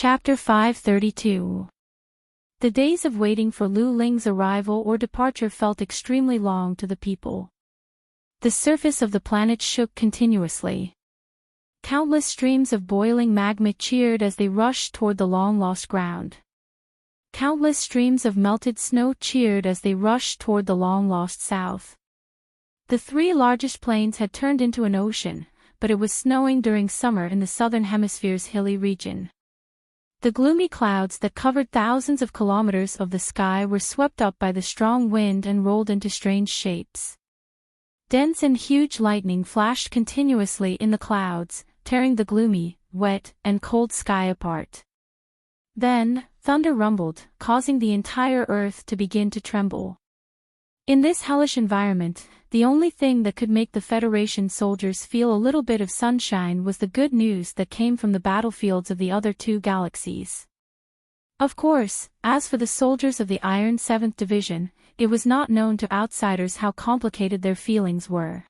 Chapter 532. The days of waiting for Lu Ling's arrival or departure felt extremely long to the people. The surface of the planet shook continuously. Countless streams of boiling magma cheered as they rushed toward the long-lost ground. Countless streams of melted snow cheered as they rushed toward the long-lost south. The three largest plains had turned into an ocean, but it was snowing during summer in the southern hemisphere's hilly region. The gloomy clouds that covered thousands of kilometers of the sky were swept up by the strong wind and rolled into strange shapes. Dense and huge lightning flashed continuously in the clouds, tearing the gloomy, wet, and cold sky apart. Then, thunder rumbled, causing the entire earth to begin to tremble. In this hellish environment, the only thing that could make the Federation soldiers feel a little bit of sunshine was the good news that came from the battlefields of the other two galaxies. Of course, as for the soldiers of the Iron 7th Division, it was not known to outsiders how complicated their feelings were.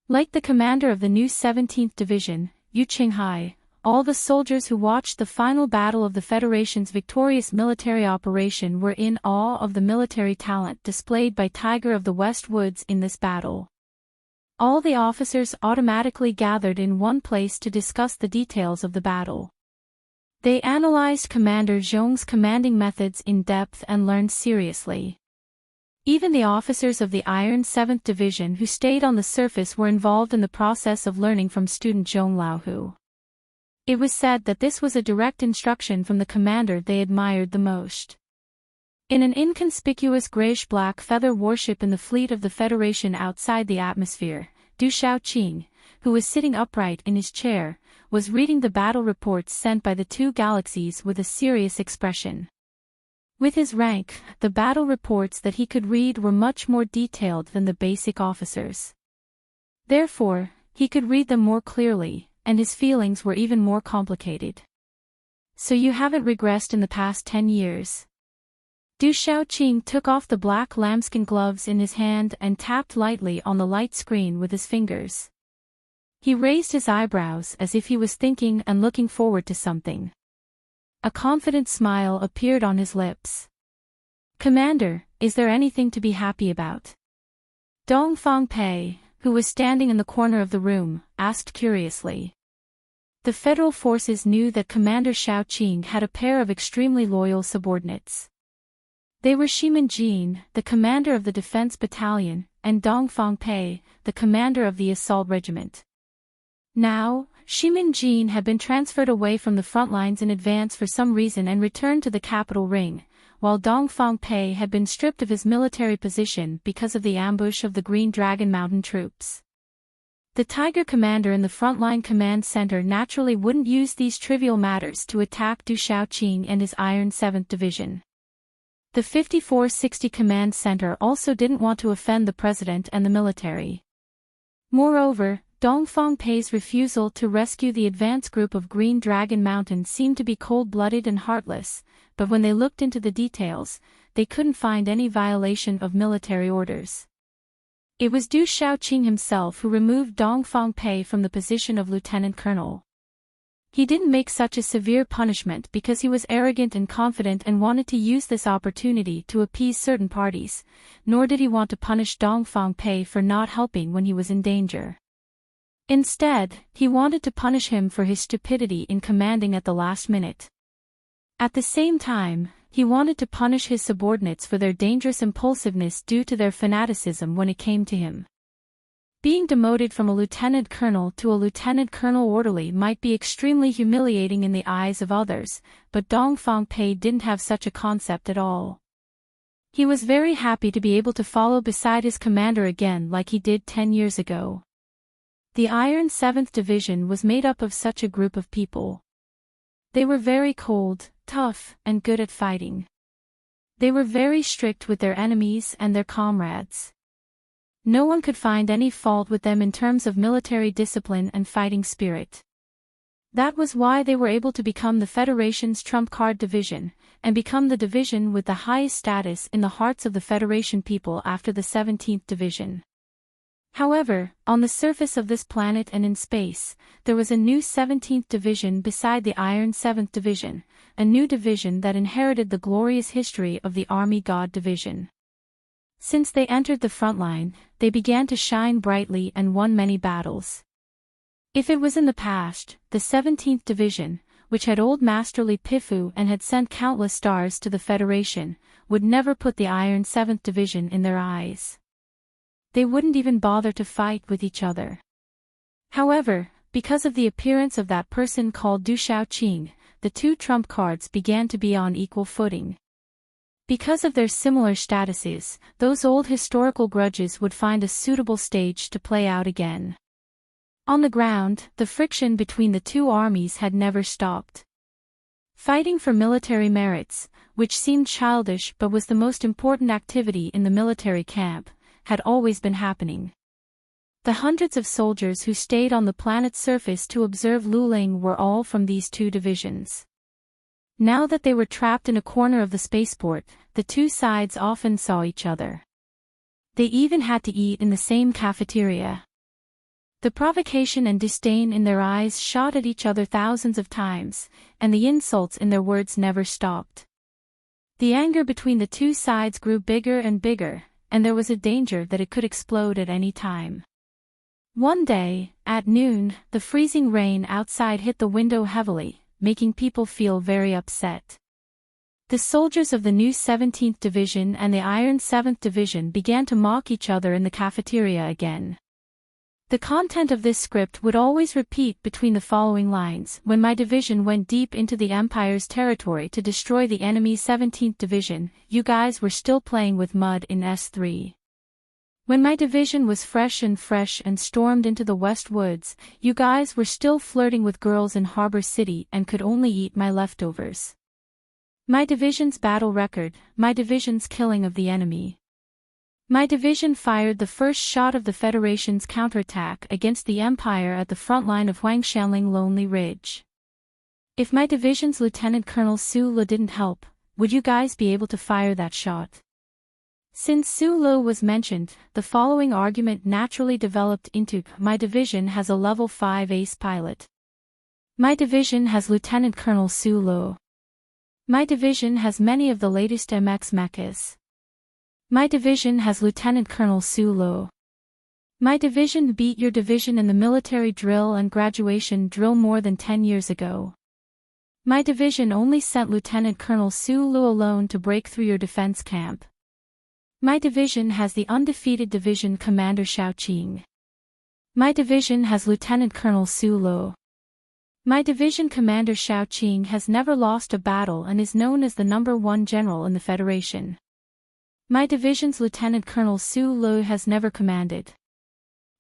Like the commander of the new 17th Division, Yu Qinghai, all the soldiers who watched the final battle of the Federation's victorious military operation were in awe of the military talent displayed by Tiger of the West Woods in this battle. All the officers automatically gathered in one place to discuss the details of the battle. They analyzed Commander Zhong's commanding methods in depth and learned seriously. Even the officers of the Iron 7th Division who stayed on the surface were involved in the process of learning from student Zhong Laohu. It was said that this was a direct instruction from the commander they admired the most. In an inconspicuous grayish-black feather warship in the fleet of the Federation outside the atmosphere, Du Shaoqing, who was sitting upright in his chair, was reading the battle reports sent by the two galaxies with a serious expression. With his rank, the battle reports that he could read were much more detailed than the basic officers. Therefore, he could read them more clearly, and his feelings were even more complicated. So you haven't regressed in the past 10 years. Du Shaoqing took off the black lambskin gloves in his hand and tapped lightly on the light screen with his fingers. He raised his eyebrows as if he was thinking and looking forward to something. A confident smile appeared on his lips. Commander, is there anything to be happy about? Dong Fangpei, who was standing in the corner of the room, asked curiously. The Federal forces knew that Commander Shaoqing had a pair of extremely loyal subordinates. They were Shimin Jin, the commander of the defense battalion, and Dong Fangpei, the commander of the assault regiment. Now, Shimin Jin had been transferred away from the front lines in advance for some reason and returned to the capital ring, while Dong Fangpei had been stripped of his military position because of the ambush of the Green Dragon Mountain troops. The Tiger commander in the frontline command center naturally wouldn't use these trivial matters to attack Du Shaoqing and his Iron 7th Division. The 5460 command center also didn't want to offend the president and the military. Moreover, Dong Fangpei's refusal to rescue the advance group of Green Dragon Mountain seemed to be cold-blooded and heartless, but when they looked into the details, they couldn't find any violation of military orders. It was Du Shaoqing himself who removed Dong Fangpei from the position of lieutenant colonel. He didn't make such a severe punishment because he was arrogant and confident and wanted to use this opportunity to appease certain parties, nor did he want to punish Dong Fangpei for not helping when he was in danger. Instead, he wanted to punish him for his stupidity in commanding at the last minute. At the same time, he wanted to punish his subordinates for their dangerous impulsiveness due to their fanaticism when it came to him. Being demoted from a lieutenant colonel to a lieutenant colonel orderly might be extremely humiliating in the eyes of others, but Dong Fangpei didn't have such a concept at all. He was very happy to be able to follow beside his commander again like he did 10 years ago. The Iron 7th Division was made up of such a group of people. They were very cold, tough, and good at fighting. They were very strict with their enemies and their comrades. No one could find any fault with them in terms of military discipline and fighting spirit. That was why they were able to become the Federation's trump card division, and become the division with the highest status in the hearts of the Federation people after the 17th Division. However, on the surface of this planet and in space, there was a new 17th Division beside the Iron 7th Division, a new division that inherited the glorious history of the Army God Division. Since they entered the front line, they began to shine brightly and won many battles. If it was in the past, the 17th Division, which had old Masterly Pifu and had sent countless stars to the Federation, would never put the Iron 7th Division in their eyes. They wouldn't even bother to fight with each other. However, because of the appearance of that person called Du Shaoqing, the two trump cards began to be on equal footing. Because of their similar statuses, those old historical grudges would find a suitable stage to play out again. On the ground, the friction between the two armies had never stopped. Fighting for military merits, which seemed childish but was the most important activity in the military camp, had always been happening. The hundreds of soldiers who stayed on the planet's surface to observe Luling were all from these two divisions. Now that they were trapped in a corner of the spaceport, the two sides often saw each other. They even had to eat in the same cafeteria. The provocation and disdain in their eyes shot at each other thousands of times, and the insults in their words never stopped. The anger between the two sides grew bigger and bigger, and there was a danger that it could explode at any time. One day, at noon, the freezing rain outside hit the window heavily, making people feel very upset. The soldiers of the new 17th Division and the Iron 7th Division began to mock each other in the cafeteria again. The content of this script would always repeat between the following lines: when my division went deep into the Empire's territory to destroy the enemy 17th Division, you guys were still playing with mud in S3. When my division was fresh and stormed into the West Woods, you guys were still flirting with girls in Harbor City and could only eat my leftovers. My division's battle record, my division's killing of the enemy. My division fired the first shot of the Federation's counterattack against the Empire at the front line of Huangshanling Lonely Ridge. If my division's Lieutenant Colonel Su Le didn't help, would you guys be able to fire that shot? Since Su Le was mentioned, the following argument naturally developed into: my division has a level 5 ace pilot. My division has Lieutenant Colonel Su Le. My division has many of the latest MX mechas. My division has Lieutenant Colonel Su Le. My division beat your division in the military drill and graduation drill more than 10 years ago. My division only sent Lieutenant Colonel Su Le alone to break through your defense camp. My division has the undefeated division commander Shaoqing. My division has Lieutenant Colonel Su Le. My division commander Shaoqing has never lost a battle and is known as the #1 general in the Federation. My division's Lieutenant Colonel Su Le has never commanded.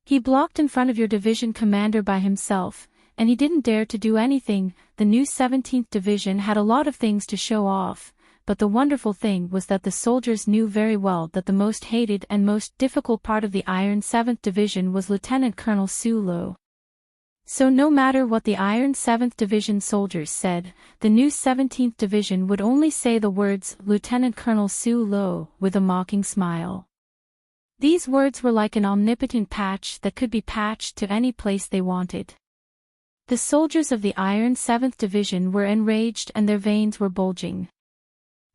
He blocked in front of your division commander by himself, and he didn't dare to do anything. The new 17th Division had a lot of things to show off, but the wonderful thing was that the soldiers knew very well that the most hated and most difficult part of the Iron 7th Division was Lieutenant Colonel Su Le. So no matter what the Iron 7th Division soldiers said, the new 17th Division would only say the words Lieutenant Colonel Su Le with a mocking smile. These words were like an omnipotent patch that could be patched to any place they wanted. The soldiers of the Iron 7th Division were enraged and their veins were bulging.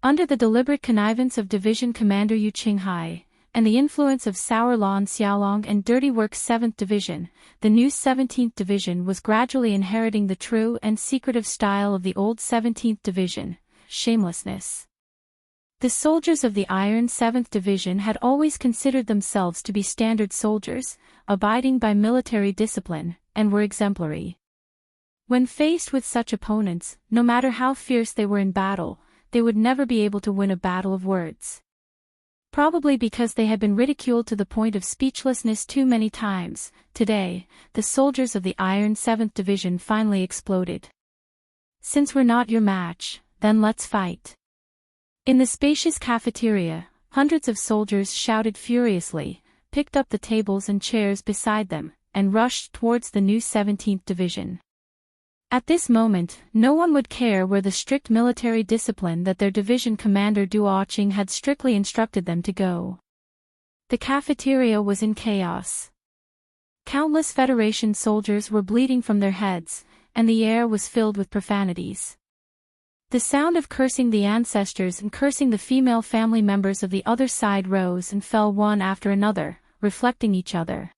Under the deliberate connivance of Division Commander Yu Qinghai, and the influence of Sourlon Xiaolong and Dirty Work's 7th Division, the new 17th Division was gradually inheriting the true and secretive style of the old 17th Division: shamelessness. The soldiers of the Iron 7th Division had always considered themselves to be standard soldiers, abiding by military discipline, and were exemplary. When faced with such opponents, no matter how fierce they were in battle, they would never be able to win a battle of words. Probably because they had been ridiculed to the point of speechlessness too many times, today, the soldiers of the Iron 7th Division finally exploded. Since we're not your match, then let's fight. In the spacious cafeteria, hundreds of soldiers shouted furiously, picked up the tables and chairs beside them, and rushed towards the new 17th Division. At this moment, no one would care where the strict military discipline that their division commander Duoqing had strictly instructed them to go. The cafeteria was in chaos. Countless Federation soldiers were bleeding from their heads, and the air was filled with profanities. The sound of cursing the ancestors and cursing the female family members of the other side rose and fell one after another, reflecting each other.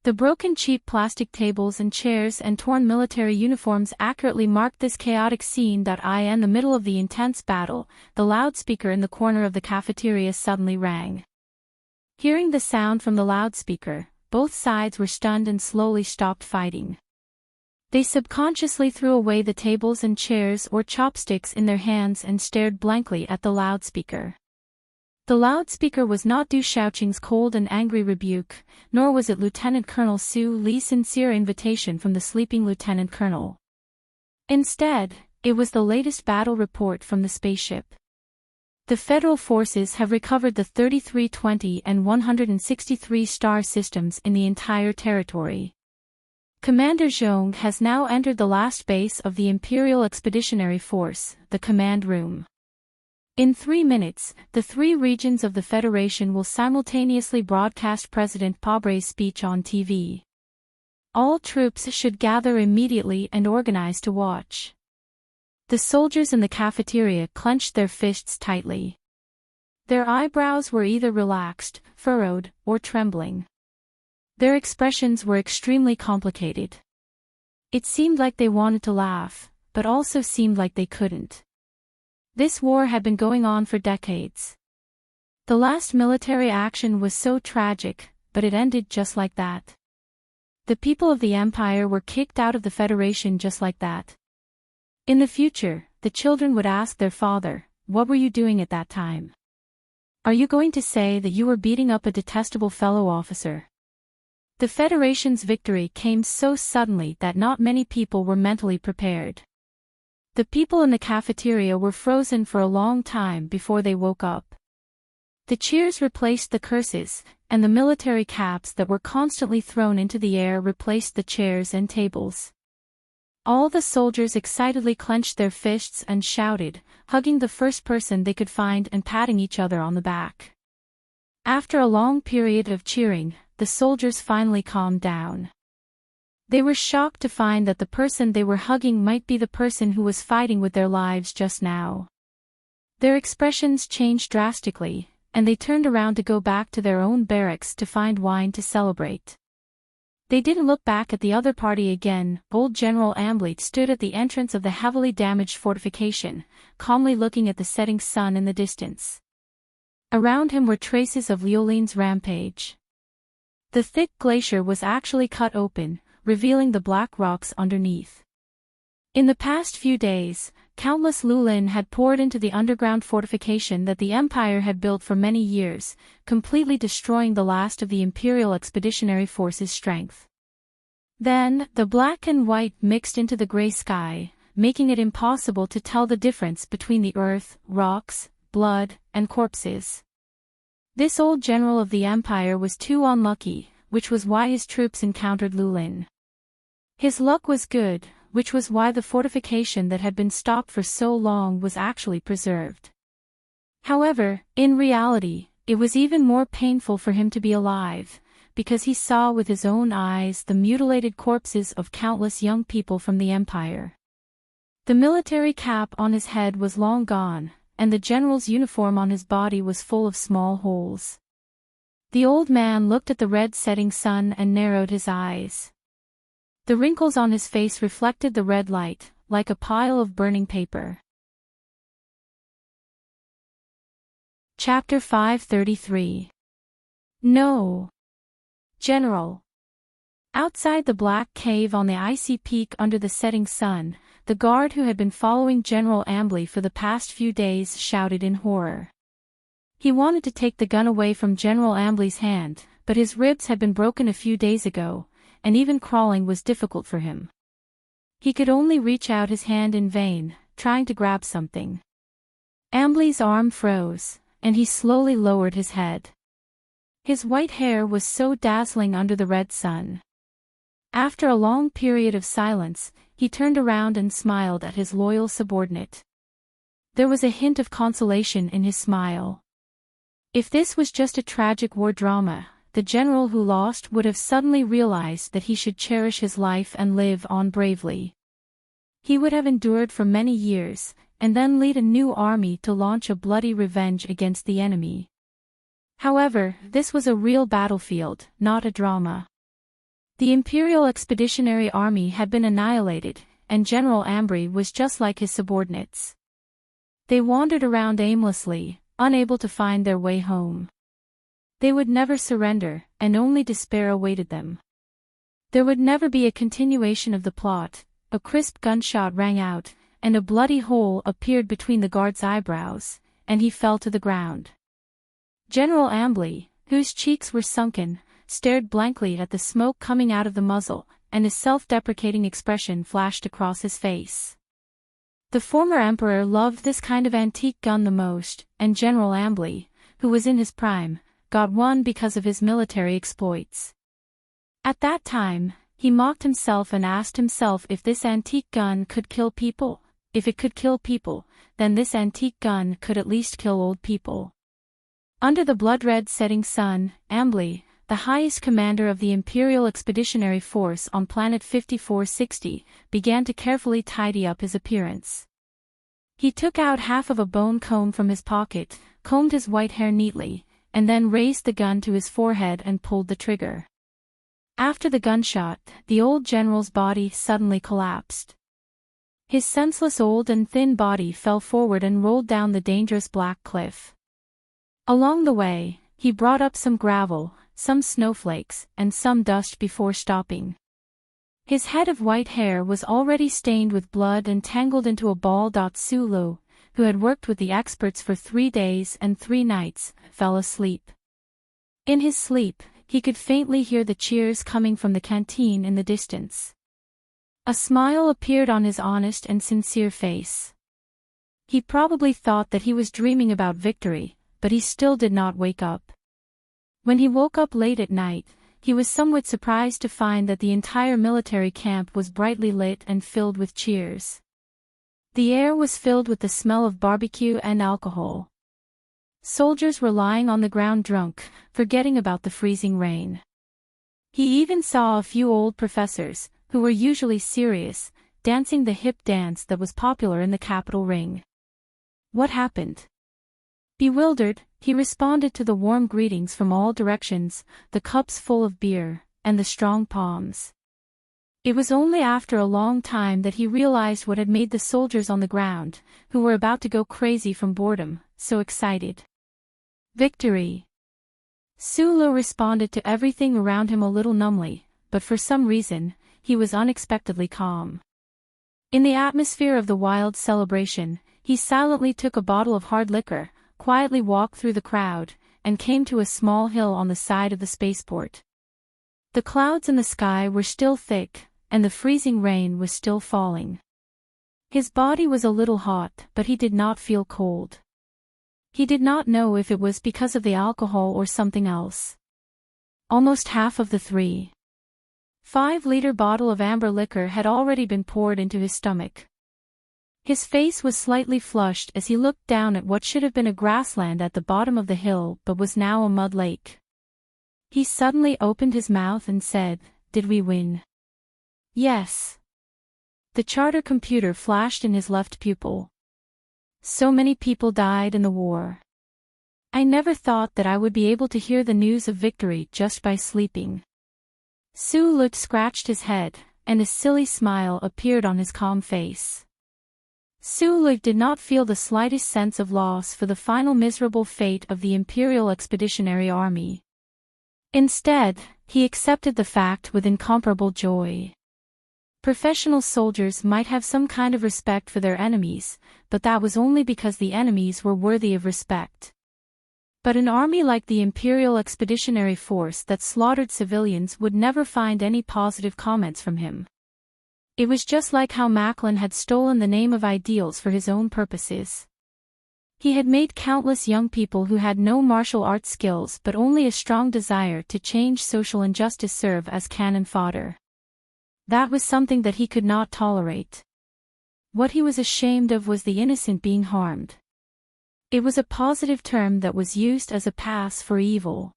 The broken cheap plastic tables and chairs and torn military uniforms accurately marked this chaotic scene. In the middle of the intense battle, the loudspeaker in the corner of the cafeteria suddenly rang. Hearing the sound from the loudspeaker, both sides were stunned and slowly stopped fighting. They subconsciously threw away the tables and chairs or chopsticks in their hands and stared blankly at the loudspeaker. The loudspeaker was not Du Shaoqing's cold and angry rebuke, nor was it Lieutenant Colonel Su Li's sincere invitation from the sleeping Lieutenant Colonel. Instead, it was the latest battle report from the spaceship. The Federal forces have recovered the 3320 and 163 star systems in the entire territory. Commander Zhong has now entered the last base of the Imperial Expeditionary Force, the command room. In 3 minutes, the 3 regions of the Federation will simultaneously broadcast President Pobre's speech on TV. All troops should gather immediately and organize to watch. The soldiers in the cafeteria clenched their fists tightly. Their eyebrows were either relaxed, furrowed, or trembling. Their expressions were extremely complicated. It seemed like they wanted to laugh, but also seemed like they couldn't. This war had been going on for decades. The last military action was so tragic, but it ended just like that. The people of the Empire were kicked out of the Federation just like that. In the future, the children would ask their father, "What were you doing at that time? Are you going to say that you were beating up a detestable fellow officer?" The Federation's victory came so suddenly that not many people were mentally prepared. The people in the cafeteria were frozen for a long time before they woke up. The cheers replaced the curses, and the military caps that were constantly thrown into the air replaced the chairs and tables. All the soldiers excitedly clenched their fists and shouted, hugging the first person they could find and patting each other on the back. After a long period of cheering, the soldiers finally calmed down. They were shocked to find that the person they were hugging might be the person who was fighting with their lives just now. Their expressions changed drastically, and they turned around to go back to their own barracks to find wine to celebrate. They didn't look back at the other party again. Old General Ambly stood at the entrance of the heavily damaged fortification, calmly looking at the setting sun in the distance. Around him were traces of Liulin's rampage. The thick glacier was actually cut open, revealing the black rocks underneath. In the past few days, countless Liulin had poured into the underground fortification that the Empire had built for many years, completely destroying the last of the Imperial Expeditionary Force's strength. Then, the black and white mixed into the gray sky, making it impossible to tell the difference between the earth, rocks, blood, and corpses. This old general of the Empire was too unlucky, which was why his troops encountered Liulin. His luck was good, which was why the fortification that had been stopped for so long was actually preserved. However, in reality, it was even more painful for him to be alive, because he saw with his own eyes the mutilated corpses of countless young people from the Empire. The military cap on his head was long gone, and the general's uniform on his body was full of small holes. The old man looked at the red setting sun and narrowed his eyes. The wrinkles on his face reflected the red light, like a pile of burning paper. Chapter 533. No. General. Outside the black cave on the icy peak under the setting sun, the guard who had been following General Ambly for the past few days shouted in horror. He wanted to take the gun away from General Ambly's hand, but his ribs had been broken a few days ago, and even crawling was difficult for him. He could only reach out his hand in vain, trying to grab something. Ambly's arm froze, and he slowly lowered his head. His white hair was so dazzling under the red sun. After a long period of silence, he turned around and smiled at his loyal subordinate. There was a hint of consolation in his smile. If this was just a tragic war drama, the general who lost would have suddenly realized that he should cherish his life and live on bravely. He would have endured for many years, and then lead a new army to launch a bloody revenge against the enemy. However, this was a real battlefield, not a drama. The Imperial Expeditionary Army had been annihilated, and General Ambry was just like his subordinates. They wandered around aimlessly, unable to find their way home. They would never surrender, and only despair awaited them. There would never be a continuation of the plot. A crisp gunshot rang out, and a bloody hole appeared between the guard's eyebrows, and he fell to the ground. General Ambly, whose cheeks were sunken, stared blankly at the smoke coming out of the muzzle, and a self-deprecating expression flashed across his face. The former emperor loved this kind of antique gun the most, and General Ambly, who was in his prime, got one because of his military exploits. At that time, he mocked himself and asked himself if this antique gun could kill people. If it could kill people, then this antique gun could at least kill old people. Under the blood-red setting sun, Ambly, the highest commander of the Imperial Expeditionary Force on planet 5460, began to carefully tidy up his appearance. He took out half of a bone comb from his pocket, combed his white hair neatly, and then raised the gun to his forehead and pulled the trigger. After the gunshot, the old general's body suddenly collapsed. His senseless old and thin body fell forward and rolled down the dangerous black cliff. Along the way, he brought up some gravel, some snowflakes, and some dust before stopping. His head of white hair was already stained with blood and tangled into a ball. Sulu, who had worked with the experts for 3 days and 3 nights, fell asleep. In his sleep, he could faintly hear the cheers coming from the canteen in the distance. A smile appeared on his honest and sincere face. He probably thought that he was dreaming about victory, but he still did not wake up. When he woke up late at night, he was somewhat surprised to find that the entire military camp was brightly lit and filled with cheers. The air was filled with the smell of barbecue and alcohol. Soldiers were lying on the ground drunk, forgetting about the freezing rain. He even saw a few old professors, who were usually serious, dancing the hip dance that was popular in the capital ring. What happened? Bewildered, he responded to the warm greetings from all directions, the cups full of beer, and the strong palms. It was only after a long time that he realized what had made the soldiers on the ground, who were about to go crazy from boredom, so excited. Victory! Sulu responded to everything around him a little numbly, but for some reason, he was unexpectedly calm. In the atmosphere of the wild celebration, he silently took a bottle of hard liquor, quietly walked through the crowd, and came to a small hill on the side of the spaceport. The clouds in the sky were still thick, and the freezing rain was still falling. His body was a little hot, but he did not feel cold. He did not know if it was because of the alcohol or something else. Almost half of the 3.5-liter bottle of amber liquor had already been poured into his stomach. His face was slightly flushed as he looked down at what should have been a grassland at the bottom of the hill but was now a mud lake. He suddenly opened his mouth and said, "Did we win?" "Yes." The charter computer flashed in his left pupil. "So many people died in the war. I never thought that I would be able to hear the news of victory just by sleeping." Sulu scratched his head, and a silly smile appeared on his calm face. Sulu did not feel the slightest sense of loss for the final miserable fate of the Imperial Expeditionary Army. Instead, he accepted the fact with incomparable joy. Professional soldiers might have some kind of respect for their enemies, but that was only because the enemies were worthy of respect. But an army like the Imperial Expeditionary Force that slaughtered civilians would never find any positive comments from him. It was just like how Macklin had stolen the name of ideals for his own purposes. He had made countless young people who had no martial arts skills but only a strong desire to change social injustice serve as cannon fodder. That was something that he could not tolerate. What he was ashamed of was the innocent being harmed. It was a positive term that was used as a pass for evil.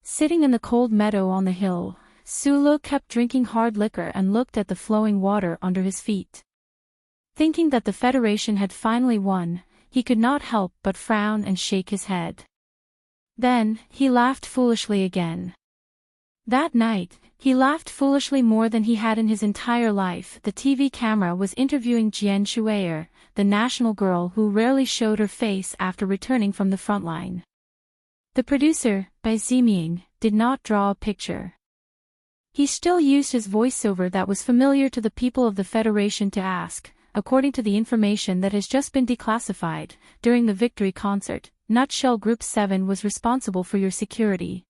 Sitting in the cold meadow on the hill, Sulu kept drinking hard liquor and looked at the flowing water under his feet. Thinking that the Federation had finally won, he could not help but frown and shake his head. Then, he laughed foolishly again. That night, he laughed foolishly more than he had in his entire life. The TV camera was interviewing Jian Shuier, the national girl who rarely showed her face after returning from the front line. The producer, Bai Ziming, did not draw a picture. He still used his voiceover that was familiar to the people of the Federation to ask, according to the information that has just been declassified, during the victory concert, Nutshell Group 7 was responsible for your security.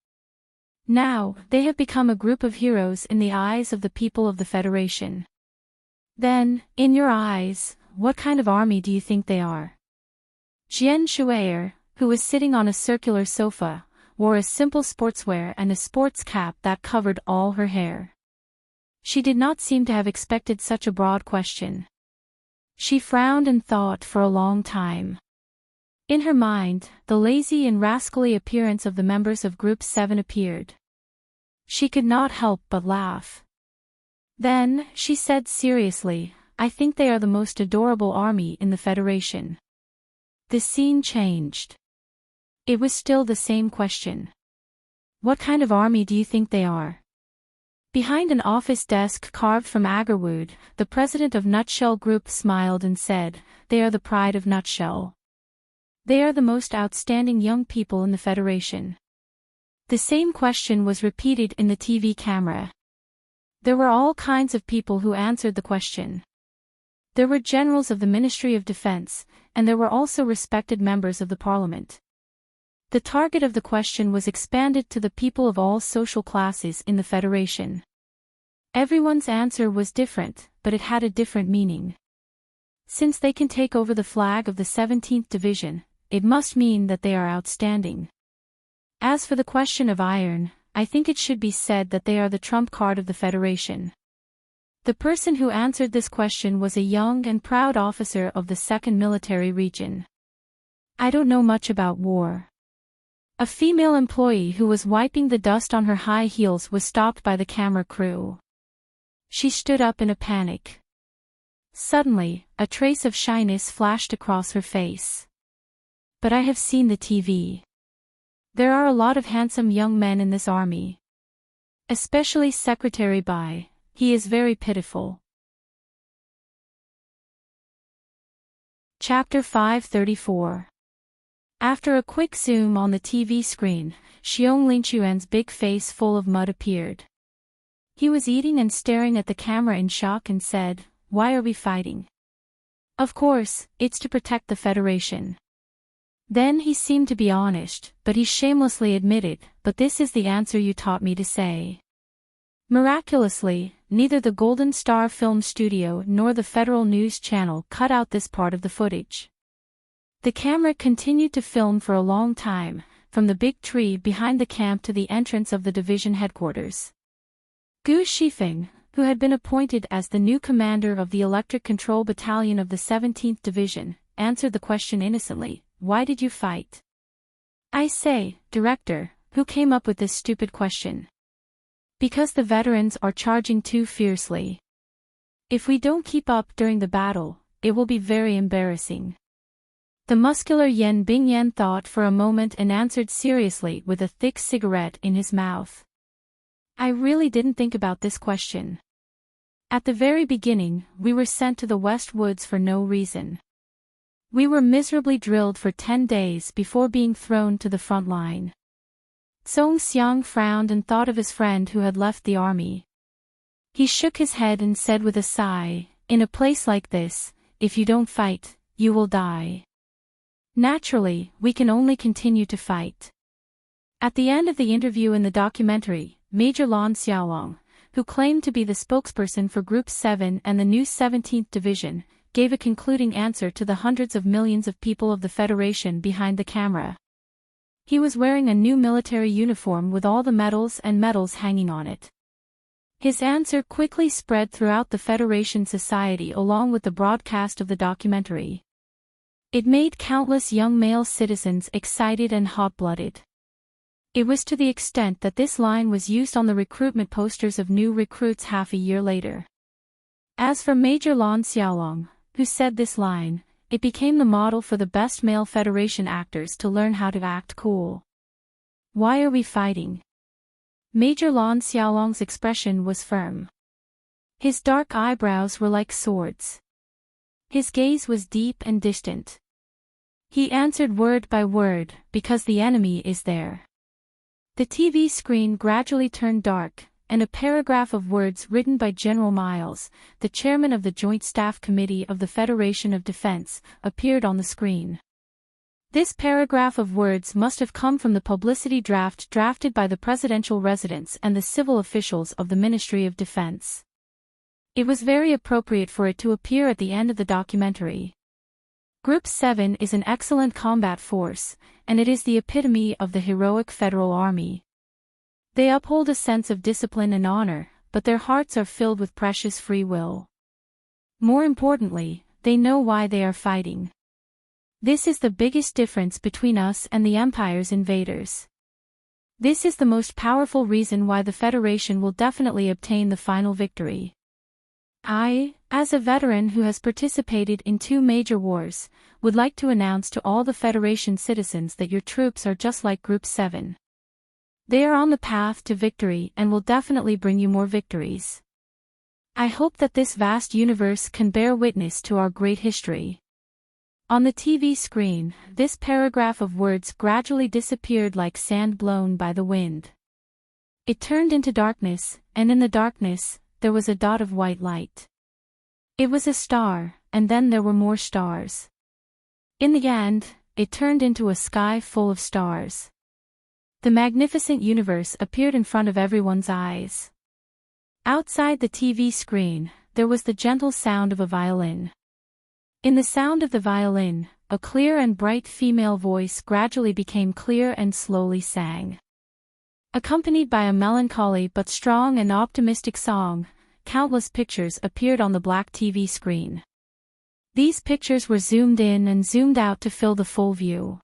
Now, they have become a group of heroes in the eyes of the people of the Federation. Then, in your eyes, what kind of army do you think they are? Jian Shuier, who was sitting on a circular sofa, wore a simple sportswear and a sports cap that covered all her hair. She did not seem to have expected such a broad question. She frowned and thought for a long time. In her mind, the lazy and rascally appearance of the members of Group 7 appeared. She could not help but laugh. Then, she said seriously, I think they are the most adorable army in the Federation. The scene changed. It was still the same question. What kind of army do you think they are? Behind an office desk carved from agarwood, the president of Nutshell Group smiled and said, they are the pride of Nutshell. They are the most outstanding young people in the Federation. The same question was repeated in the TV camera. There were all kinds of people who answered the question. There were generals of the Ministry of Defense, and there were also respected members of the Parliament. The target of the question was expanded to the people of all social classes in the Federation. Everyone's answer was different, but it had a different meaning. Since they can take over the flag of the 17th Division, it must mean that they are outstanding. As for the question of iron, I think it should be said that they are the trump card of the Federation. The person who answered this question was a young and proud officer of the 2nd Military Region. I don't know much about war. A female employee who was wiping the dust on her high heels was stopped by the camera crew. She stood up in a panic. Suddenly, a trace of shyness flashed across her face. But I have seen the TV. There are a lot of handsome young men in this army. Especially Secretary Bai, he is very pitiful. Chapter 534. After a quick zoom on the TV screen, Xiong Linquan's big face full of mud appeared. He was eating and staring at the camera in shock and said, "Why are we fighting?" "Of course, it's to protect the Federation." Then he seemed to be honest, but he shamelessly admitted, "But this is the answer you taught me to say." Miraculously, neither the Golden Star Film Studio nor the Federal News Channel cut out this part of the footage. The camera continued to film for a long time, from the big tree behind the camp to the entrance of the division headquarters. Gu Shifeng, who had been appointed as the new commander of the Electric Control Battalion of the 17th Division, answered the question innocently, "Why did you fight?" "I say, Director, who came up with this stupid question?" "Because the veterans are charging too fiercely. If we don't keep up during the battle, it will be very embarrassing." The muscular Yan Bingyan thought for a moment and answered seriously with a thick cigarette in his mouth. "I really didn't think about this question. At the very beginning, we were sent to the West Woods for no reason. We were miserably drilled for 10 days before being thrown to the front line." Song Xiang frowned and thought of his friend who had left the army. He shook his head and said with a sigh, "In a place like this, if you don't fight, you will die. Naturally, we can only continue to fight." At the end of the interview in the documentary, Major Lan Xiaolong, who claimed to be the spokesperson for Group 7 and the new 17th Division, gave a concluding answer to the hundreds of millions of people of the Federation behind the camera. He was wearing a new military uniform with all the medals and medals hanging on it. His answer quickly spread throughout the Federation society along with the broadcast of the documentary. It made countless young male citizens excited and hot-blooded. It was to the extent that this line was used on the recruitment posters of new recruits half a year later. As for Major Lon Xiaolong, who said this line, it became the model for the best male Federation actors to learn how to act cool. Why are we fighting? Major Lon Xiaolong's expression was firm. His dark eyebrows were like swords. His gaze was deep and distant. He answered word by word, because the enemy is there. The TV screen gradually turned dark, and a paragraph of words written by General Miles, the chairman of the Joint Staff Committee of the Federation of Defense, appeared on the screen. This paragraph of words must have come from the publicity draft drafted by the presidential residents and the civil officials of the Ministry of Defense. It was very appropriate for it to appear at the end of the documentary. Group 7 is an excellent combat force, and it is the epitome of the heroic Federal Army. They uphold a sense of discipline and honor, but their hearts are filled with precious free will. More importantly, they know why they are fighting. This is the biggest difference between us and the Empire's invaders. This is the most powerful reason why the Federation will definitely obtain the final victory. I, as a veteran who has participated in 2 major wars, would like to announce to all the Federation citizens that your troops are just like Group 7. They are on the path to victory and will definitely bring you more victories. I hope that this vast universe can bear witness to our great history. On the TV screen, this paragraph of words gradually disappeared like sand blown by the wind. It turned into darkness, and in the darkness, there was a dot of white light. It was a star, and then there were more stars. In the end, it turned into a sky full of stars. The magnificent universe appeared in front of everyone's eyes. Outside the TV screen, there was the gentle sound of a violin. In the sound of the violin, a clear and bright female voice gradually became clear and slowly sang. Accompanied by a melancholy but strong and optimistic song, countless pictures appeared on the black TV screen. These pictures were zoomed in and zoomed out to fill the full view.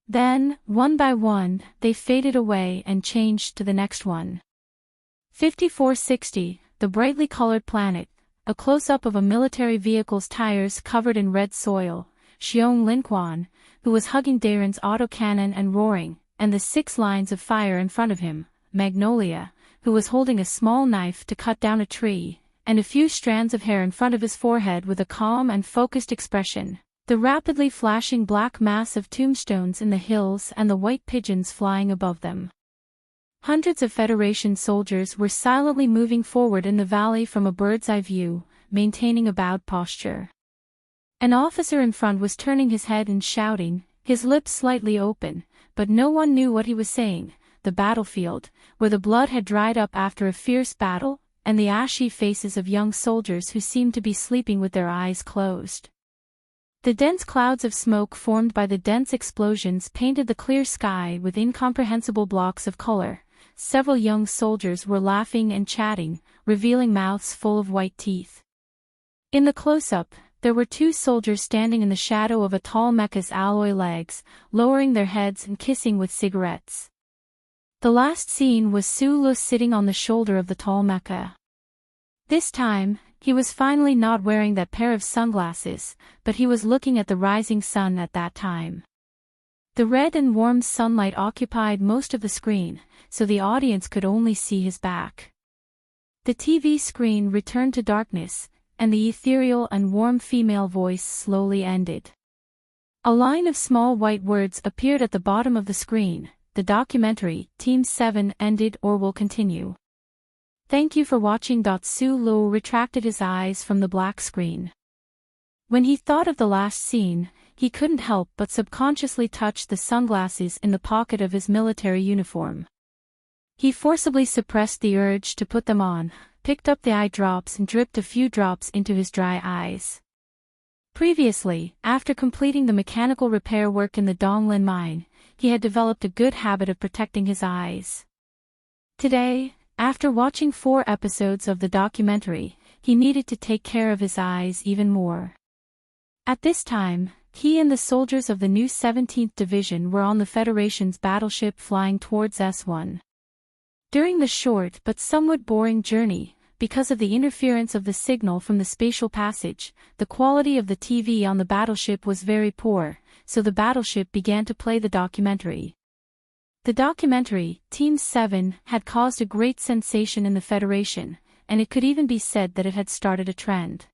Then, one by one, they faded away and changed to the next one. 5460, the brightly colored planet, a close-up of a military vehicle's tires covered in red soil, Xiong Linquan, who was hugging Darren's autocannon and roaring, and the 6 lines of fire in front of him, Magnolia, who was holding a small knife to cut down a tree, and a few strands of hair in front of his forehead with a calm and focused expression, the rapidly flashing black mass of tombstones in the hills and the white pigeons flying above them. Hundreds of Federation soldiers were silently moving forward in the valley from a bird's-eye view, maintaining a bowed posture. An officer in front was turning his head and shouting, his lips slightly open, but no one knew what he was saying. The battlefield, where the blood had dried up after a fierce battle, and the ashy faces of young soldiers who seemed to be sleeping with their eyes closed. The dense clouds of smoke formed by the dense explosions painted the clear sky with incomprehensible blocks of color. Several young soldiers were laughing and chatting, revealing mouths full of white teeth. In the close-up, there were 2 soldiers standing in the shadow of a tall mecha's alloy legs, lowering their heads and kissing with cigarettes. The last scene was Su Lu sitting on the shoulder of the tall mecha. This time, he was finally not wearing that pair of sunglasses, but he was looking at the rising sun at that time. The red and warm sunlight occupied most of the screen, so the audience could only see his back. The TV screen returned to darkness, and the ethereal and warm female voice slowly ended. A line of small white words appeared at the bottom of the screen. The documentary, Team 7, ended or will continue. Thank you for watching. Su Lu retracted his eyes from the black screen. When he thought of the last scene, he couldn't help but subconsciously touch the sunglasses in the pocket of his military uniform. He forcibly suppressed the urge to put them on, picked up the eye drops and dripped a few drops into his dry eyes. Previously, after completing the mechanical repair work in the Donglin mine, he had developed a good habit of protecting his eyes. Today, after watching 4 episodes of the documentary, he needed to take care of his eyes even more. At this time, he and the soldiers of the new 17th Division were on the Federation's battleship flying towards S1. During the short but somewhat boring journey, because of the interference of the signal from the spatial passage, the quality of the TV on the battleship was very poor, so the battleship began to play the documentary. The documentary, Team 7, had caused a great sensation in the Federation, and it could even be said that it had started a trend.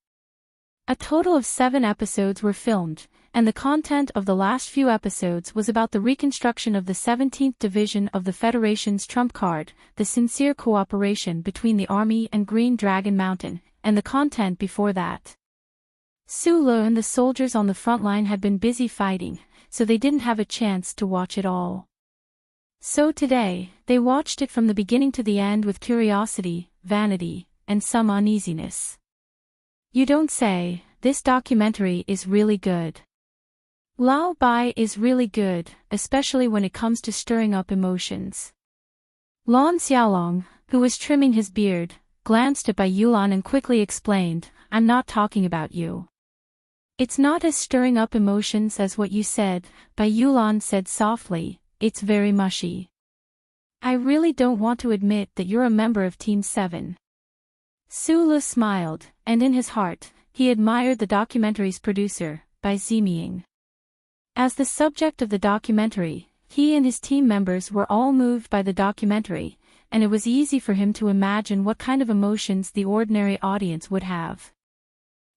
A total of 7 episodes were filmed, and the content of the last few episodes was about the reconstruction of the 17th Division of the Federation's trump card, the sincere cooperation between the Army and Green Dragon Mountain, and the content before that. Sulu and the soldiers on the front line had been busy fighting, so they didn't have a chance to watch it all. So today, they watched it from the beginning to the end with curiosity, vanity, and some uneasiness. You don't say, this documentary is really good. Lao Bai is really good, especially when it comes to stirring up emotions. Lon Xiaolong, who was trimming his beard, glanced at Bai Yulan and quickly explained, I'm not talking about you. It's not as stirring up emotions as what you said, Bai Yulan said softly, it's very mushy. I really don't want to admit that you're a member of Team 7. Sulu smiled, and in his heart, he admired the documentary's producer, Bai Ziming. As the subject of the documentary, he and his team members were all moved by the documentary, and it was easy for him to imagine what kind of emotions the ordinary audience would have.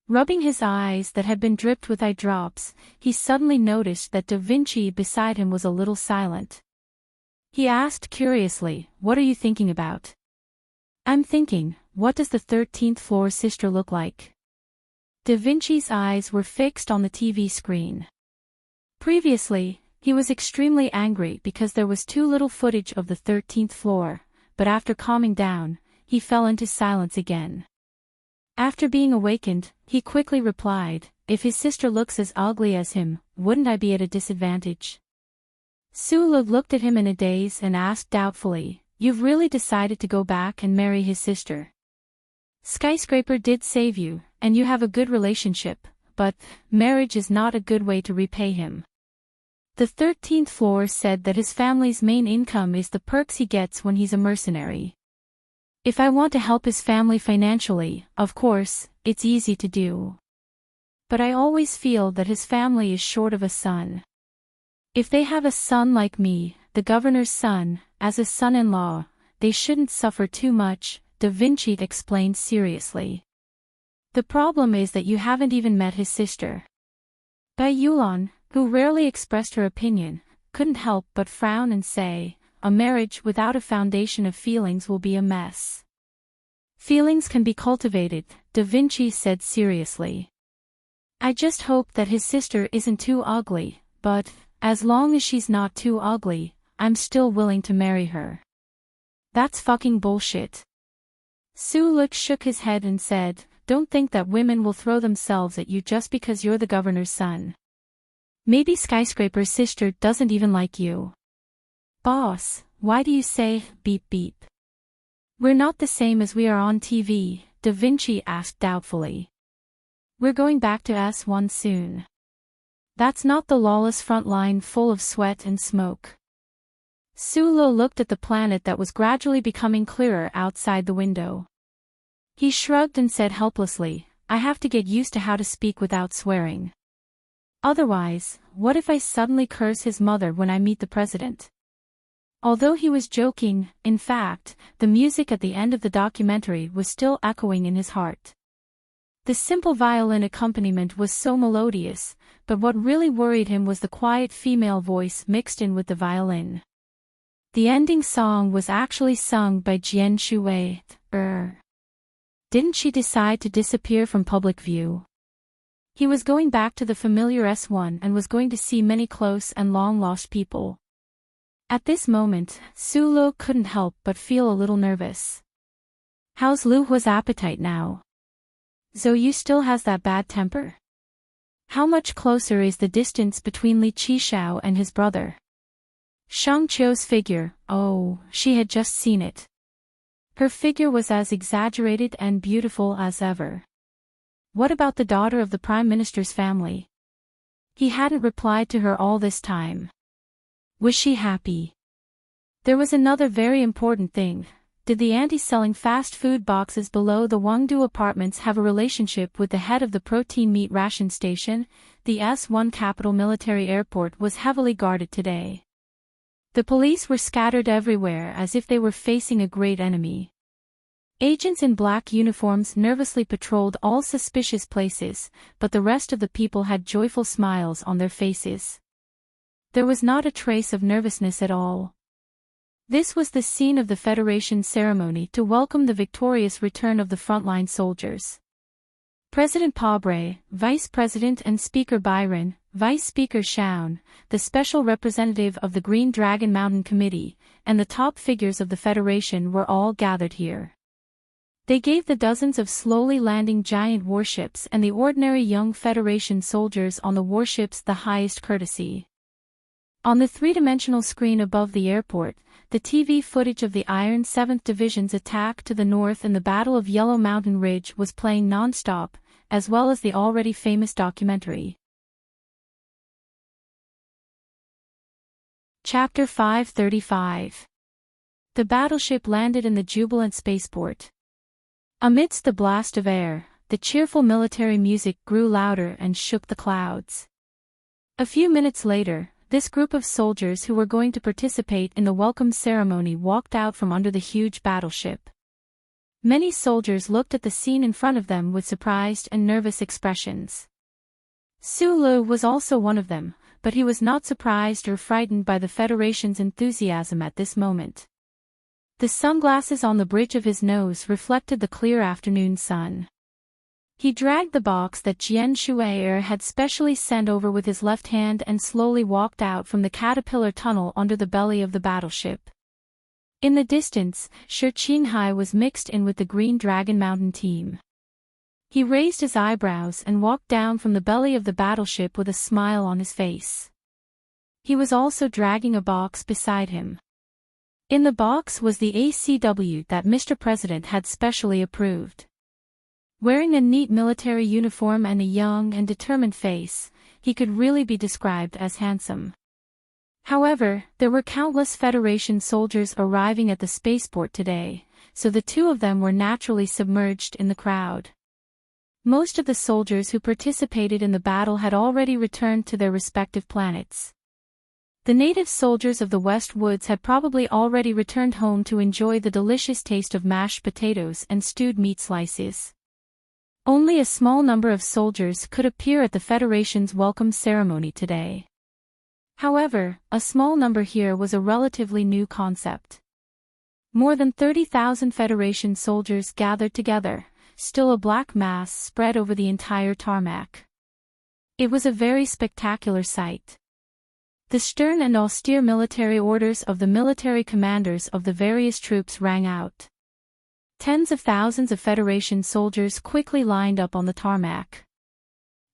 Rubbing his eyes that had been dripped with eye drops, he suddenly noticed that Da Vinci beside him was a little silent. He asked curiously, what are you thinking about? I'm thinking, what does the 13th floor sister look like? Da Vinci's eyes were fixed on the TV screen. Previously, he was extremely angry because there was too little footage of the 13th floor, but after calming down, he fell into silence again. After being awakened, he quickly replied, if his sister looks as ugly as him, wouldn't I be at a disadvantage? Sulu looked at him in a daze and asked doubtfully, you've really decided to go back and marry his sister? Skyscraper did save you, and you have a good relationship, but marriage is not a good way to repay him. The 13th floor said that his family's main income is the perks he gets when he's a mercenary. If I want to help his family financially, of course, it's easy to do. But I always feel that his family is short of a son. If they have a son like me, the governor's son, as a son-in-law, they shouldn't suffer too much, Da Vinci explained seriously. The problem is that you haven't even met his sister. Bai Yulan, who rarely expressed her opinion, couldn't help but frown and say, a marriage without a foundation of feelings will be a mess. Feelings can be cultivated, Da Vinci said seriously. I just hope that his sister isn't too ugly, but, as long as she's not too ugly, I'm still willing to marry her. That's fucking bullshit. Suluk shook his head and said, don't think that women will throw themselves at you just because you're the governor's son. Maybe Skyscraper's sister doesn't even like you. Boss, why do you say, beep beep? We're not the same as we are on TV, Da Vinci asked doubtfully. We're going back to S1 soon. That's not the lawless front line full of sweat and smoke. Sulu looked at the planet that was gradually becoming clearer outside the window. He shrugged and said helplessly, I have to get used to how to speak without swearing. Otherwise, what if I suddenly curse his mother when I meet the president? Although he was joking, in fact, the music at the end of the documentary was still echoing in his heart. The simple violin accompaniment was so melodious, but what really worried him was the quiet female voice mixed in with the violin. The ending song was actually sung by Jian Shuwei. Didn't she decide to disappear from public view? He was going back to the familiar S1 and was going to see many close and long-lost people. At this moment, Sulu couldn't help but feel a little nervous. How's Lu Hua's appetite now? Zhou still has that bad temper? How much closer is the distance between Li Qishao and his brother? Shang Qiu's figure, oh, she had just seen it. Her figure was as exaggerated and beautiful as ever. What about the daughter of the Prime Minister's family? He hadn't replied to her all this time. Was she happy? There was another very important thing. Did the auntie selling fast food boxes below the Wangdu apartments have a relationship with the head of the protein meat ration station? The S1 Capital Military Airport was heavily guarded today. The police were scattered everywhere as if they were facing a great enemy. Agents in black uniforms nervously patrolled all suspicious places, but the rest of the people had joyful smiles on their faces. There was not a trace of nervousness at all. This was the scene of the Federation ceremony to welcome the victorious return of the frontline soldiers. President Pobre, Vice President and Speaker Byron, Vice Speaker Shaun, the Special Representative of the Green Dragon Mountain Committee, and the top figures of the Federation were all gathered here. They gave the dozens of slowly landing giant warships and the ordinary young Federation soldiers on the warships the highest courtesy. On the three-dimensional screen above the airport, the TV footage of the Iron 7th Division's attack to the north and the Battle of Yellow Mountain Ridge was playing non-stop, as well as the already famous documentary. Chapter 535. The battleship landed in the jubilant spaceport. Amidst the blast of air, the cheerful military music grew louder and shook the clouds. A few minutes later, this group of soldiers who were going to participate in the welcome ceremony walked out from under the huge battleship. Many soldiers looked at the scene in front of them with surprised and nervous expressions. Sulu was also one of them, but he was not surprised or frightened by the Federation's enthusiasm at this moment. The sunglasses on the bridge of his nose reflected the clear afternoon sun. He dragged the box that Jian Shuai had specially sent over with his left hand and slowly walked out from the caterpillar tunnel under the belly of the battleship. In the distance, Shi Qinghai was mixed in with the Green Dragon Mountain team. He raised his eyebrows and walked down from the belly of the battleship with a smile on his face. He was also dragging a box beside him. In the box was the ACW that Mr. President had specially approved. Wearing a neat military uniform and a young and determined face, he could really be described as handsome. However, there were countless Federation soldiers arriving at the spaceport today, so the two of them were naturally submerged in the crowd. Most of the soldiers who participated in the battle had already returned to their respective planets. The native soldiers of the West Woods had probably already returned home to enjoy the delicious taste of mashed potatoes and stewed meat slices. Only a small number of soldiers could appear at the Federation's welcome ceremony today. However, a small number here was a relatively new concept. More than 30,000 Federation soldiers gathered together, still a black mass spread over the entire tarmac. It was a very spectacular sight. The stern and austere military orders of the military commanders of the various troops rang out. Tens of thousands of Federation soldiers quickly lined up on the tarmac.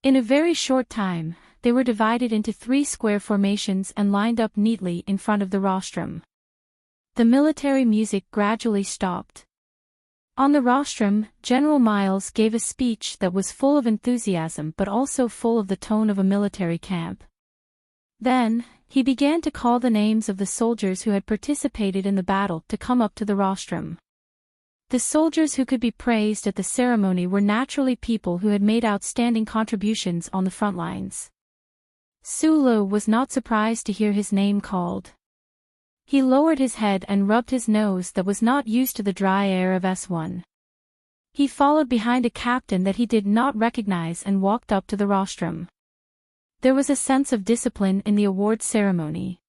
In a very short time, they were divided into 3 square formations and lined up neatly in front of the rostrum. The military music gradually stopped. On the rostrum, General Miles gave a speech that was full of enthusiasm but also full of the tone of a military camp. Then, he began to call the names of the soldiers who had participated in the battle to come up to the rostrum. The soldiers who could be praised at the ceremony were naturally people who had made outstanding contributions on the front lines. Sulu was not surprised to hear his name called. He lowered his head and rubbed his nose that was not used to the dry air of S1. He followed behind a captain that he did not recognize and walked up to the rostrum. There was a sense of discipline in the award ceremony.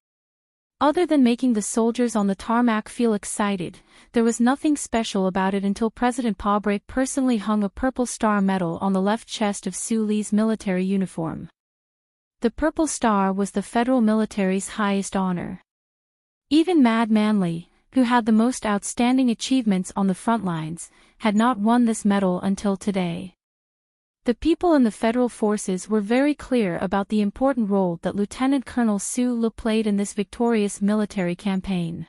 Other than making the soldiers on the tarmac feel excited, there was nothing special about it until President Pobre personally hung a purple star medal on the left chest of Su Li's military uniform. The purple star was the federal military's highest honor. Even Mad Manley, who had the most outstanding achievements on the front lines, had not won this medal until today. The people in the federal forces were very clear about the important role that Lieutenant Colonel Su Lu played in this victorious military campaign.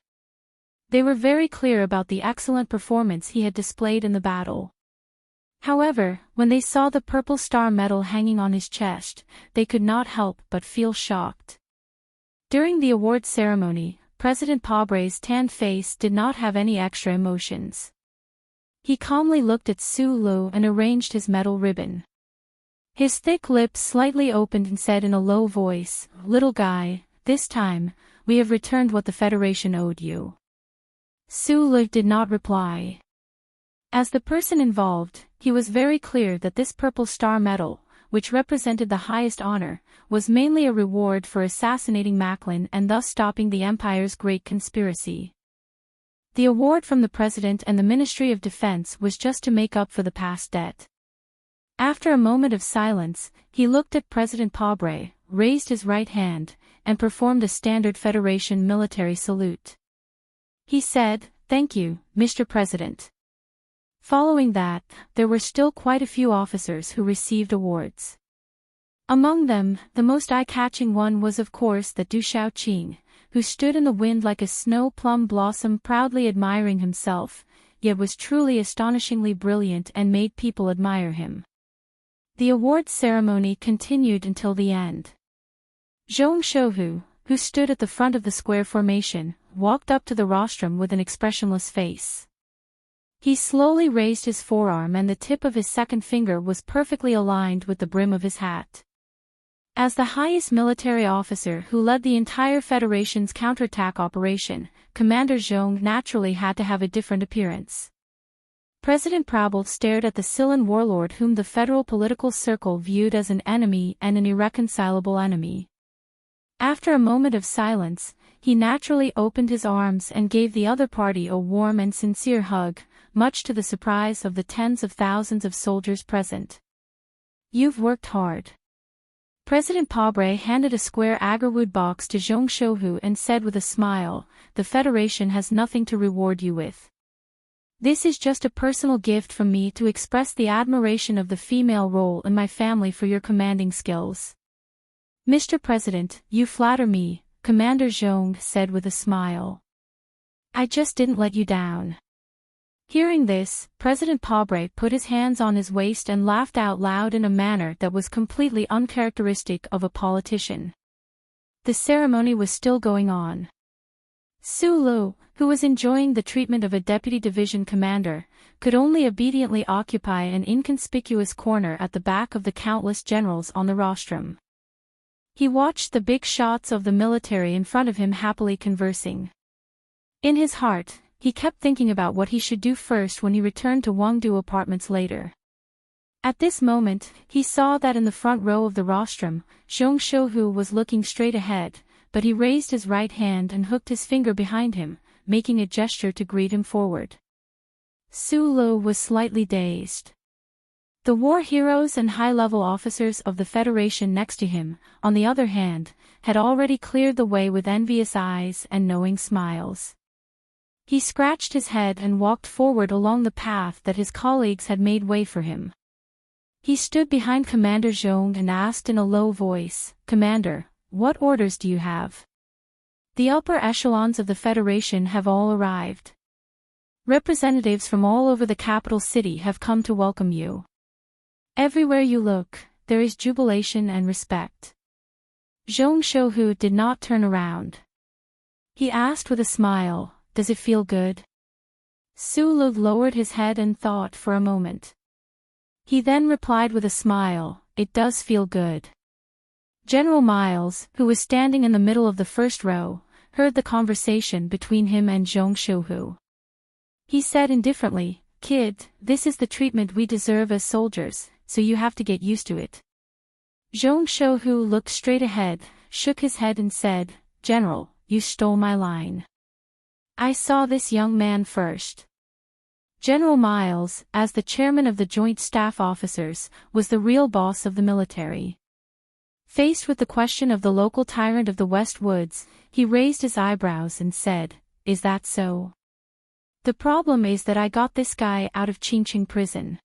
They were very clear about the excellent performance he had displayed in the battle. However, when they saw the purple star medal hanging on his chest, they could not help but feel shocked. During the awards ceremony, President Pabre's tanned face did not have any extra emotions. He calmly looked at Su Lu and arranged his medal ribbon. His thick lips slightly opened and said in a low voice, "Little guy, this time, we have returned what the Federation owed you." Su Lu did not reply. As the person involved, he was very clear that this purple star medal, which represented the highest honor, was mainly a reward for assassinating Macklin and thus stopping the Empire's great conspiracy. The award from the President and the Ministry of Defense was just to make up for the past debt. After a moment of silence, he looked at President Pabre, raised his right hand, and performed a standard Federation military salute. He said, "Thank you, Mr. President." Following that, there were still quite a few officers who received awards. Among them, the most eye-catching one was of course that Du Shaoqing, who stood in the wind like a snow plum blossom proudly admiring himself, yet was truly astonishingly brilliant and made people admire him. The awards ceremony continued until the end. Zhong Shouhu, who stood at the front of the square formation, walked up to the rostrum with an expressionless face. He slowly raised his forearm and the tip of his second finger was perfectly aligned with the brim of his hat. As the highest military officer who led the entire Federation's counterattack operation, Commander Zhong naturally had to have a different appearance. President Prabal stared at the Silan warlord whom the federal political circle viewed as an enemy and an irreconcilable enemy. After a moment of silence, he naturally opened his arms and gave the other party a warm and sincere hug, much to the surprise of the tens of thousands of soldiers present. "You've worked hard." President Pabre handed a square agarwood box to Zhong Shouhu and said with a smile, "The Federation has nothing to reward you with. This is just a personal gift from me to express the admiration of the female role in my family for your commanding skills." "Mr. President, you flatter me," Commander Zhong said with a smile. "I just didn't let you down." Hearing this, President Pabre put his hands on his waist and laughed out loud in a manner that was completely uncharacteristic of a politician. The ceremony was still going on. Su Lu, who was enjoying the treatment of a deputy division commander, could only obediently occupy an inconspicuous corner at the back of the countless generals on the rostrum. He watched the big shots of the military in front of him happily conversing. In his heart, he kept thinking about what he should do first when he returned to Wangdu Apartments later. At this moment, he saw that in the front row of the rostrum, Zhong Shouhu was looking straight ahead, but he raised his right hand and hooked his finger behind him, making a gesture to greet him forward. Su Lu was slightly dazed. The war heroes and high-level officers of the Federation next to him, on the other hand, had already cleared the way with envious eyes and knowing smiles. He scratched his head and walked forward along the path that his colleagues had made way for him. He stood behind Commander Zhong and asked in a low voice, "Commander, what orders do you have?" "The upper echelons of the Federation have all arrived. Representatives from all over the capital city have come to welcome you. Everywhere you look, there is jubilation and respect." Zhong Shouhu did not turn around. He asked with a smile, "Does it feel good?" Su Lu lowered his head and thought for a moment. He then replied with a smile, "It does feel good." General Miles, who was standing in the middle of the first row, heard the conversation between him and Zhong Shouhu. He said indifferently, "Kid, this is the treatment we deserve as soldiers, so you have to get used to it." Zhong Shouhu looked straight ahead, shook his head and said, "General, you stole my line. I saw this young man first." General Miles, as the chairman of the Joint Staff Officers, was the real boss of the military. Faced with the question of the local tyrant of the West Woods, he raised his eyebrows and said, "Is that so? The problem is that I got this guy out of Qingqing prison."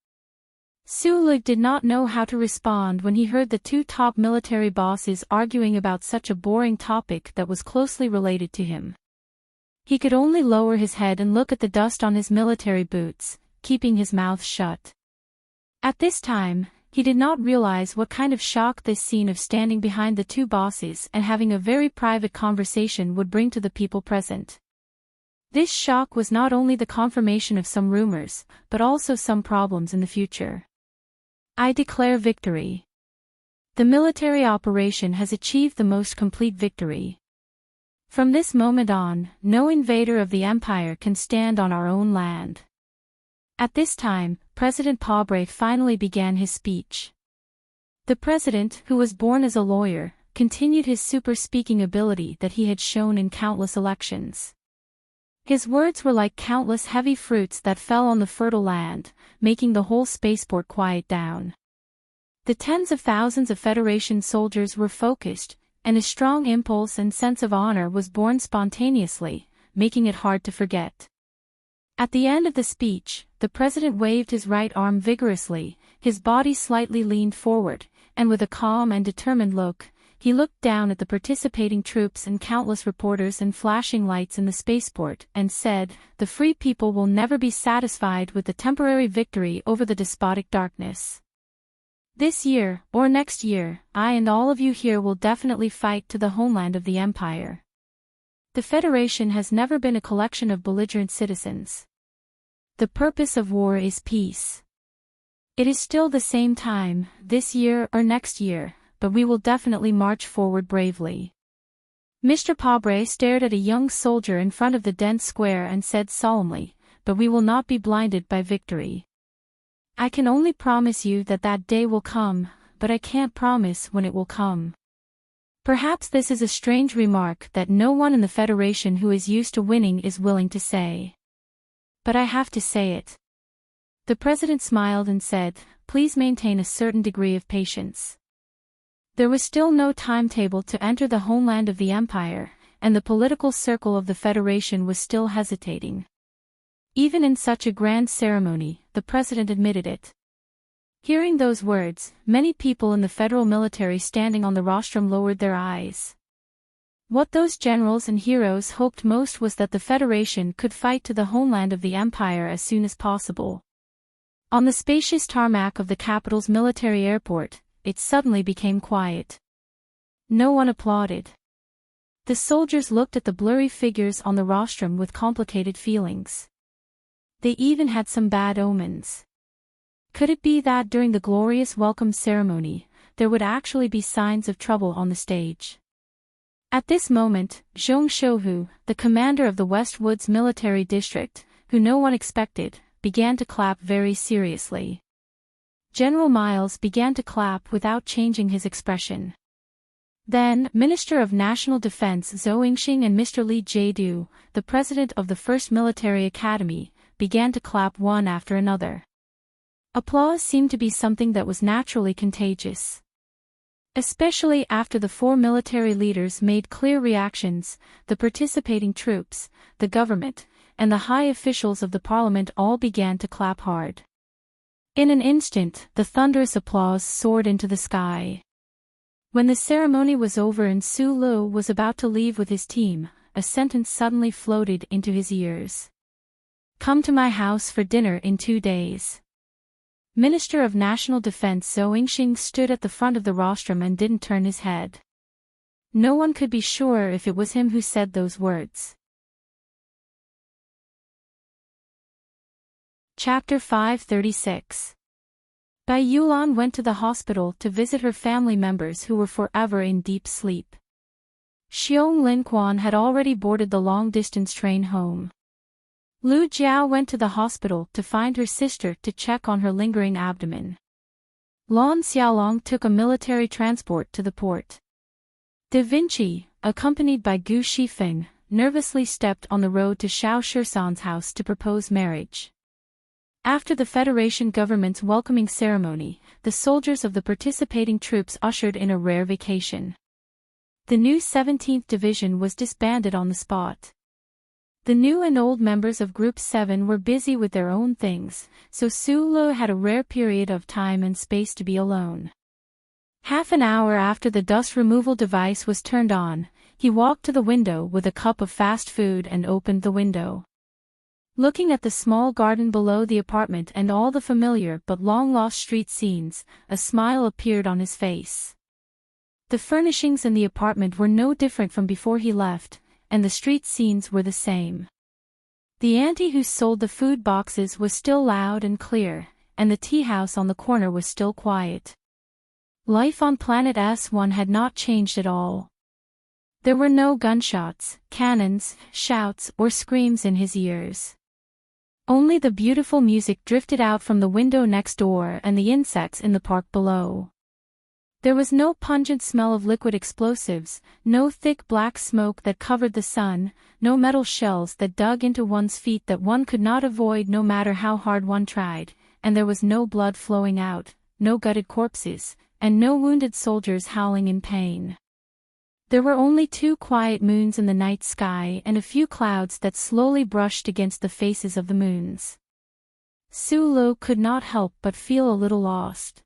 Su Lu did not know how to respond when he heard the two top military bosses arguing about such a boring topic that was closely related to him. He could only lower his head and look at the dust on his military boots, keeping his mouth shut. At this time, he did not realize what kind of shock this scene of standing behind the two bosses and having a very private conversation would bring to the people present. This shock was not only the confirmation of some rumors, but also some problems in the future. I declare victory. The military operation has achieved the most complete victory. From this moment on, no invader of the empire can stand on our own land. At this time, President Pobre finally began his speech. The president, who was born as a lawyer, continued his super-speaking ability that he had shown in countless elections. His words were like countless heavy fruits that fell on the fertile land, making the whole spaceport quiet down. The tens of thousands of Federation soldiers were focused, and a strong impulse and sense of honor was born spontaneously, making it hard to forget. At the end of the speech, the president waved his right arm vigorously, his body slightly leaned forward, and with a calm and determined look, he looked down at the participating troops and countless reporters and flashing lights in the spaceport and said, "The free people will never be satisfied with the temporary victory over the despotic darkness. This year, or next year, I and all of you here will definitely fight to the homeland of the Empire. The Federation has never been a collection of belligerent citizens. The purpose of war is peace. It is still the same time, this year or next year, but we will definitely march forward bravely." Mr. Pobre stared at a young soldier in front of the dense square and said solemnly, "But we will not be blinded by victory. I can only promise you that that day will come, but I can't promise when it will come." Perhaps this is a strange remark that no one in the Federation who is used to winning is willing to say. But I have to say it. The president smiled and said, "Please maintain a certain degree of patience." There was still no timetable to enter the homeland of the Empire, and the political circle of the Federation was still hesitating. Even in such a grand ceremony, the president admitted it. Hearing those words, many people in the federal military standing on the rostrum lowered their eyes. What those generals and heroes hoped most was that the Federation could fight to the homeland of the Empire as soon as possible. On the spacious tarmac of the capital's military airport, it suddenly became quiet. No one applauded. The soldiers looked at the blurry figures on the rostrum with complicated feelings. They even had some bad omens. Could it be that during the glorious welcome ceremony, there would actually be signs of trouble on the stage? At this moment, Zhong Shouhu, the commander of the West Woods military district, who no one expected, began to clap very seriously. General Miles began to clap without changing his expression. Then, Minister of National Defense Zhou Yingxing and Mr. Li Jiedu, the president of the First Military Academy, began to clap one after another. Applause seemed to be something that was naturally contagious. Especially after the four military leaders made clear reactions, the participating troops, the government, and the high officials of the parliament all began to clap hard. In an instant, the thunderous applause soared into the sky. When the ceremony was over and Su Lu was about to leave with his team, a sentence suddenly floated into his ears. "Come to my house for dinner in 2 days." Minister of National Defense Zhou Yingxing stood at the front of the rostrum and didn't turn his head. No one could be sure if it was him who said those words. Chapter 536. Bai Yulan went to the hospital to visit her family members who were forever in deep sleep. Xiong Linquan had already boarded the long-distance train home. Lu Jiao went to the hospital to find her sister to check on her lingering abdomen. Lan Xiaolong took a military transport to the port. Da Vinci, accompanied by Gu Shifeng, nervously stepped on the road to Xiao Shursan's house to propose marriage. After the Federation government's welcoming ceremony, the soldiers of the participating troops ushered in a rare vacation. The new 17th Division was disbanded on the spot. The new and old members of Group 7 were busy with their own things, so Su Lu had a rare period of time and space to be alone. Half an hour after the dust removal device was turned on, he walked to the window with a cup of fast food and opened the window. Looking at the small garden below the apartment and all the familiar but long-lost street scenes, a smile appeared on his face. The furnishings in the apartment were no different from before he left, and the street scenes were the same. The auntie who sold the food boxes was still loud and clear, and the tea house on the corner was still quiet. Life on Planet S1 had not changed at all. There were no gunshots, cannons, shouts, or screams in his ears. Only the beautiful music drifted out from the window next door and the insects in the park below. There was no pungent smell of liquid explosives, no thick black smoke that covered the sun, no metal shells that dug into one's feet that one could not avoid no matter how hard one tried, and there was no blood flowing out, no gutted corpses, and no wounded soldiers howling in pain. There were only 2 quiet moons in the night sky and a few clouds that slowly brushed against the faces of the moons. Su-lo could not help but feel a little lost.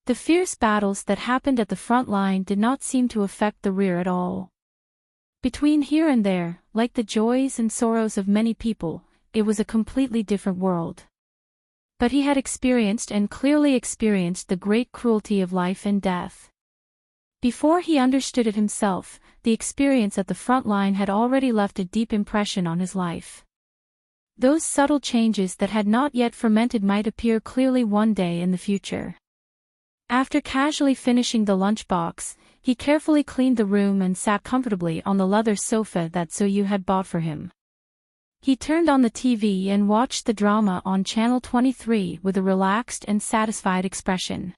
The fierce battles that happened at the front line did not seem to affect the rear at all. Between here and there, like the joys and sorrows of many people, it was a completely different world. But he had experienced and clearly experienced the great cruelty of life and death. Before he understood it himself, the experience at the front line had already left a deep impression on his life. Those subtle changes that had not yet fermented might appear clearly one day in the future. After casually finishing the lunchbox, he carefully cleaned the room and sat comfortably on the leather sofa that So-yu had bought for him. He turned on the TV and watched the drama on Channel 23 with a relaxed and satisfied expression.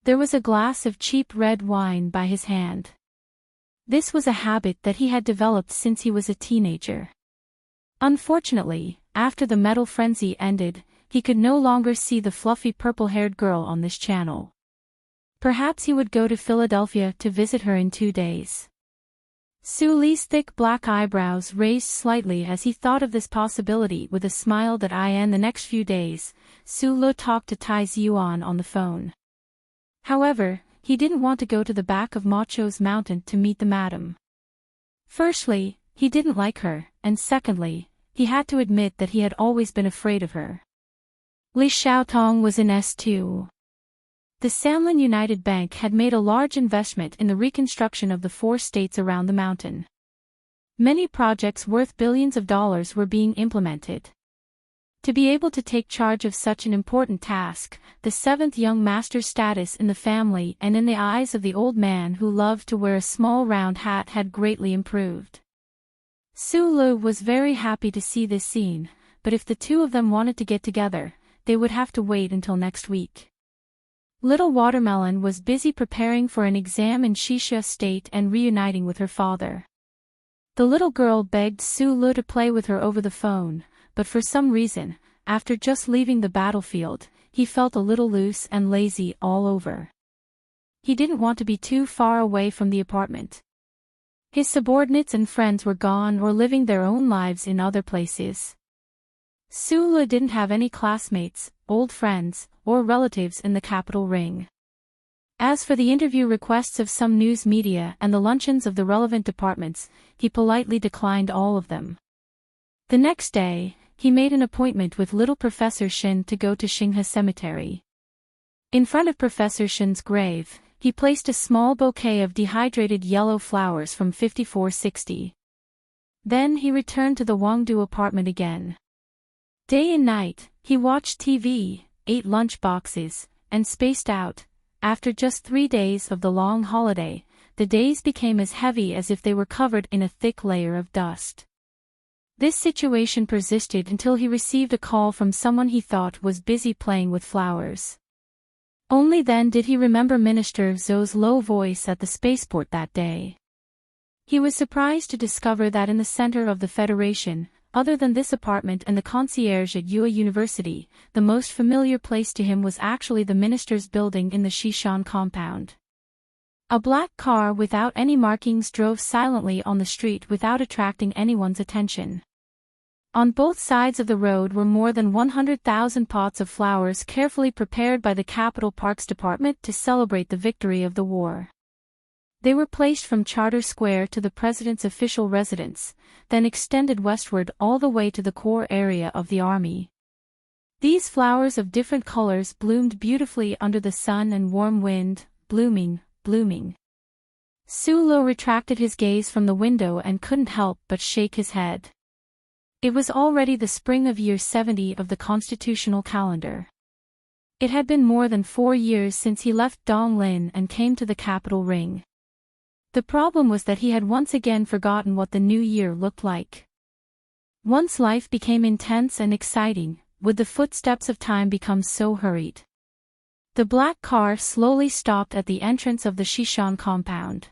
There was a glass of cheap red wine by his hand. This was a habit that he had developed since he was a teenager. Unfortunately, after the metal frenzy ended, he could no longer see the fluffy purple-haired girl on this channel. Perhaps he would go to Philadelphia to visit her in 2 days. Su-li's thick black eyebrows raised slightly as he thought of this possibility with a smile that in the next few days, Su-lo talked to Tai Ziyuan on the phone. However, he didn't want to go to the back of Macho's mountain to meet the madam. Firstly, he didn't like her, and secondly, he had to admit that he had always been afraid of her. Li Xiaotong was in S2. The Samlin United Bank had made a large investment in the reconstruction of the 4 states around the mountain. Many projects worth billions of dollars were being implemented. To be able to take charge of such an important task, the 7th young master's status in the family and in the eyes of the old man who loved to wear a small round hat had greatly improved. Su-lo was very happy to see this scene, but if the 2 of them wanted to get together, they would have to wait until next week. Little Watermelon was busy preparing for an exam in Shisha State and reuniting with her father. The little girl begged Su-lo to play with her over the phone, but for some reason, after just leaving the battlefield, he felt a little loose and lazy all over. He didn't want to be too far away from the apartment. His subordinates and friends were gone or living their own lives in other places. Su-lo didn't have any classmates, old friends, or relatives in the capital ring. As for the interview requests of some news media and the luncheons of the relevant departments, he politely declined all of them. The next day, he made an appointment with little Professor Shin to go to Xinghe Cemetery. In front of Professor Shin's grave, he placed a small bouquet of dehydrated yellow flowers from 5460. Then he returned to the Wangdu apartment again. Day and night, he watched TV, ate lunch boxes, and spaced out. After just 3 days of the long holiday, the days became as heavy as if they were covered in a thick layer of dust. This situation persisted until he received a call from someone he thought was busy playing with flowers. Only then did he remember Minister Zhou's low voice at the spaceport that day. He was surprised to discover that in the center of the Federation, other than this apartment and the concierge at Yue University, the most familiar place to him was actually the minister's building in the Shishan compound. A black car without any markings drove silently on the street without attracting anyone's attention. On both sides of the road were more than 100,000 pots of flowers carefully prepared by the Capital Parks Department to celebrate the victory of the war. They were placed from Charter Square to the president's official residence, then extended westward all the way to the core area of the army. These flowers of different colors bloomed beautifully under the sun and warm wind, blooming, blooming. Sulo retracted his gaze from the window and couldn't help but shake his head. It was already the spring of year 70 of the constitutional calendar. It had been more than 4 years since he left Donglin and came to the capital ring. The problem was that he had once again forgotten what the new year looked like. Once life became intense and exciting, would the footsteps of time become so hurried? The black car slowly stopped at the entrance of the Shishan compound.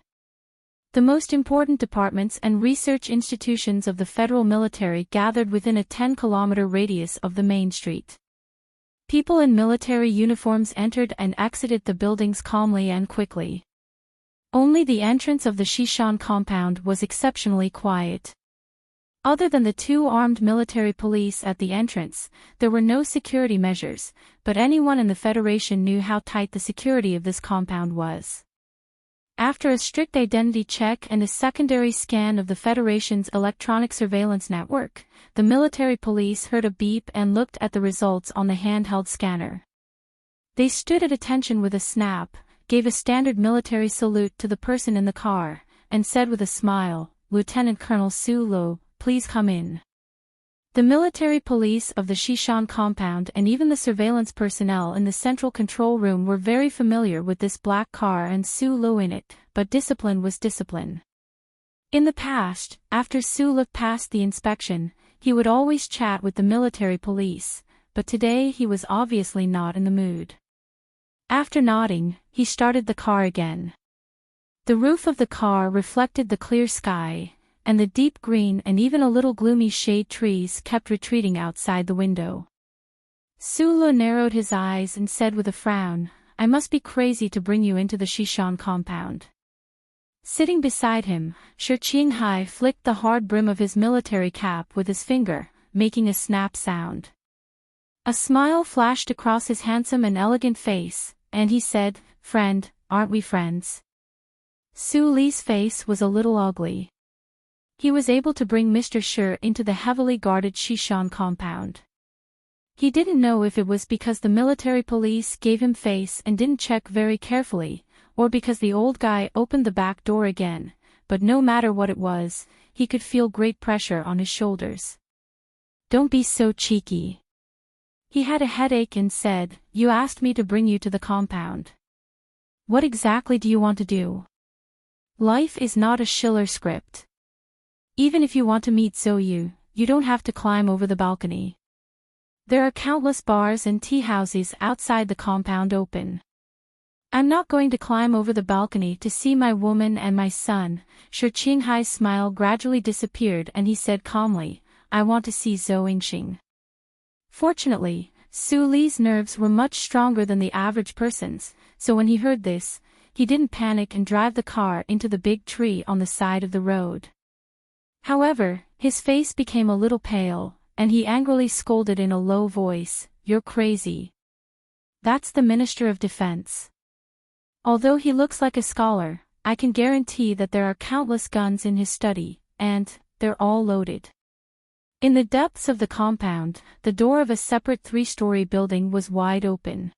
The most important departments and research institutions of the federal military gathered within a 10-kilometer radius of the main street. People in military uniforms entered and exited the buildings calmly and quickly. Only the entrance of the Shishan compound was exceptionally quiet. Other than the 2 armed military police at the entrance, there were no security measures, but anyone in the Federation knew how tight the security of this compound was. After a strict identity check and a secondary scan of the Federation's electronic surveillance network, the military police heard a beep and looked at the results on the handheld scanner. They stood at attention with a snap, gave a standard military salute to the person in the car, and said with a smile, "Lieutenant Colonel Sulo, please come in." The military police of the Shishan compound and even the surveillance personnel in the central control room were very familiar with this black car and Sulo in it, but discipline was discipline. In the past, after Sulo passed the inspection, he would always chat with the military police, but today he was obviously not in the mood. After nodding, he started the car again. The roof of the car reflected the clear sky, and the deep green and even a little gloomy shade trees kept retreating outside the window. Sulo narrowed his eyes and said with a frown, "I must be crazy to bring you into the Shishan compound." Sitting beside him, Shi Qinghai flicked the hard brim of his military cap with his finger, making a snap sound. A smile flashed across his handsome and elegant face, and he said, "Friend, aren't we friends?" Su Li's face was a little ugly. He was able to bring Mr. Shi into the heavily guarded Shishan compound. He didn't know if it was because the military police gave him face and didn't check very carefully, or because the old guy opened the back door again, but no matter what it was, he could feel great pressure on his shoulders. "Don't be so cheeky." He had a headache and said, "You asked me to bring you to the compound. What exactly do you want to do? Life is not a Schiller script. Even if you want to meet Zoyu, you don't have to climb over the balcony. There are countless bars and tea houses outside the compound open. I'm not going to climb over the balcony to see my woman and my son." Shi Qinghai's smile gradually disappeared and he said calmly, "I want to see Zhou Yingxing." Fortunately, Su Li's nerves were much stronger than the average person's, so when he heard this, he didn't panic and drive the car into the big tree on the side of the road. However, his face became a little pale, and he angrily scolded in a low voice, "You're crazy. That's the Minister of Defense. Although he looks like a scholar, I can guarantee that there are countless guns in his study, and they're all loaded." In the depths of the compound, the door of a separate 3-story building was wide open.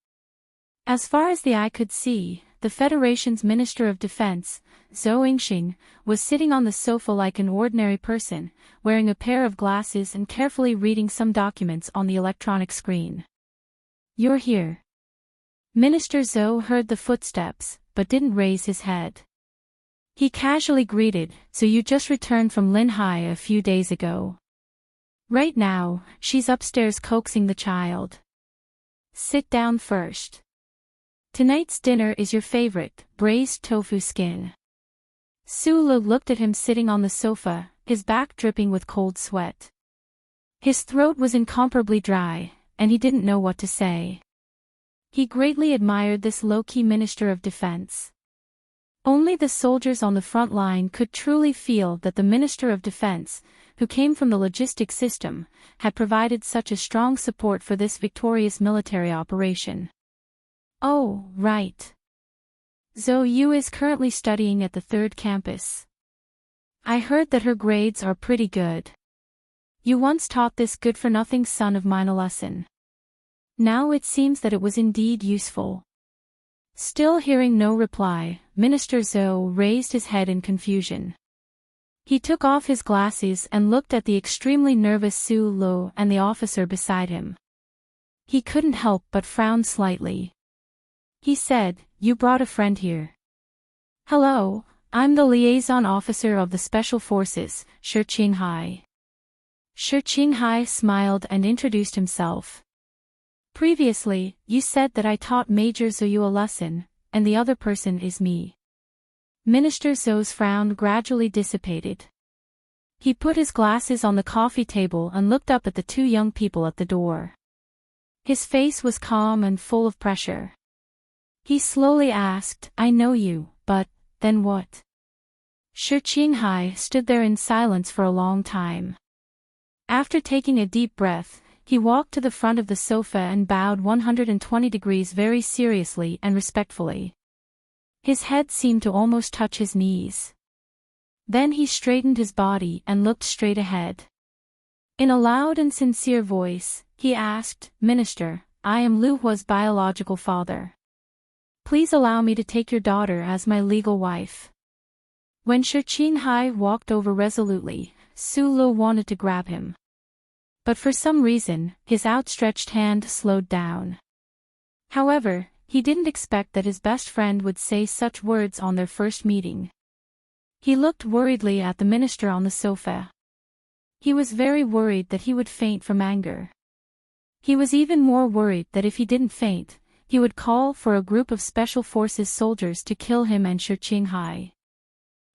As far as the eye could see, the Federation's Minister of Defense, Zhou Yingxing, was sitting on the sofa like an ordinary person, wearing a pair of glasses and carefully reading some documents on the electronic screen. "You're here." Minister Zhou heard the footsteps, but didn't raise his head. He casually greeted, "So you just returned from Linhai a few days ago?" "Right now, she's upstairs coaxing the child." "Sit down first. Tonight's dinner is your favorite, braised tofu skin." Sulu looked at him sitting on the sofa, his back dripping with cold sweat. His throat was incomparably dry, and he didn't know what to say. He greatly admired this low-key Minister of Defense. Only the soldiers on the front line could truly feel that the Minister of Defense, who came from the logistics system, had provided such a strong support for this victorious military operation. "Oh, right. Zhou Yu is currently studying at the third campus. I heard that her grades are pretty good. You once taught this good-for-nothing son of mine a lesson. Now it seems that it was indeed useful. Still hearing no reply, Minister Zhou raised his head in confusion. He took off his glasses and looked at the extremely nervous Su Lu and the officer beside him. He couldn't help but frown slightly. He said, "You brought a friend here." "Hello, I'm the liaison officer of the Special Forces, Shi Qinghai." Shi Qinghai smiled and introduced himself. "Previously, you said that I taught Major Zhou a lesson, and the other person is me." Minister Zhou's frown gradually dissipated. He put his glasses on the coffee table and looked up at the two young people at the door. His face was calm and full of pressure. He slowly asked, "I know you, but, then what?" Shi Qinghai stood there in silence for a long time. After taking a deep breath, he walked to the front of the sofa and bowed 120 degrees very seriously and respectfully. His head seemed to almost touch his knees. Then he straightened his body and looked straight ahead. In a loud and sincere voice, he asked, "Minister, I am Lu Hua's biological father. Please allow me to take your daughter as my legal wife." When Shi Qinghai walked over resolutely, Su Lu wanted to grab him. But for some reason, his outstretched hand slowed down. However, he didn't expect that his best friend would say such words on their first meeting. He looked worriedly at the minister on the sofa. He was very worried that he would faint from anger. He was even more worried that if he didn't faint, he would call for a group of Special Forces soldiers to kill him and Shi Qinghai.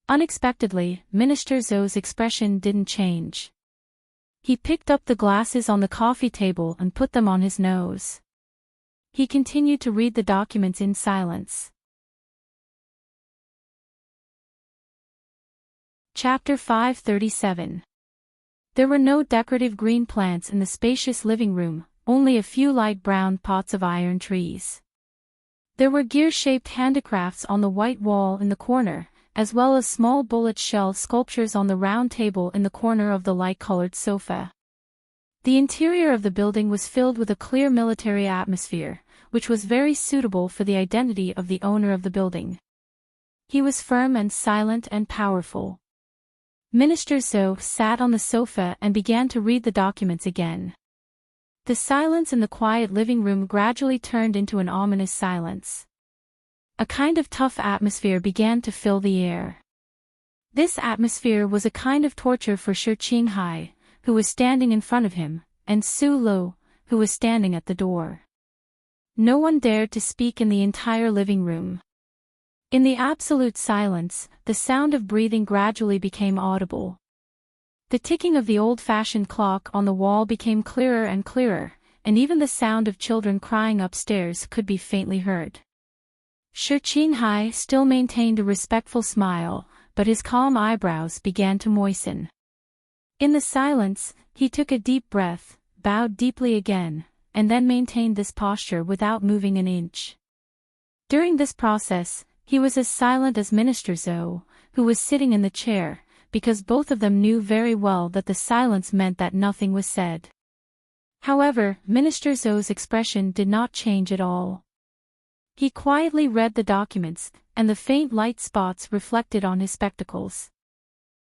Unexpectedly, Minister Zhou's expression didn't change. He picked up the glasses on the coffee table and put them on his nose. He continued to read the documents in silence. Chapter 537. There were no decorative green plants in the spacious living room, only a few light brown pots of iron trees. There were gear-shaped handicrafts on the white wall in the corner, as well as small bullet shell sculptures on the round table in the corner of the light-colored sofa. The interior of the building was filled with a clear military atmosphere, which was very suitable for the identity of the owner of the building. He was firm and silent and powerful. Minister Zhou sat on the sofa and began to read the documents again. The silence in the quiet living room gradually turned into an ominous silence. A kind of tough atmosphere began to fill the air. This atmosphere was a kind of torture for Shi Qinghai, who was standing in front of him, and Su Lu, who was standing at the door. No one dared to speak in the entire living room. In the absolute silence, the sound of breathing gradually became audible. The ticking of the old-fashioned clock on the wall became clearer and clearer, and even the sound of children crying upstairs could be faintly heard. Shi Qinghai still maintained a respectful smile, but his calm eyebrows began to moisten. In the silence, he took a deep breath, bowed deeply again, and then maintained this posture without moving an inch. During this process, he was as silent as Minister Zhou, who was sitting in the chair, because both of them knew very well that the silence meant that nothing was said. However, Minister Zhou's expression did not change at all. He quietly read the documents, and the faint light spots reflected on his spectacles.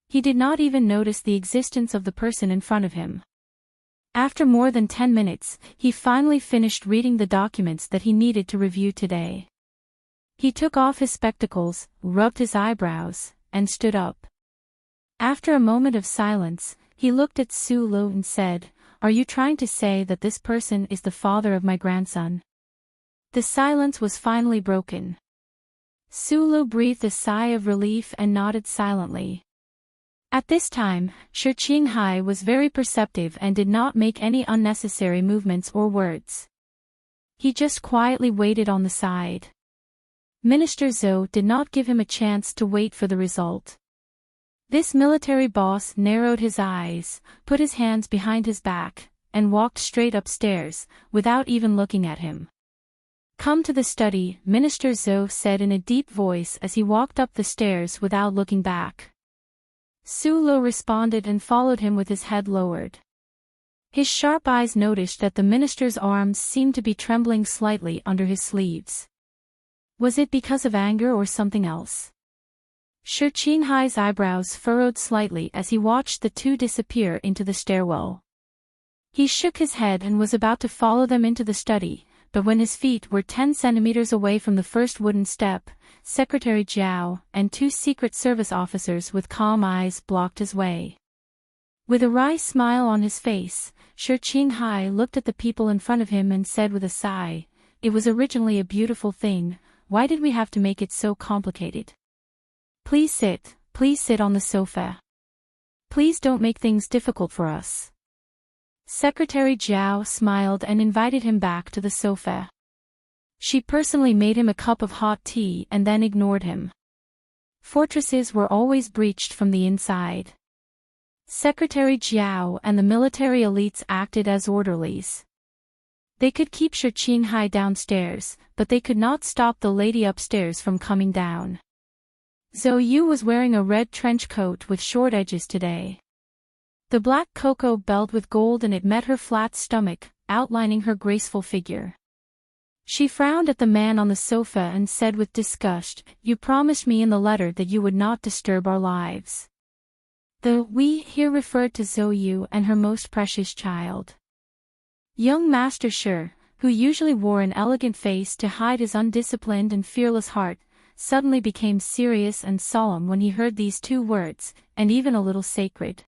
He did not even notice the existence of the person in front of him. After more than 10 minutes, he finally finished reading the documents that he needed to review today. He took off his spectacles, rubbed his eyebrows, and stood up. After a moment of silence, he looked at Su Lu and said, "Are you trying to say that this person is the father of my grandson?" The silence was finally broken. Su Lu breathed a sigh of relief and nodded silently. At this time, Shi Qinghai was very perceptive and did not make any unnecessary movements or words. He just quietly waited on the side. Minister Zhou did not give him a chance to wait for the result. This military boss narrowed his eyes, put his hands behind his back, and walked straight upstairs, without even looking at him. "Come to the study," Minister Zhou said in a deep voice as he walked up the stairs without looking back. Su Lo responded and followed him with his head lowered. His sharp eyes noticed that the minister's arms seemed to be trembling slightly under his sleeves. Was it because of anger or something else? Shi Qinghai's eyebrows furrowed slightly as he watched the two disappear into the stairwell. He shook his head and was about to follow them into the study, but when his feet were 10 centimeters away from the first wooden step, Secretary Zhao and 2 Secret Service officers with calm eyes blocked his way. With a wry smile on his face, Shi Qinghai looked at the people in front of him and said with a sigh, "It was originally a beautiful thing, why did we have to make it so complicated? Please sit on the sofa. Please don't make things difficult for us." Secretary Zhao smiled and invited him back to the sofa. She personally made him a cup of hot tea and then ignored him. Fortresses were always breached from the inside. Secretary Zhao and the military elites acted as orderlies. They could keep Shi Qinghai downstairs, but they could not stop the lady upstairs from coming down. Zhou Yu was wearing a red trench coat with short edges today. The black cocoa belt with gold in it met her flat stomach, outlining her graceful figure. She frowned at the man on the sofa and said with disgust, "You promised me in the letter that you would not disturb our lives." The "we" here referred to Zhou Yu and her most precious child. Young Master Shi, who usually wore an elegant face to hide his undisciplined and fearless heart, suddenly became serious and solemn when he heard these 2 words, and even a little sacred.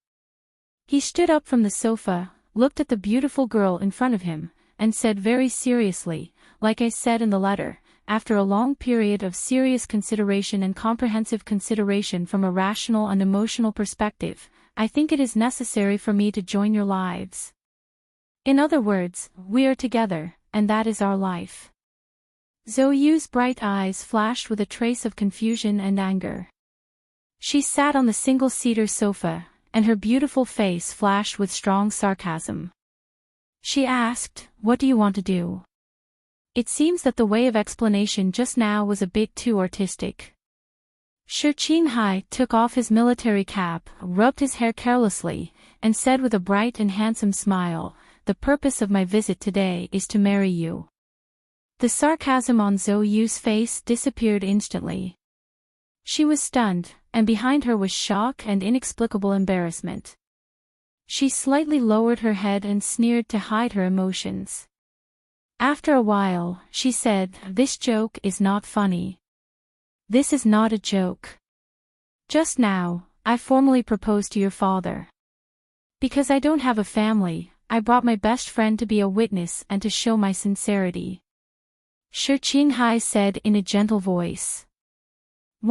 He stood up from the sofa, looked at the beautiful girl in front of him, and said very seriously, "Like I said in the letter, after a long period of serious consideration and comprehensive consideration from a rational and emotional perspective, I think it is necessary for me to join your lives. In other words, we are together, and that is our life." Zhou Yu's bright eyes flashed with a trace of confusion and anger. She sat on the single-seater sofa, and her beautiful face flashed with strong sarcasm. She asked, "What do you want to do?" It seems that the way of explanation just now was a bit too artistic. Shi Qinghai took off his military cap, rubbed his hair carelessly, and said with a bright and handsome smile, "The purpose of my visit today is to marry you." The sarcasm on Zhou Yu's face disappeared instantly. She was stunned, and behind her was shock and inexplicable embarrassment. She slightly lowered her head and sneered to hide her emotions. After a while, she said, "This joke is not funny. This is not a joke. Just now, I formally proposed to your father. Because I don't have a family, I brought my best friend to be a witness and to show my sincerity." Shi Qinghai said in a gentle voice.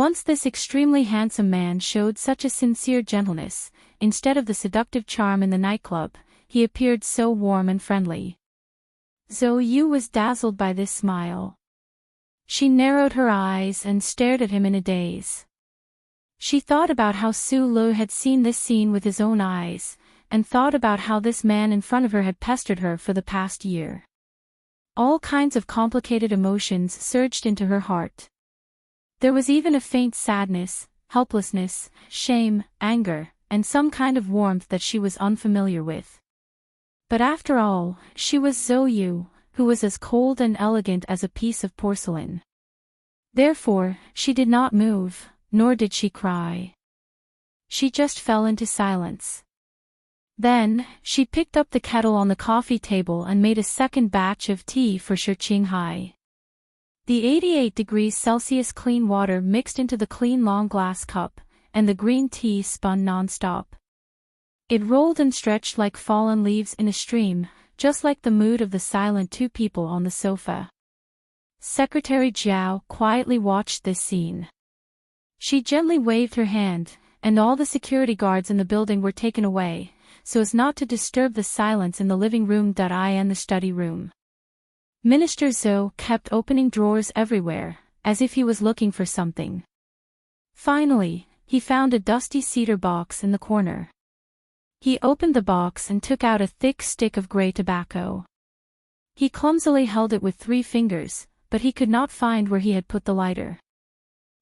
Once this extremely handsome man showed such a sincere gentleness, instead of the seductive charm in the nightclub, he appeared so warm and friendly. Zhou Yu was dazzled by this smile. She narrowed her eyes and stared at him in a daze. She thought about how Su Lo had seen this scene with his own eyes, and thought about how this man in front of her had pestered her for the past year. All kinds of complicated emotions surged into her heart. There was even a faint sadness, helplessness, shame, anger, and some kind of warmth that she was unfamiliar with. But after all, she was Zhou Yu, who was as cold and elegant as a piece of porcelain. Therefore, she did not move, nor did she cry. She just fell into silence. Then, she picked up the kettle on the coffee table and made a second batch of tea for Shi Qinghai. The 88 degrees Celsius clean water mixed into the clean long glass cup, and the green tea spun non-stop. It rolled and stretched like fallen leaves in a stream, just like the mood of the silent 2 people on the sofa. Secretary Zhao quietly watched this scene. She gently waved her hand, and all the security guards in the building were taken away, so as not to disturb the silence in the living room and the study room. Minister Zhou kept opening drawers everywhere, as if he was looking for something. Finally, he found a dusty cedar box in the corner. He opened the box and took out a thick stick of gray tobacco. He clumsily held it with 3 fingers, but he could not find where he had put the lighter.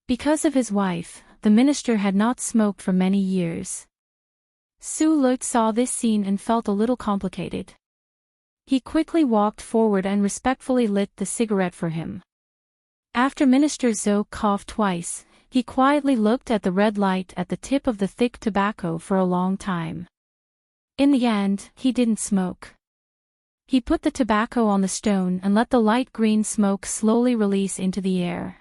Because of his wife, the minister had not smoked for many years. Su Lu saw this scene and felt a little complicated. He quickly walked forward and respectfully lit the cigarette for him. After Minister Zhou coughed twice, he quietly looked at the red light at the tip of the thick tobacco for a long time. In the end, he didn't smoke. He put the tobacco on the stone and let the light green smoke slowly release into the air.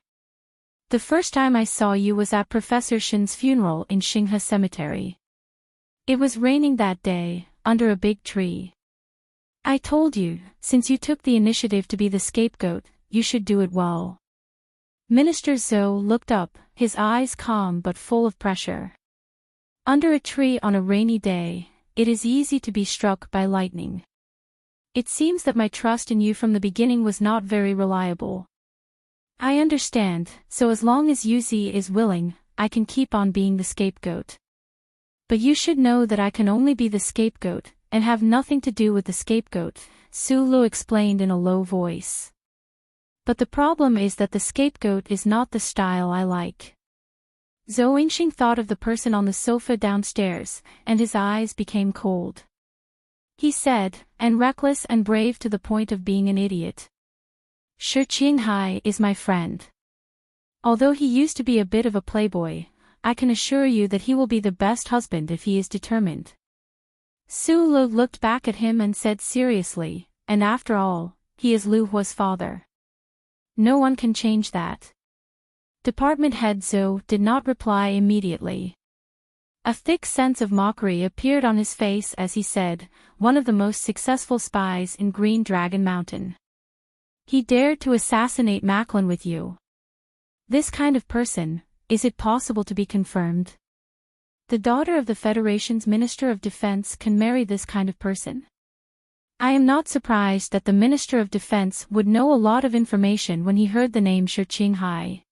The first time I saw you was at Professor Shin's funeral in Xinghe Cemetery. It was raining that day, under a big tree. I told you, since you took the initiative to be the scapegoat, you should do it well. Minister Zhou looked up, his eyes calm but full of pressure. Under a tree on a rainy day, it is easy to be struck by lightning. It seems that my trust in you from the beginning was not very reliable. I understand, so as long as Yuzi is willing, I can keep on being the scapegoat. But you should know that I can only be the scapegoat, and have nothing to do with the scapegoat, Su Lu explained in a low voice. But the problem is that the scapegoat is not the style I like. Zhou Yingxing thought of the person on the sofa downstairs, and his eyes became cold. He said, and reckless and brave to the point of being an idiot. Shi Qinghai is my friend. Although he used to be a bit of a playboy, I can assure you that he will be the best husband if he is determined. Su Lu looked back at him and said seriously, and after all, he is Lu Hua's father. No one can change that. Department head Zhou did not reply immediately. A thick sense of mockery appeared on his face as he said, one of the most successful spies in Green Dragon Mountain. He dared to assassinate Macklin with you. This kind of person, is it possible to be confirmed? The daughter of the Federation's Minister of Defense can marry this kind of person. I am not surprised that the Minister of Defense would know a lot of information when he heard the name Shi Qinghai.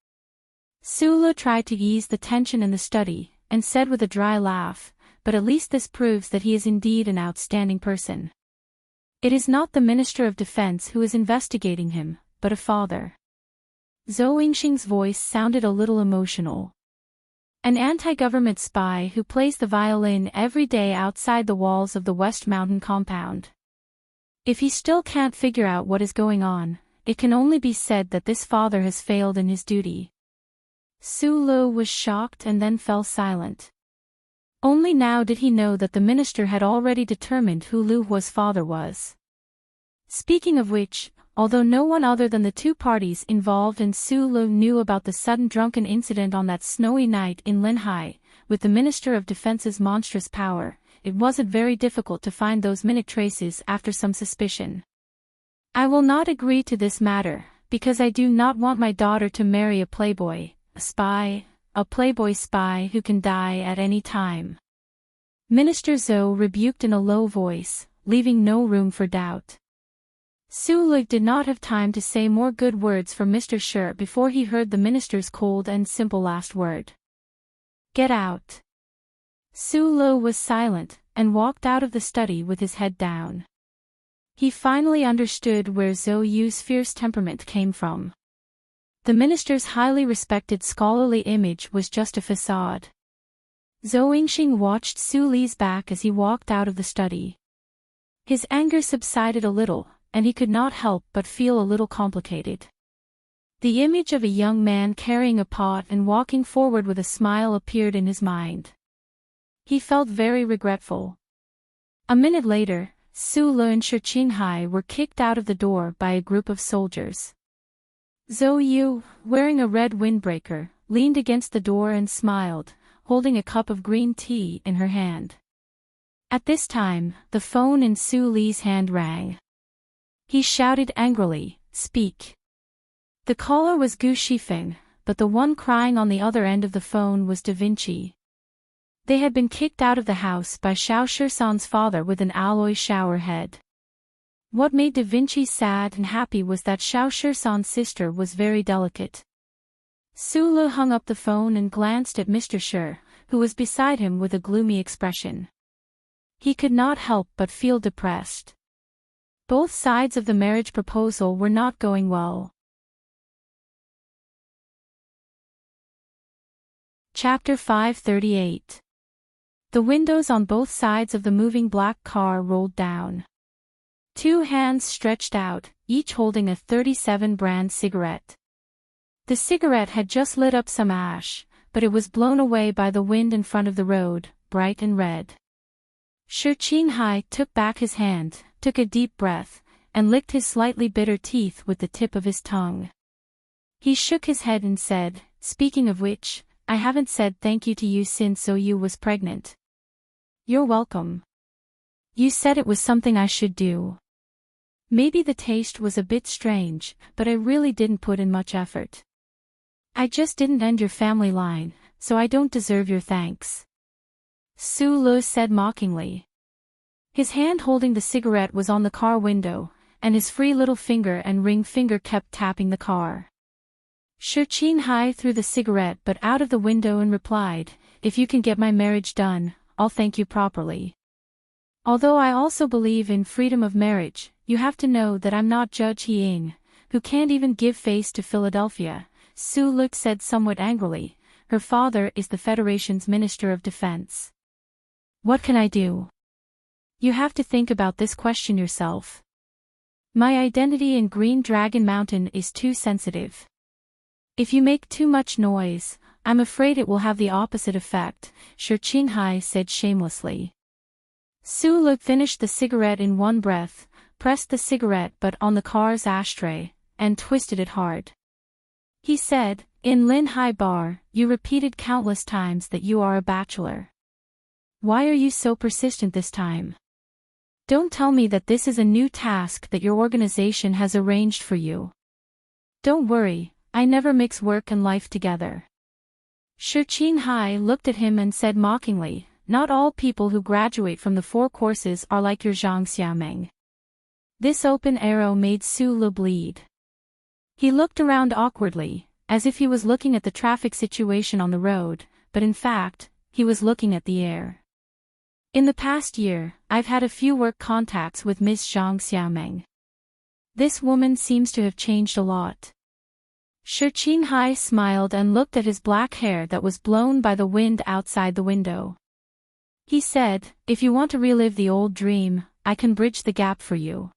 Su Lu tried to ease the tension in the study, and said with a dry laugh, but at least this proves that he is indeed an outstanding person. It is not the Minister of Defense who is investigating him, but a father. Zhou Yingxing's voice sounded a little emotional. An anti-government spy who plays the violin every day outside the walls of the West Mountain compound. If he still can't figure out what is going on, it can only be said that this father has failed in his duty. Su Lu was shocked and then fell silent. Only now did he know that the minister had already determined who Lu Hua's father was. Speaking of which, although no one other than the two parties involved and Su Lu knew about the sudden drunken incident on that snowy night in Linhai, with the Minister of Defense's monstrous power, it wasn't very difficult to find those minute traces after some suspicion. I will not agree to this matter, because I do not want my daughter to marry a playboy, a playboy spy who can die at any time. Minister Zhou rebuked in a low voice, leaving no room for doubt. Su Lu did not have time to say more good words for Mr. Shi before he heard the minister's cold and simple last word. Get out. Su Lu was silent, and walked out of the study with his head down. He finally understood where Zhou Yu's fierce temperament came from. The minister's highly respected scholarly image was just a facade. Zhou Yingxing watched Su Li's back as he walked out of the study. His anger subsided a little, and he could not help but feel a little complicated. The image of a young man carrying a pot and walking forward with a smile appeared in his mind. He felt very regretful. A minute later, Su Lu and Shi Qinghai were kicked out of the door by a group of soldiers. Zhou Yu, wearing a red windbreaker, leaned against the door and smiled, holding a cup of green tea in her hand. At this time, the phone in Su Li's hand rang. He shouted angrily, "Speak." The caller was Gu Shifeng, but the one crying on the other end of the phone was Da Vinci. They had been kicked out of the house by Xiao Shisan's father with an alloy shower head. What made Da Vinci sad and happy was that Xiao Shisan's sister was very delicate. Su Lu hung up the phone and glanced at Mr. Shi, who was beside him with a gloomy expression. He could not help but feel depressed. Both sides of the marriage proposal were not going well. Chapter 538. The windows on both sides of the moving black car rolled down. Two hands stretched out, each holding a 37 brand cigarette. The cigarette had just lit up some ash, but it was blown away by the wind in front of the road, bright and red. Hai took back his hand, took a deep breath, and licked his slightly bitter teeth with the tip of his tongue. He shook his head and said, "Speaking of which, I haven't said thank you to you since Yu was pregnant." "You're welcome. You said it was something I should do. Maybe the taste was a bit strange, but I really didn't put in much effort. I just didn't end your family line, so I don't deserve your thanks," Lu said mockingly. His hand holding the cigarette was on the car window, and his free little finger and ring finger kept tapping the car. Hai threw the cigarette butt out of the window and replied, "If you can get my marriage done, I'll thank you properly. Although I also believe in freedom of marriage, you have to know that I'm not Judge He-ing, who can't even give face to Philadelphia," Lu said somewhat angrily. "Her father is the Federation's Minister of Defense. What can I do? You have to think about this question yourself. My identity in Green Dragon Mountain is too sensitive. If you make too much noise, I'm afraid it will have the opposite effect," Hai said shamelessly. Lu finished the cigarette in one breath, pressed the cigarette butt on the car's ashtray, and twisted it hard. He said, "In Lin Hai Bar, you repeated countless times that you are a bachelor. Why are you so persistent this time? Don't tell me that this is a new task that your organization has arranged for you. Don't worry, I never mix work and life together." Hai looked at him and said mockingly, "Not all people who graduate from the 4 courses are like your Zhang Xiaoming." This open arrow made Lu bleed. He looked around awkwardly, as if he was looking at the traffic situation on the road, but in fact, he was looking at the air. "In the past year, I've had a few work contacts with Ms. Zhang Xiaoming. This woman seems to have changed a lot." Hai smiled and looked at his black hair that was blown by the wind outside the window. He said, "If you want to relive the old dream, I can bridge the gap for you."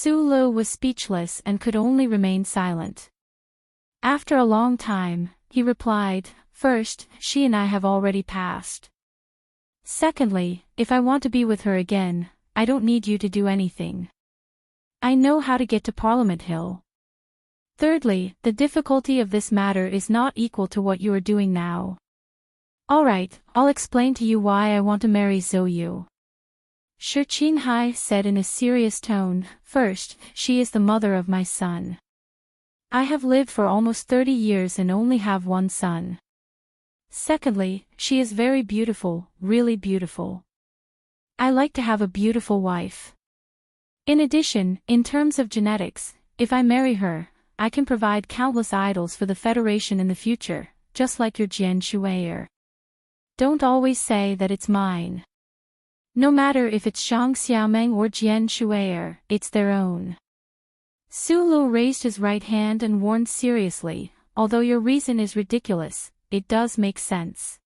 Lu was speechless and could only remain silent. After a long time, he replied, "First, she and I have already passed. Secondly, if I want to be with her again, I don't need you to do anything. I know how to get to Parliament Hill. Thirdly, the difficulty of this matter is not equal to what you are doing now. Alright, I'll explain to you why I want to marry Yu." Hai said in a serious tone, "First, she is the mother of my son. I have lived for almost 30 years and only have one son. Secondly, she is very beautiful, really beautiful. I like to have a beautiful wife. In addition, in terms of genetics, if I marry her, I can provide countless idols for the Federation in the future, just like your Jian Shuier. Don't always say that it's mine. No matter if it's Zhang Xiaoming or Jian Shuier, it's their own." Lu raised his right hand and warned seriously, "Although your reason is ridiculous, it does make sense.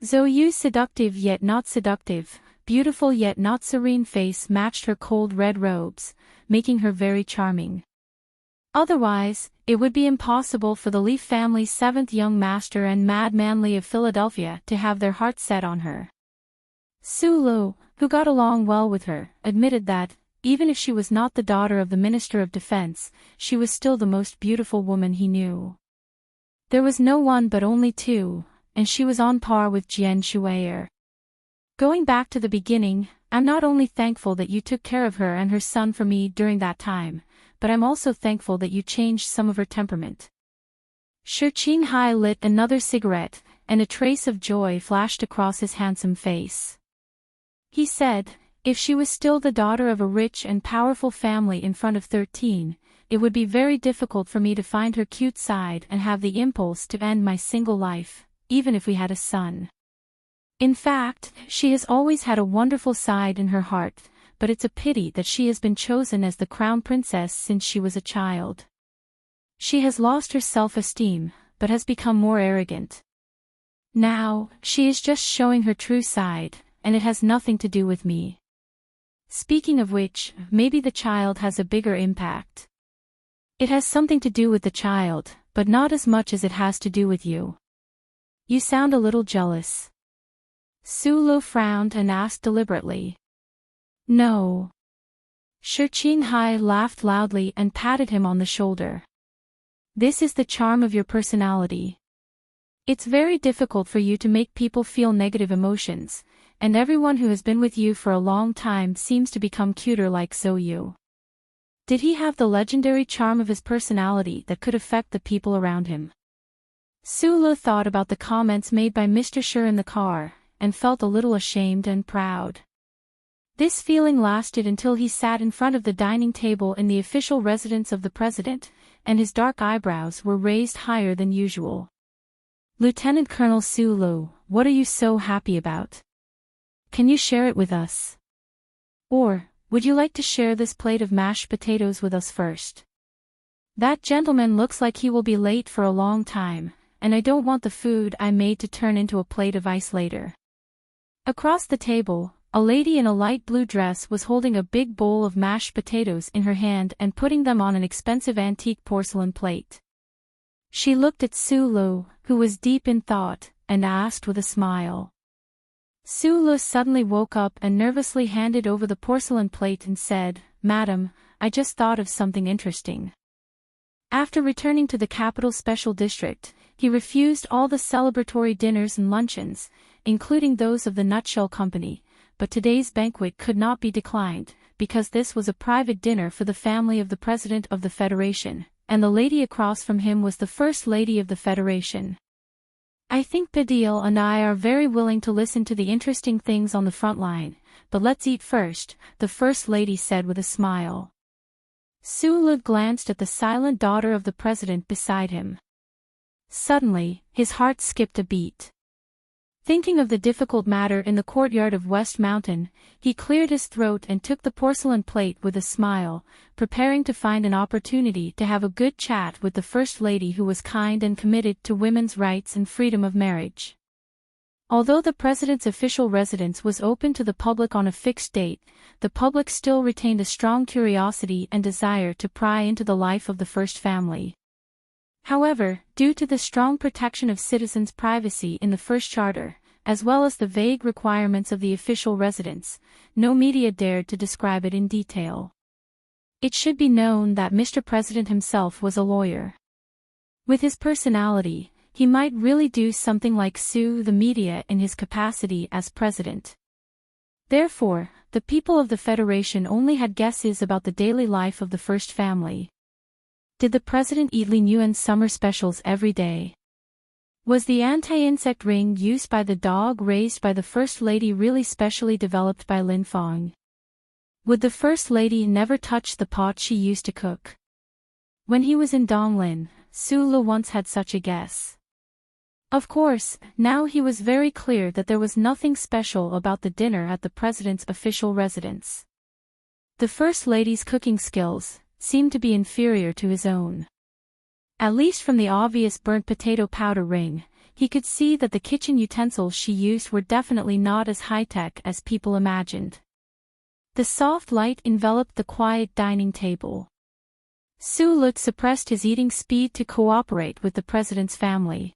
Yu's seductive yet not seductive, beautiful yet not serene face matched her cold red robes, making her very charming. Otherwise, it would be impossible for the Leaf family's 7th young master and Mad Manly of Philadelphia to have their hearts set on her." Lu, who got along well with her, admitted that, even if she was not the daughter of the Minister of Defense, she was still the most beautiful woman he knew. There was no one but only two, and she was on par with Jian Shuier. "Going back to the beginning, I'm not only thankful that you took care of her and her son for me during that time, but I'm also thankful that you changed some of her temperament." Hai lit another cigarette, and a trace of joy flashed across his handsome face. He said, "If she was still the daughter of a rich and powerful family in front of 13, it would be very difficult for me to find her cute side and have the impulse to end my single life, even if we had a son. In fact, she has always had a wonderful side in her heart, but it's a pity that she has been chosen as the crown princess since she was a child. She has lost her self-esteem, but has become more arrogant. Now, she is just showing her true side, and it has nothing to do with me. Speaking of which, maybe the child has a bigger impact. It has something to do with the child, but not as much as it has to do with you. You sound a little jealous. Sulu frowned and asked deliberately. No. Shi Qinghai laughed loudly and patted him on the shoulder. This is the charm of your personality. It's very difficult for you to make people feel negative emotions, and everyone who has been with you for a long time seems to become cuter like so you. Did he have the legendary charm of his personality that could affect the people around him? Sulu thought about the comments made by Mr. Shi in the car, and felt a little ashamed and proud. This feeling lasted until he sat in front of the dining table in the official residence of the president, and his dark eyebrows were raised higher than usual. Lieutenant Colonel Sulu, what are you so happy about? Can you share it with us? Or, would you like to share this plate of mashed potatoes with us first? That gentleman looks like he will be late for a long time, and I don't want the food I made to turn into a plate of ice later. Across the table, a lady in a light blue dress was holding a big bowl of mashed potatoes in her hand and putting them on an expensive antique porcelain plate. She looked at Sulu, who was deep in thought, and asked with a smile. Sulu suddenly woke up and nervously handed over the porcelain plate and said, "Madam, I just thought of something interesting." After returning to the capital special district, he refused all the celebratory dinners and luncheons, including those of the Nutshell Company, but today's banquet could not be declined, because this was a private dinner for the family of the President of the Federation, and the lady across from him was the First Lady of the Federation. I think Padil and I are very willing to listen to the interesting things on the front line, but let's eat first, the First Lady said with a smile. Sulu glanced at the silent daughter of the president beside him. Suddenly, his heart skipped a beat. Thinking of the difficult matter in the courtyard of West Mountain, he cleared his throat and took the porcelain plate with a smile, preparing to find an opportunity to have a good chat with the First Lady who was kind and committed to women's rights and freedom of marriage. Although the president's official residence was open to the public on a fixed date, the public still retained a strong curiosity and desire to pry into the life of the first family. However, due to the strong protection of citizens' privacy in the First Charter, as well as the vague requirements of the official residence, no media dared to describe it in detail. It should be known that Mr. President himself was a lawyer. With his personality, he might really do something like sue the media in his capacity as president. Therefore, the people of the Federation only had guesses about the daily life of the first family. Did the president eat Li Nguyen's summer specials every day? Was the anti-insect ring used by the dog raised by the First Lady really specially developed by Lin Fong? Would the First Lady never touch the pot she used to cook? When he was in Donglin, Sulu once had such a guess. Of course, now he was very clear that there was nothing special about the dinner at the president's official residence. The First Lady's cooking skills seemed to be inferior to his own. At least from the obvious burnt potato powder ring, he could see that the kitchen utensils she used were definitely not as high-tech as people imagined. The soft light enveloped the quiet dining table. Sulu suppressed his eating speed to cooperate with the president's family.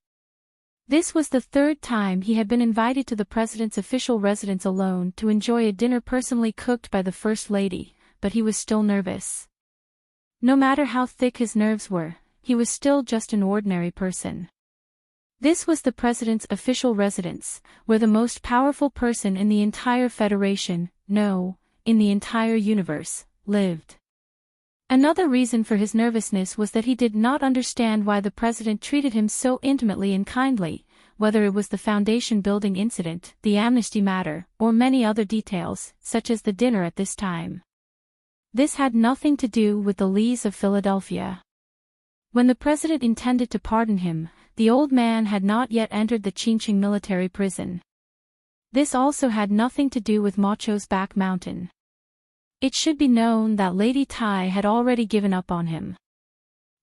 This was the third time he had been invited to the president's official residence alone to enjoy a dinner personally cooked by the First Lady, but he was still nervous. No matter how thick his nerves were, he was still just an ordinary person. This was the president's official residence, where the most powerful person in the entire Federation, no, in the entire universe, lived. Another reason for his nervousness was that he did not understand why the president treated him so intimately and kindly, whether it was the foundation building incident, the amnesty matter, or many other details, such as the dinner at this time. This had nothing to do with the Lees of Philadelphia. When the president intended to pardon him, the old man had not yet entered the Qingqing military prison. This also had nothing to do with Macho's back mountain. It should be known that Lady Tai had already given up on him.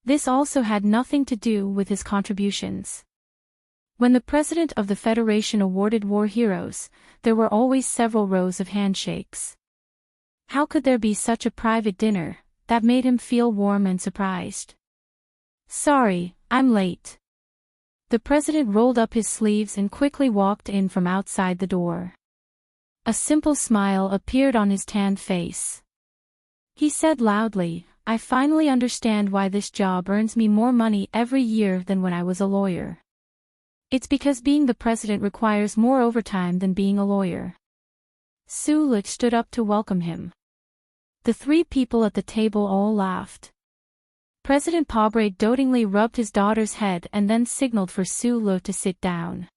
This also had nothing to do with his contributions. When the president of the Federation awarded war heroes, there were always several rows of handshakes. How could there be such a private dinner? That made him feel warm and surprised. "Sorry, I'm late." The president rolled up his sleeves and quickly walked in from outside the door. A simple smile appeared on his tanned face. He said loudly, "I finally understand why this job earns me more money every year than when I was a lawyer. It's because being the president requires more overtime than being a lawyer." Sulik stood up to welcome him. The three people at the table all laughed. President Pobre dotingly rubbed his daughter's head and then signaled for Sulu to sit down.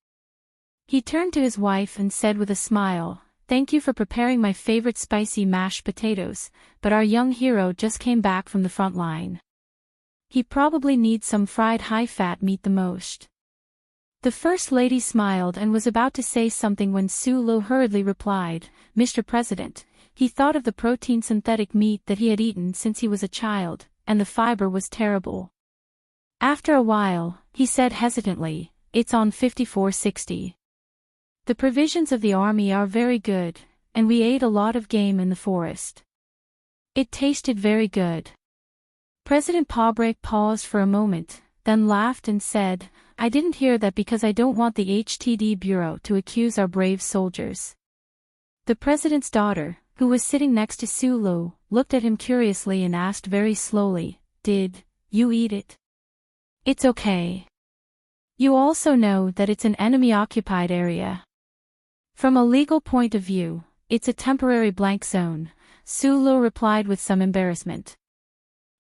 He turned to his wife and said with a smile, "Thank you for preparing my favorite spicy mashed potatoes, but our young hero just came back from the front line. He probably needs some fried high-fat meat the most." The First Lady smiled and was about to say something when Sulu hurriedly replied, "Mr. President, he thought of the protein synthetic meat that he had eaten since he was a child, and the fiber was terrible. After a while, he said hesitantly, it's on 5460. The provisions of the army are very good, and we ate a lot of game in the forest. It tasted very good." President Pobre paused for a moment, then laughed and said, "I didn't hear that because I don't want the HTD Bureau to accuse our brave soldiers." The president's daughter, who was sitting next to Sulu, looked at him curiously and asked very slowly, "Did you eat it?" "It's okay. You also know that it's an enemy-occupied area. From a legal point of view, it's a temporary blank zone," Sulu replied with some embarrassment.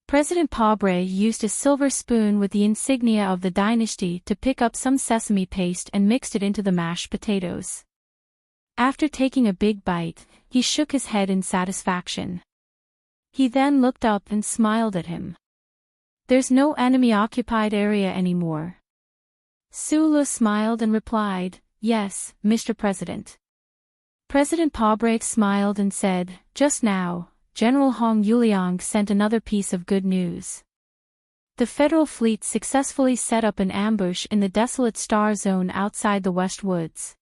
President Pobre used a silver spoon with the insignia of the dynasty to pick up some sesame paste and mixed it into the mashed potatoes. After taking a big bite, he shook his head in satisfaction. He then looked up and smiled at him. "There's no enemy-occupied area anymore." Sulu smiled and replied, "Yes, Mr. President." President Pobre smiled and said, "Just now, General Hong Yuliang sent another piece of good news. The Federal fleet successfully set up an ambush in the desolate star zone outside the West Woods.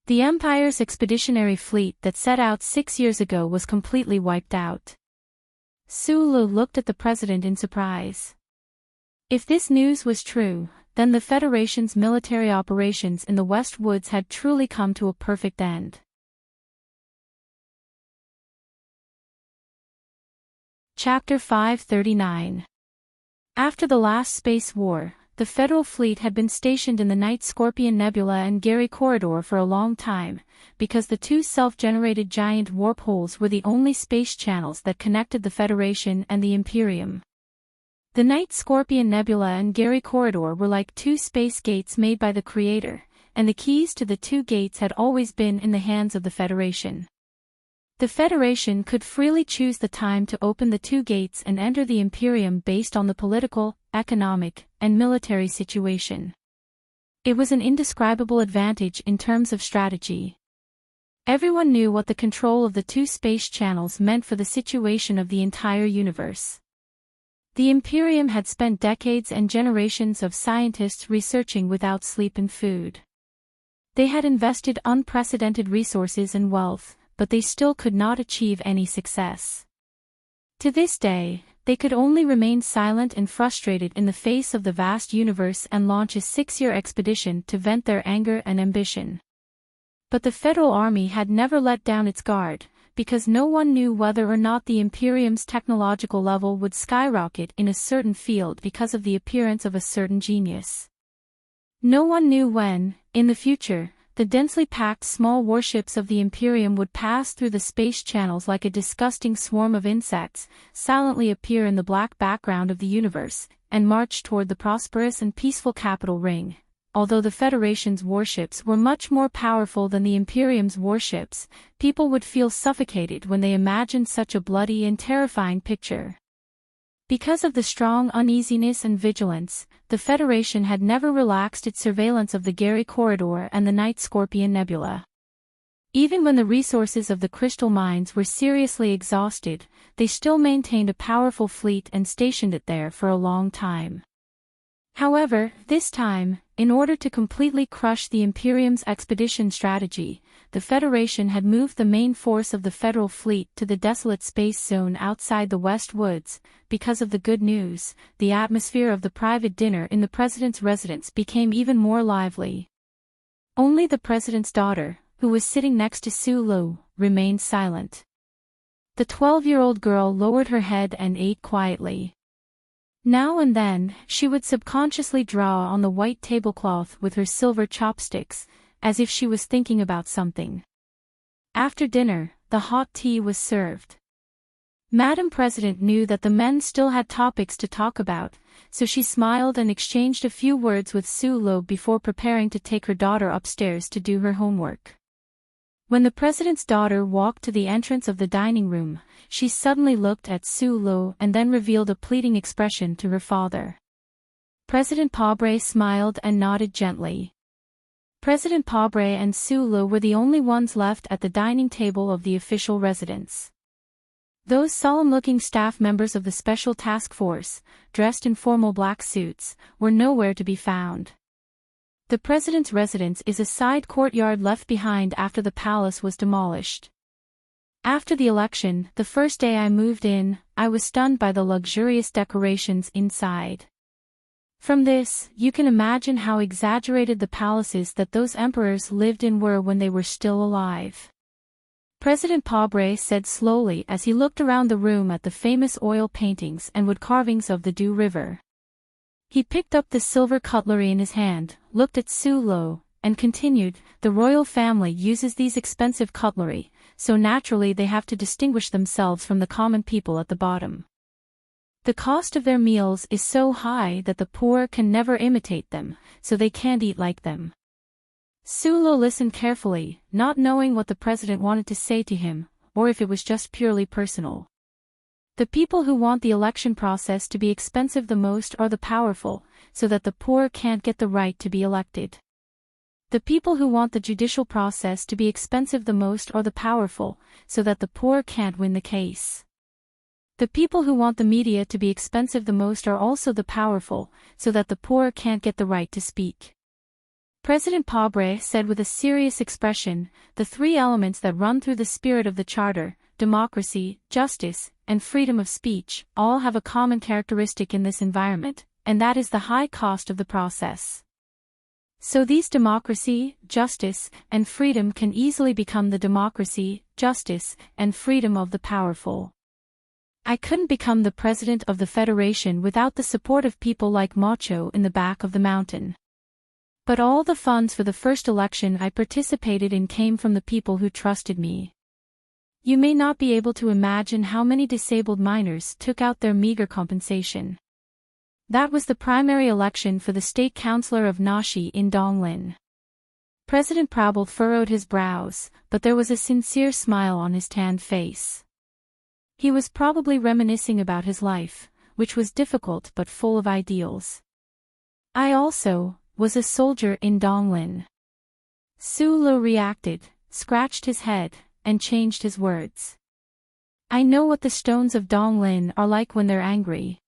The Empire's expeditionary fleet that set out 6 years ago was completely wiped out." Sulu looked at the president in surprise. If this news was true, then the Federation's military operations in the West Woods had truly come to a perfect end. Chapter 539. After the last space war, the Federal fleet had been stationed in the Night Scorpion Nebula and Gary Corridor for a long time, because the two self-generated giant warp holes were the only space channels that connected the Federation and the Imperium. The Night Scorpion Nebula and Gary Corridor were like two space gates made by the Creator, and the keys to the two gates had always been in the hands of the Federation. The Federation could freely choose the time to open the two gates and enter the Imperium based on the political, economic, and military situation. It was an indescribable advantage in terms of strategy. Everyone knew what the control of the two space channels meant for the situation of the entire universe. The Imperium had spent decades and generations of scientists researching without sleep and food. They had invested unprecedented resources and wealth, but they still could not achieve any success. To this day, they could only remain silent and frustrated in the face of the vast universe and launch a 6-year expedition to vent their anger and ambition. But the Federal Army had never let down its guard, because no one knew whether or not the Imperium's technological level would skyrocket in a certain field because of the appearance of a certain genius. No one knew when, in the future, the densely packed small warships of the Imperium would pass through the space channels like a disgusting swarm of insects, silently appear in the black background of the universe, and march toward the prosperous and peaceful capital ring. Although the Federation's warships were much more powerful than the Imperium's warships, people would feel suffocated when they imagined such a bloody and terrifying picture. Because of the strong uneasiness and vigilance, the Federation had never relaxed its surveillance of the Gary Corridor and the Night Scorpion Nebula. Even when the resources of the crystal mines were seriously exhausted, they still maintained a powerful fleet and stationed it there for a long time. However, this time, In order to completely crush the Imperium's expedition strategy, the Federation had moved the main force of the Federal fleet to the desolate space zone outside the West Woods. Because of the good news, the atmosphere of the private dinner in the President's residence became even more lively. Only the President's daughter, who was sitting next to Sulu, remained silent. The 12-year-old girl lowered her head and ate quietly. Now and then, she would subconsciously draw on the white tablecloth with her silver chopsticks, as if she was thinking about something. After dinner, the hot tea was served. Madam President knew that the men still had topics to talk about, so she smiled and exchanged a few words with Sulu before preparing to take her daughter upstairs to do her homework. When the President's daughter walked to the entrance of the dining room, she suddenly looked at Sulu and then revealed a pleading expression to her father. President Pobre smiled and nodded gently. President Pobre and Sulu were the only ones left at the dining table of the official residence. Those solemn-looking staff members of the Special Task Force, dressed in formal black suits, were nowhere to be found. The President's residence is a side courtyard left behind after the palace was demolished. After the election, the first day I moved in, I was stunned by the luxurious decorations inside. From this, you can imagine how exaggerated the palaces that those emperors lived in were when they were still alive. President Pobre said slowly as he looked around the room at the famous oil paintings and wood carvings of the Du River. He picked up the silver cutlery in his hand, looked at Sulu, and continued, "The royal family uses these expensive cutlery, so naturally they have to distinguish themselves from the common people at the bottom. The cost of their meals is so high that the poor can never imitate them, so they can't eat like them." Sulu listened carefully, not knowing what the President wanted to say to him, or if it was just purely personal. The people who want the election process to be expensive the most are the powerful, so that the poor can't get the right to be elected. The people who want the judicial process to be expensive the most are the powerful, so that the poor can't win the case. The people who want the media to be expensive the most are also the powerful, so that the poor can't get the right to speak. President Pobre said with a serious expression, "The three elements that run through the spirit of the Charter, democracy, justice, and freedom of speech, all have a common characteristic in this environment, and that is the high cost of the process. So these democracy, justice, and freedom can easily become the democracy, justice, and freedom of the powerful. I couldn't become the president of the Federation without the support of people like Macho in the back of the mountain. But all the funds for the first election I participated in came from the people who trusted me. You may not be able to imagine how many disabled miners took out their meager compensation. That was the primary election for the state councillor of Nashi in Donglin." President Prabal furrowed his brows, but there was a sincere smile on his tanned face. He was probably reminiscing about his life, which was difficult but full of ideals. "I also was a soldier in Donglin." Sulu reacted, scratched his head, and changed his words. "I know what the stones of Donglin are like when they're angry.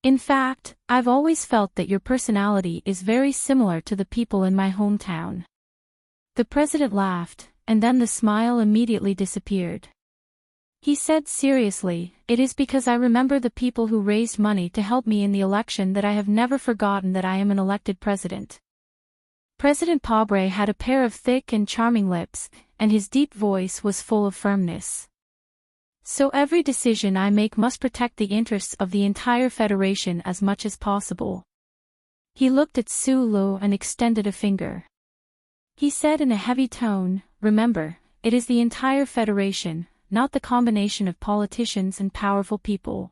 In fact, I've always felt that your personality is very similar to the people in my hometown." The President laughed, and then the smile immediately disappeared. He said seriously, "It is because I remember the people who raised money to help me in the election that I have never forgotten that I am an elected president." President Pobre had a pair of thick and charming lips, and his deep voice was full of firmness. "So every decision I make must protect the interests of the entire Federation as much as possible." He looked at Sulu and extended a finger. He said in a heavy tone, "Remember, it is the entire Federation, not the combination of politicians and powerful people.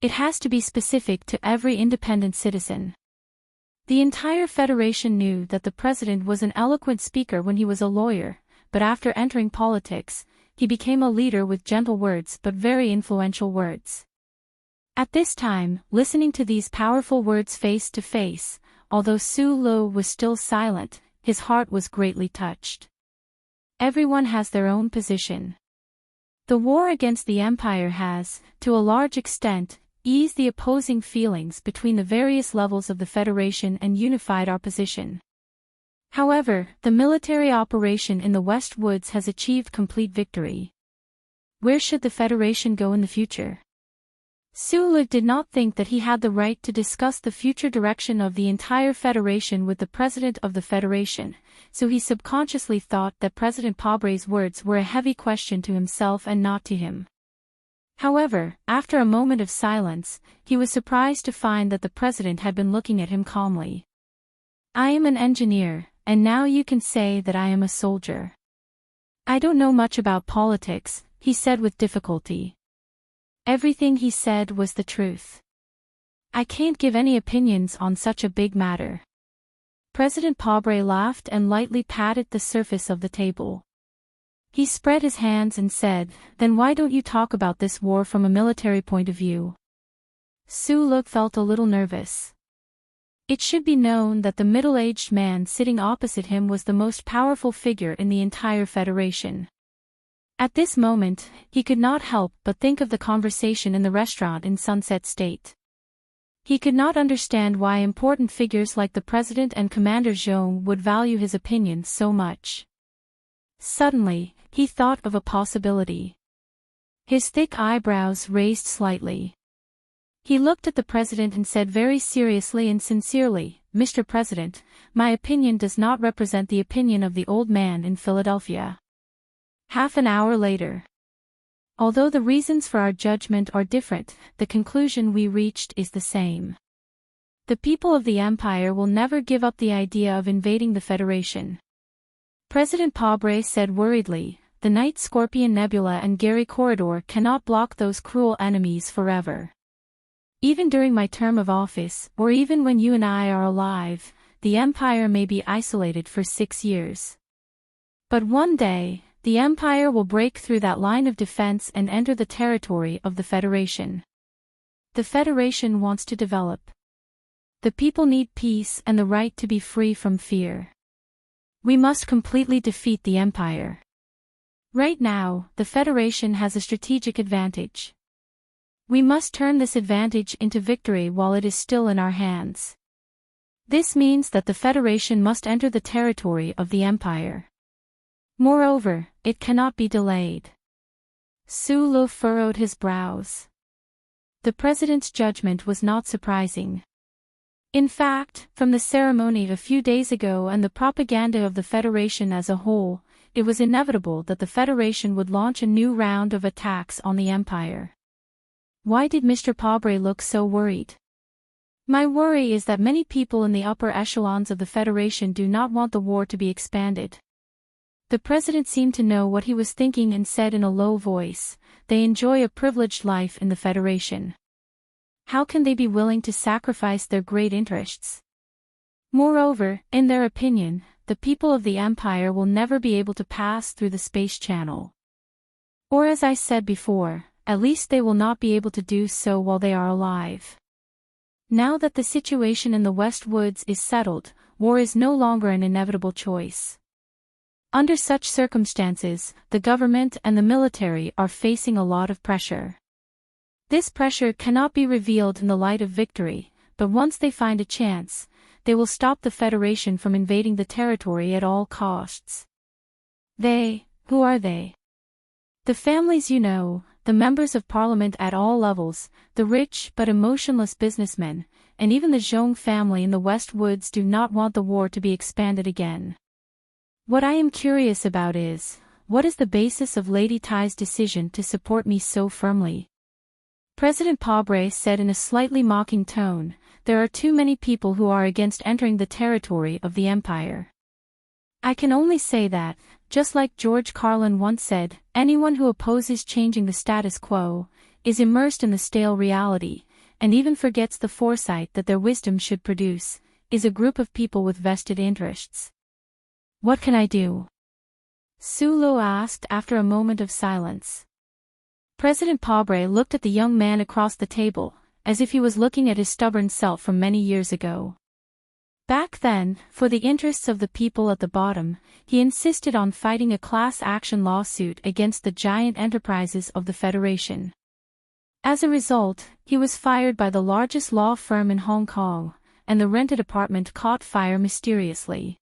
It has to be specific to every independent citizen." The entire Federation knew that the President was an eloquent speaker when he was a lawyer, but after entering politics, he became a leader with gentle words but very influential words. At this time, listening to these powerful words face to face, although Sulu was still silent, his heart was greatly touched. Everyone has their own position. The war against the Empire has, to a large extent, eased the opposing feelings between the various levels of the Federation and unified our position. However, the military operation in the West Woods has achieved complete victory. Where should the Federation go in the future? Sulu did not think that he had the right to discuss the future direction of the entire Federation with the President of the Federation, so he subconsciously thought that President Pobre's words were a heavy question to himself and not to him. However, after a moment of silence, he was surprised to find that the President had been looking at him calmly. "I am an engineer, and now you can say that I am a soldier." "I don't know much about politics," he said with difficulty. Everything he said was the truth. "I can't give any opinions on such a big matter." President Pobre laughed and lightly patted the surface of the table. He spread his hands and said, "Then why don't you talk about this war from a military point of view?" Sulu felt a little nervous. It should be known that the middle-aged man sitting opposite him was the most powerful figure in the entire Federation. At this moment, he could not help but think of the conversation in the restaurant in Sunset State. He could not understand why important figures like the President and Commander Zhong would value his opinion so much. Suddenly, he thought of a possibility. His thick eyebrows raised slightly. He looked at the President and said very seriously and sincerely, "Mr. President, my opinion does not represent the opinion of the old man in Philadelphia." Half an hour later. Although the reasons for our judgment are different, the conclusion we reached is the same. The people of the Empire will never give up the idea of invading the Federation. President Pobre said worriedly, "The Night Scorpion Nebula and Gary Corridor cannot block those cruel enemies forever. Even during my term of office, or even when you and I are alive, the Empire may be isolated for 6 years. But one day, the Empire will break through that line of defense and enter the territory of the Federation. The Federation wants to develop. The people need peace and the right to be free from fear. We must completely defeat the Empire. Right now, the Federation has a strategic advantage. We must turn this advantage into victory while it is still in our hands. This means that the Federation must enter the territory of the Empire. Moreover, it cannot be delayed." Sulu furrowed his brows. The President's judgment was not surprising. In fact, from the ceremony a few days ago and the propaganda of the Federation as a whole, it was inevitable that the Federation would launch a new round of attacks on the Empire. Why did Mr. Pobre look so worried? "My worry is that many people in the upper echelons of the Federation do not want the war to be expanded." The President seemed to know what he was thinking and said in a low voice, "They enjoy a privileged life in the Federation. How can they be willing to sacrifice their great interests? Moreover, in their opinion, the people of the Empire will never be able to pass through the space channel. Or as I said before, at least they will not be able to do so while they are alive. Now that the situation in the West Woods is settled, war is no longer an inevitable choice. Under such circumstances, the government and the military are facing a lot of pressure. This pressure cannot be revealed in the light of victory, but once they find a chance, they will stop the Federation from invading the territory at all costs." "They, who are they?" "The families you know, the members of parliament at all levels, the rich but emotionless businessmen, and even the Zhong family in the West Woods do not want the war to be expanded again. What I am curious about is, what is the basis of Lady Tai's decision to support me so firmly?" President Pobre said in a slightly mocking tone, "There are too many people who are against entering the territory of the Empire. I can only say that, just like George Carlin once said, anyone who opposes changing the status quo, is immersed in the stale reality, and even forgets the foresight that their wisdom should produce, is a group of people with vested interests." "What can I do?" Sulu asked after a moment of silence. President Pobre looked at the young man across the table, as if he was looking at his stubborn self from many years ago. Back then, for the interests of the people at the bottom, he insisted on fighting a class action lawsuit against the giant enterprises of the Federation. As a result, he was fired by the largest law firm in Hong Kong, and the rented apartment caught fire mysteriously.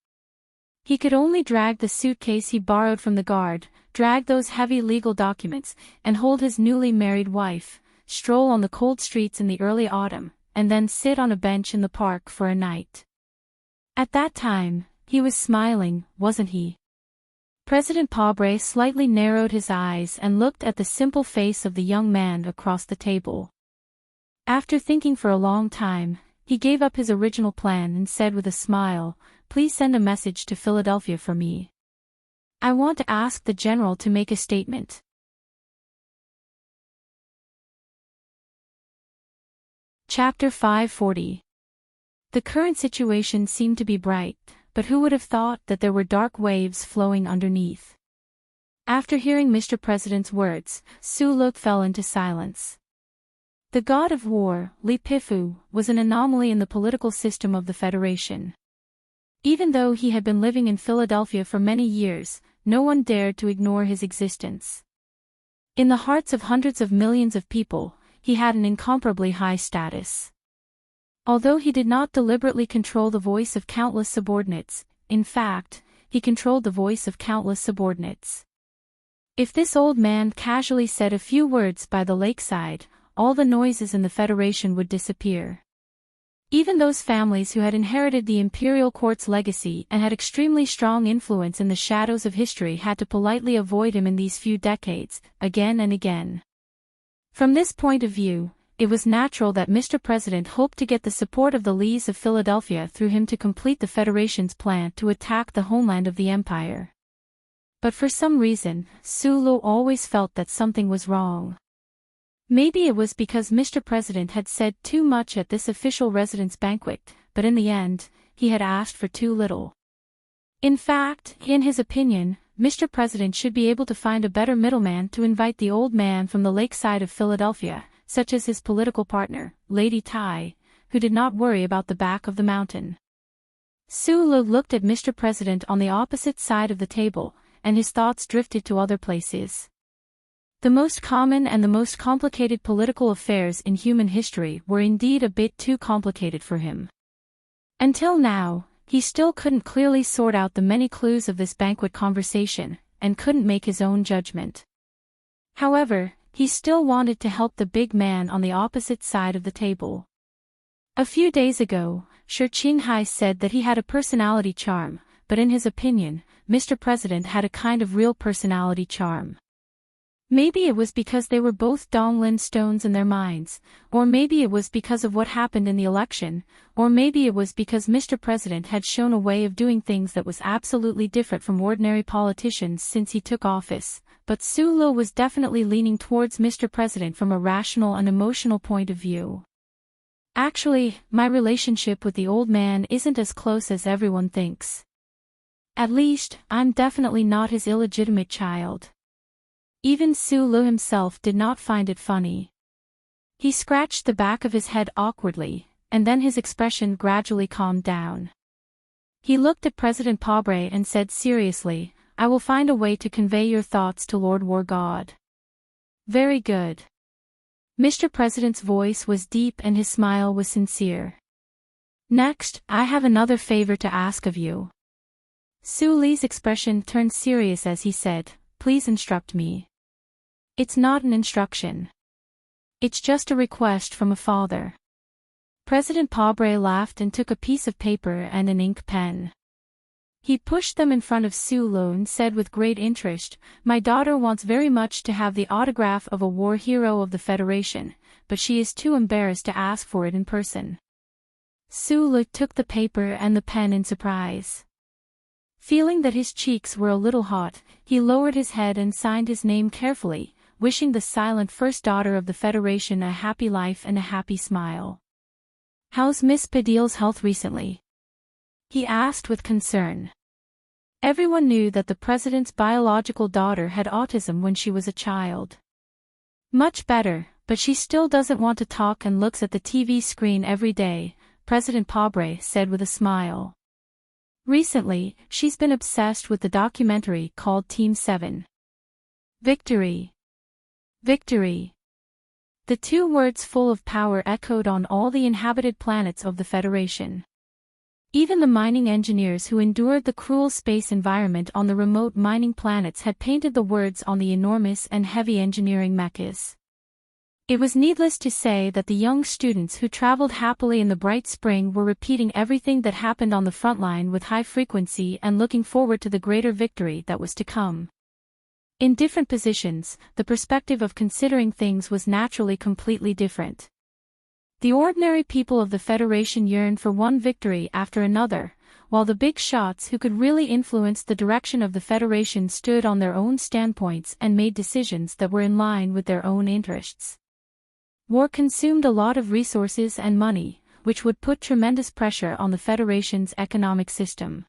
He could only drag the suitcase he borrowed from the guard, drag those heavy legal documents, and hold his newly married wife, stroll on the cold streets in the early autumn, and then sit on a bench in the park for a night. At that time, he was smiling, wasn't he? President Pobre slightly narrowed his eyes and looked at the simple face of the young man across the table. After thinking for a long time, he gave up his original plan and said with a smile, "Please send a message to Philadelphia for me. I want to ask the general to make a statement." Chapter 540. The current situation seemed to be bright, but who would have thought that there were dark waves flowing underneath? After hearing Mr. President's words, Su-Luk fell into silence. The god of war, Li Pifu, was an anomaly in the political system of the Federation. Even though he had been living in Philadelphia for many years, no one dared to ignore his existence. In the hearts of hundreds of millions of people, he had an incomparably high status. Although he did not deliberately control the voice of countless subordinates, in fact, he controlled the voice of countless subordinates. If this old man casually said a few words by the lakeside, all the noises in the Federation would disappear. Even those families who had inherited the imperial court's legacy and had extremely strong influence in the shadows of history had to politely avoid him in these few decades, again and again. From this point of view, it was natural that Mr. President hoped to get the support of the Lees of Philadelphia through him to complete the Federation's plan to attack the homeland of the Empire. But for some reason, Su-Lu always felt that something was wrong. Maybe it was because Mr. President had said too much at this official residence banquet, but in the end, he had asked for too little. In fact, in his opinion, Mr. President should be able to find a better middleman to invite the old man from the lakeside of Philadelphia, such as his political partner, Lady Tai, who did not worry about the back of the mountain. Su-Lu looked at Mr. President on the opposite side of the table, and his thoughts drifted to other places. The most common and the most complicated political affairs in human history were indeed a bit too complicated for him. Until now, he still couldn't clearly sort out the many clues of this banquet conversation, and couldn't make his own judgment. However, he still wanted to help the big man on the opposite side of the table. A few days ago, Shi Qinghai said that he had a personality charm, but in his opinion, Mr. President had a kind of real personality charm. Maybe it was because they were both Donglin stones in their minds, or maybe it was because of what happened in the election, or maybe it was because Mr. President had shown a way of doing things that was absolutely different from ordinary politicians since he took office, but Su-Lu was definitely leaning towards Mr. President from a rational and emotional point of view. Actually, my relationship with the old man isn't as close as everyone thinks. At least, I'm definitely not his illegitimate child. Even Su-Lu himself did not find it funny. He scratched the back of his head awkwardly, and then his expression gradually calmed down. He looked at President Pobre and said seriously, "I will find a way to convey your thoughts to Lord War God." "Very good." Mr. President's voice was deep and his smile was sincere. "Next, I have another favor to ask of you." Su-Li's expression turned serious as he said, "Please instruct me." "It's not an instruction. It's just a request from a father." President Pobre laughed and took a piece of paper and an ink pen. He pushed them in front of Su-Lu and said with great interest, "My daughter wants very much to have the autograph of a war hero of the Federation, but she is too embarrassed to ask for it in person." Su-Lu took the paper and the pen in surprise. Feeling that his cheeks were a little hot, he lowered his head and signed his name carefully, wishing the silent first daughter of the Federation a happy life and a happy smile. "How's Miss Padil's health recently?" he asked with concern. Everyone knew that the president's biological daughter had autism when she was a child. "Much better, but she still doesn't want to talk and looks at the TV screen every day," President Pobre said with a smile. "Recently, she's been obsessed with the documentary called Team 7. Victory. Victory." The two words full of power echoed on all the inhabited planets of the Federation. Even the mining engineers who endured the cruel space environment on the remote mining planets had painted the words on the enormous and heavy engineering mechas. It was needless to say that the young students who traveled happily in the bright spring were repeating everything that happened on the front line with high frequency and looking forward to the greater victory that was to come. In different positions, the perspective of considering things was naturally completely different. The ordinary people of the Federation yearned for one victory after another, while the big shots who could really influence the direction of the Federation stood on their own standpoints and made decisions that were in line with their own interests. War consumed a lot of resources and money, which would put tremendous pressure on the Federation's economic system.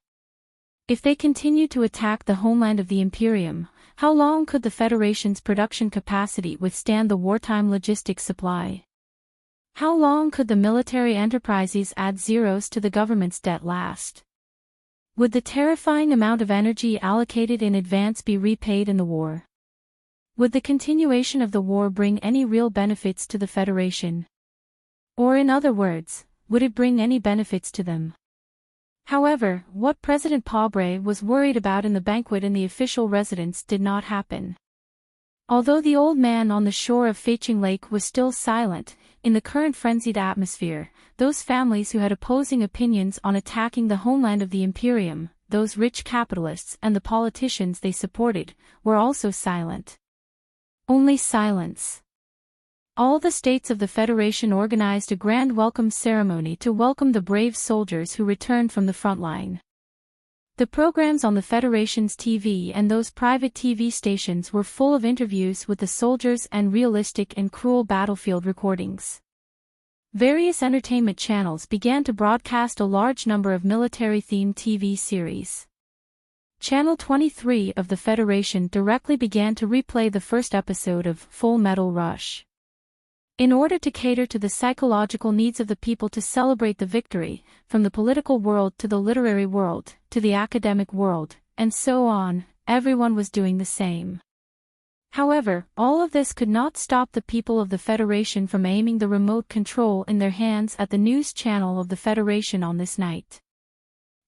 If they continued to attack the homeland of the Imperium, how long could the Federation's production capacity withstand the wartime logistics supply? How long could the military enterprises add zeros to the government's debt last? Would the terrifying amount of energy allocated in advance be repaid in the war? Would the continuation of the war bring any real benefits to the Federation? Or in other words, would it bring any benefits to them? However, what President Pobre was worried about in the banquet in the official residence did not happen. Although the old man on the shore of Feiqing Lake was still silent, in the current frenzied atmosphere, those families who had opposing opinions on attacking the homeland of the Imperium, those rich capitalists and the politicians they supported, were also silent. Only silence. All the states of the Federation organized a grand welcome ceremony to welcome the brave soldiers who returned from the front line. The programs on the Federation's TV and those private TV stations were full of interviews with the soldiers and realistic and cruel battlefield recordings. Various entertainment channels began to broadcast a large number of military-themed TV series. Channel 23 of the Federation directly began to replay the first episode of Full Metal Rush. In order to cater to the psychological needs of the people to celebrate the victory, from the political world to the literary world, to the academic world, and so on, everyone was doing the same. However, all of this could not stop the people of the Federation from aiming the remote control in their hands at the news channel of the Federation on this night.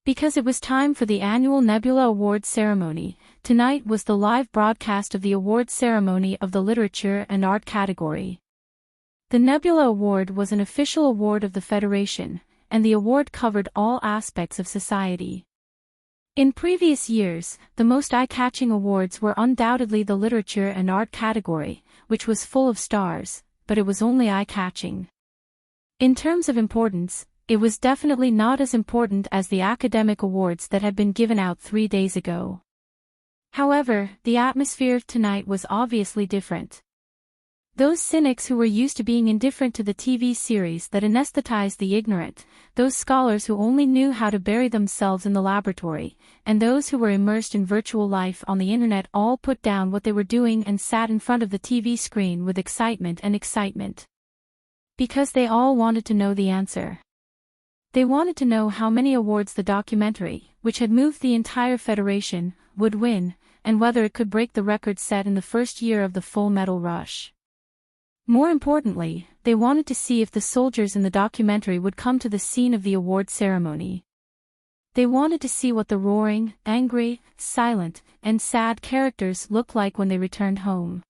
Because it was time for the annual Nebula Awards ceremony, tonight was the live broadcast of the awards ceremony of the literature and art category. The Nebula Award was an official award of the Federation, and the award covered all aspects of society. In previous years, the most eye-catching awards were undoubtedly the literature and art category, which was full of stars, but it was only eye-catching. In terms of importance, it was definitely not as important as the academic awards that had been given out 3 days ago. However, the atmosphere tonight was obviously different. Those cynics who were used to being indifferent to the TV series that anesthetized the ignorant, those scholars who only knew how to bury themselves in the laboratory, and those who were immersed in virtual life on the internet all put down what they were doing and sat in front of the TV screen with excitement. Because they all wanted to know the answer. They wanted to know how many awards the documentary, which had moved the entire Federation, would win, and whether it could break the record set in the first year of the Full Metal Rush. More importantly, they wanted to see if the soldiers in the documentary would come to the scene of the award ceremony. They wanted to see what the roaring, angry, silent, and sad characters looked like when they returned home.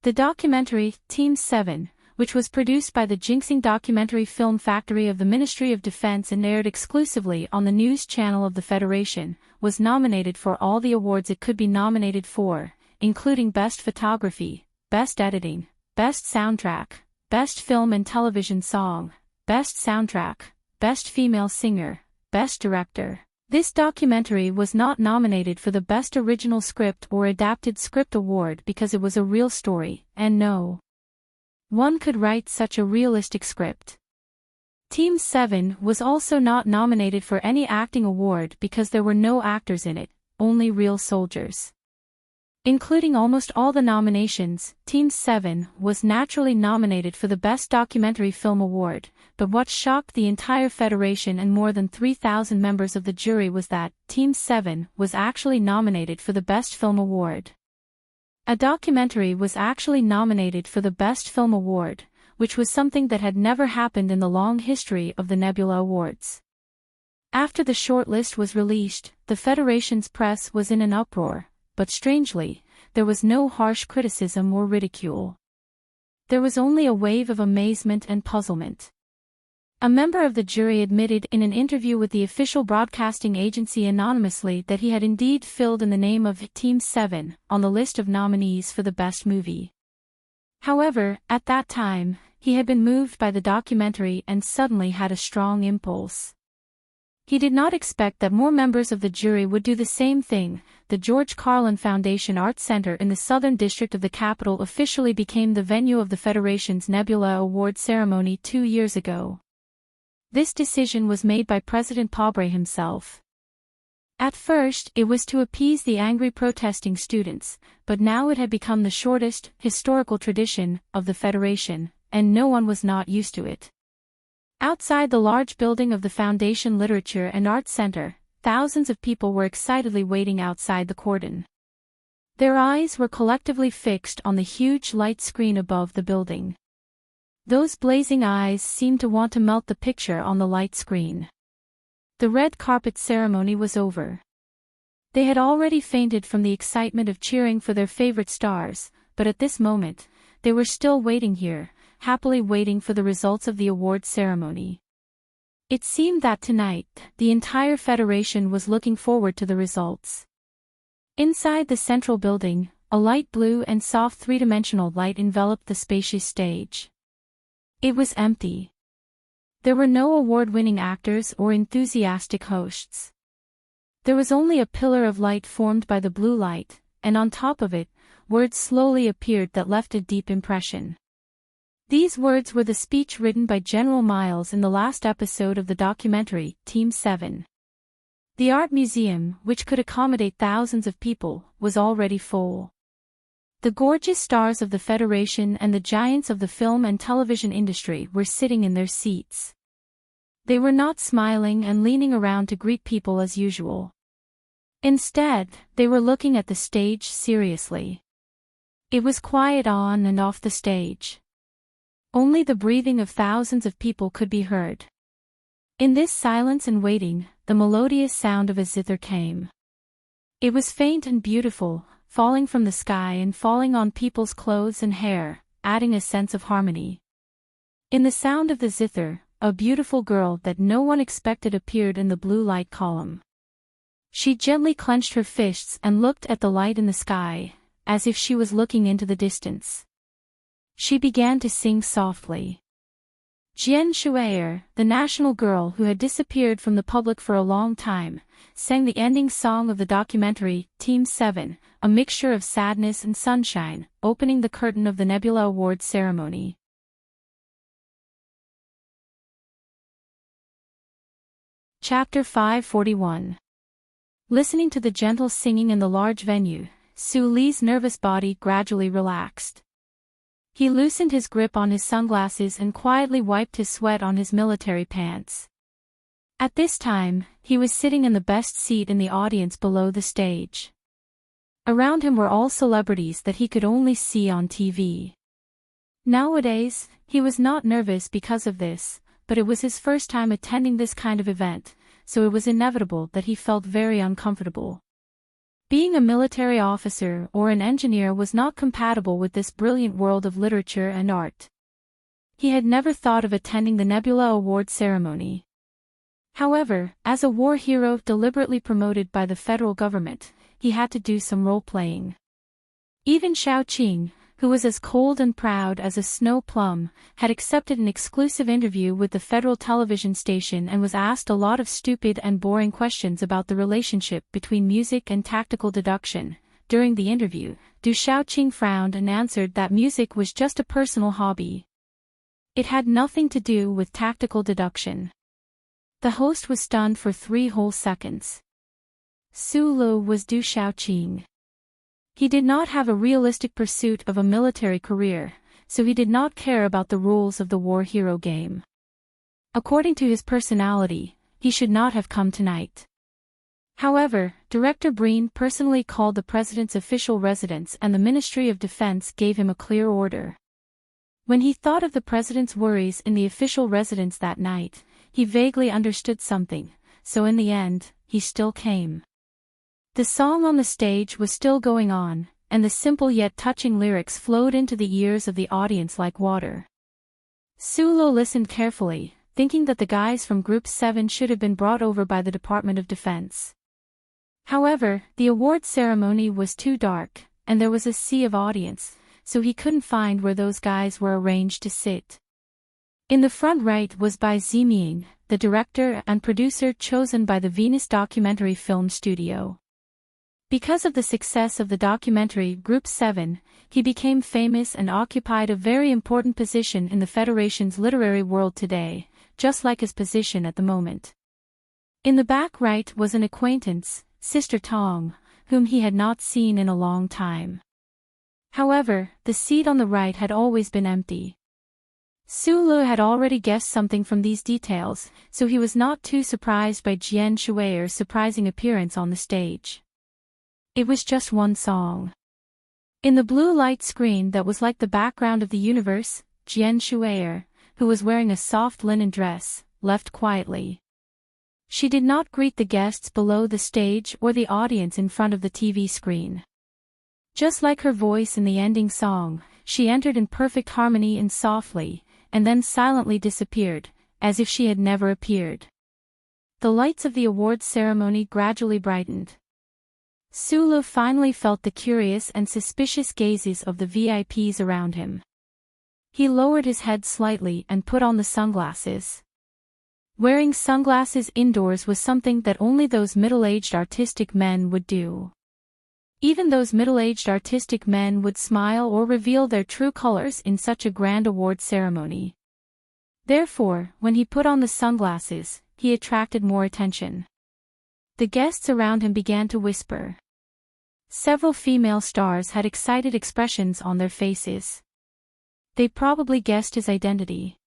The documentary, Team 7, which was produced by the Jinxing Documentary Film Factory of the Ministry of Defense and aired exclusively on the news channel of the Federation, was nominated for all the awards it could be nominated for, including Best Photography, Best Editing, Best Soundtrack, Best Film and Television Song, Best Soundtrack, Best Female Singer, Best Director. This documentary was not nominated for the Best Original Script or Adapted Script award because it was a real story, and no one could write such a realistic script. Team 7 was also not nominated for any acting award because there were no actors in it, only real soldiers. Including almost all the nominations, Team 7 was naturally nominated for the Best Documentary Film Award, but what shocked the entire Federation and more than 3,000 members of the jury was that Team 7 was actually nominated for the Best Film Award. A documentary was actually nominated for the Best Film Award, which was something that had never happened in the long history of the Nebula Awards. After the shortlist was released, the Federation's press was in an uproar, but strangely, there was no harsh criticism or ridicule. There was only a wave of amazement and puzzlement. A member of the jury admitted in an interview with the official broadcasting agency anonymously that he had indeed filled in the name of Team 7 on the list of nominees for the best movie. However, at that time, he had been moved by the documentary and suddenly had a strong impulse. He did not expect that more members of the jury would do the same thing. The George Carlin Foundation Arts Center in the Southern District of the capital officially became the venue of the Federation's Nebula Award ceremony 2 years ago. This decision was made by President Pobre himself. At first, it was to appease the angry protesting students, but now it had become the shortest, historical tradition of the Federation, and no one was not used to it. Outside the large building of the Foundation Literature and Arts Center, thousands of people were excitedly waiting outside the cordon. Their eyes were collectively fixed on the huge light screen above the building. Those blazing eyes seemed to want to melt the picture on the light screen. The red carpet ceremony was over. They had already fainted from the excitement of cheering for their favorite stars, but at this moment, they were still waiting here, happily waiting for the results of the award ceremony. It seemed that tonight, the entire Federation was looking forward to the results. Inside the central building, a light blue and soft three-dimensional light enveloped the spacious stage. It was empty. There were no award-winning actors or enthusiastic hosts. There was only a pillar of light formed by the blue light, and on top of it, words slowly appeared that left a deep impression. These words were the speech written by General Miles in the last episode of the documentary, Team 7. The art museum, which could accommodate thousands of people, was already full. The gorgeous stars of the Federation and the giants of the film and television industry were sitting in their seats. They were not smiling and leaning around to greet people as usual. Instead, they were looking at the stage seriously. It was quiet on and off the stage. Only the breathing of thousands of people could be heard. In this silence and waiting, the melodious sound of a zither came. It was faint and beautiful, falling from the sky and falling on people's clothes and hair, adding a sense of harmony. In the sound of the zither, a beautiful girl that no one expected appeared in the blue light column. She gently clenched her fists and looked at the light in the sky, as if she was looking into the distance. She began to sing softly. Jian Shuier, the national girl who had disappeared from the public for a long time, sang the ending song of the documentary, Team 7, a mixture of sadness and sunshine, opening the curtain of the Nebula Awards ceremony. Chapter 541. Listening to the gentle singing in the large venue, Su Li's nervous body gradually relaxed. He loosened his grip on his sunglasses and quietly wiped his sweat on his military pants. At this time, he was sitting in the best seat in the audience below the stage. Around him were all celebrities that he could only see on TV. Nowadays, he was not nervous because of this, but it was his first time attending this kind of event, so it was inevitable that he felt very uncomfortable. Being a military officer or an engineer was not compatible with this brilliant world of literature and art. He had never thought of attending the Nebula Award ceremony. However, as a war hero deliberately promoted by the federal government, he had to do some role-playing. Even Xiaoqing, who was as cold and proud as a snow plum, had accepted an exclusive interview with the federal television station and was asked a lot of stupid and boring questions about the relationship between music and tactical deduction. During the interview, Du Xiaoqing frowned and answered that music was just a personal hobby. It had nothing to do with tactical deduction. The host was stunned for 3 whole seconds. Su Lu was Du Xiaoqing. He did not have a realistic pursuit of a military career, so he did not care about the rules of the war hero game. According to his personality, he should not have come tonight. However, Director Breen personally called the president's official residence and the Ministry of Defense gave him a clear order. When he thought of the president's worries in the official residence that night, he vaguely understood something, so in the end, he still came. The song on the stage was still going on, and the simple yet touching lyrics flowed into the ears of the audience like water. Sulo listened carefully, thinking that the guys from Group 7 should have been brought over by the Department of Defense. However, the award ceremony was too dark, and there was a sea of audience, so he couldn't find where those guys were arranged to sit. In the front right was Bai Ziming, the director and producer chosen by the Venus Documentary Film Studio. Because of the success of the documentary Group 7, he became famous and occupied a very important position in the Federation's literary world today, just like his position at the moment. In the back right was an acquaintance, Sister Tong, whom he had not seen in a long time. However, the seat on the right had always been empty. Sulu had already guessed something from these details, so he was not too surprised by Jian Shui's surprising appearance on the stage. It was just one song. In the blue light screen that was like the background of the universe, Jian Shui, who was wearing a soft linen dress, left quietly. She did not greet the guests below the stage or the audience in front of the TV screen. Just like her voice in the ending song, she entered in perfect harmony and softly, and then silently disappeared, as if she had never appeared. The lights of the awards ceremony gradually brightened. Sulu finally felt the curious and suspicious gazes of the VIPs around him. He lowered his head slightly and put on the sunglasses. Wearing sunglasses indoors was something that only those middle-aged artistic men would do. Even those middle-aged artistic men would smile or reveal their true colors in such a grand award ceremony. Therefore, when he put on the sunglasses, he attracted more attention. The guests around him began to whisper. Several female stars had excited expressions on their faces. They probably guessed his identity.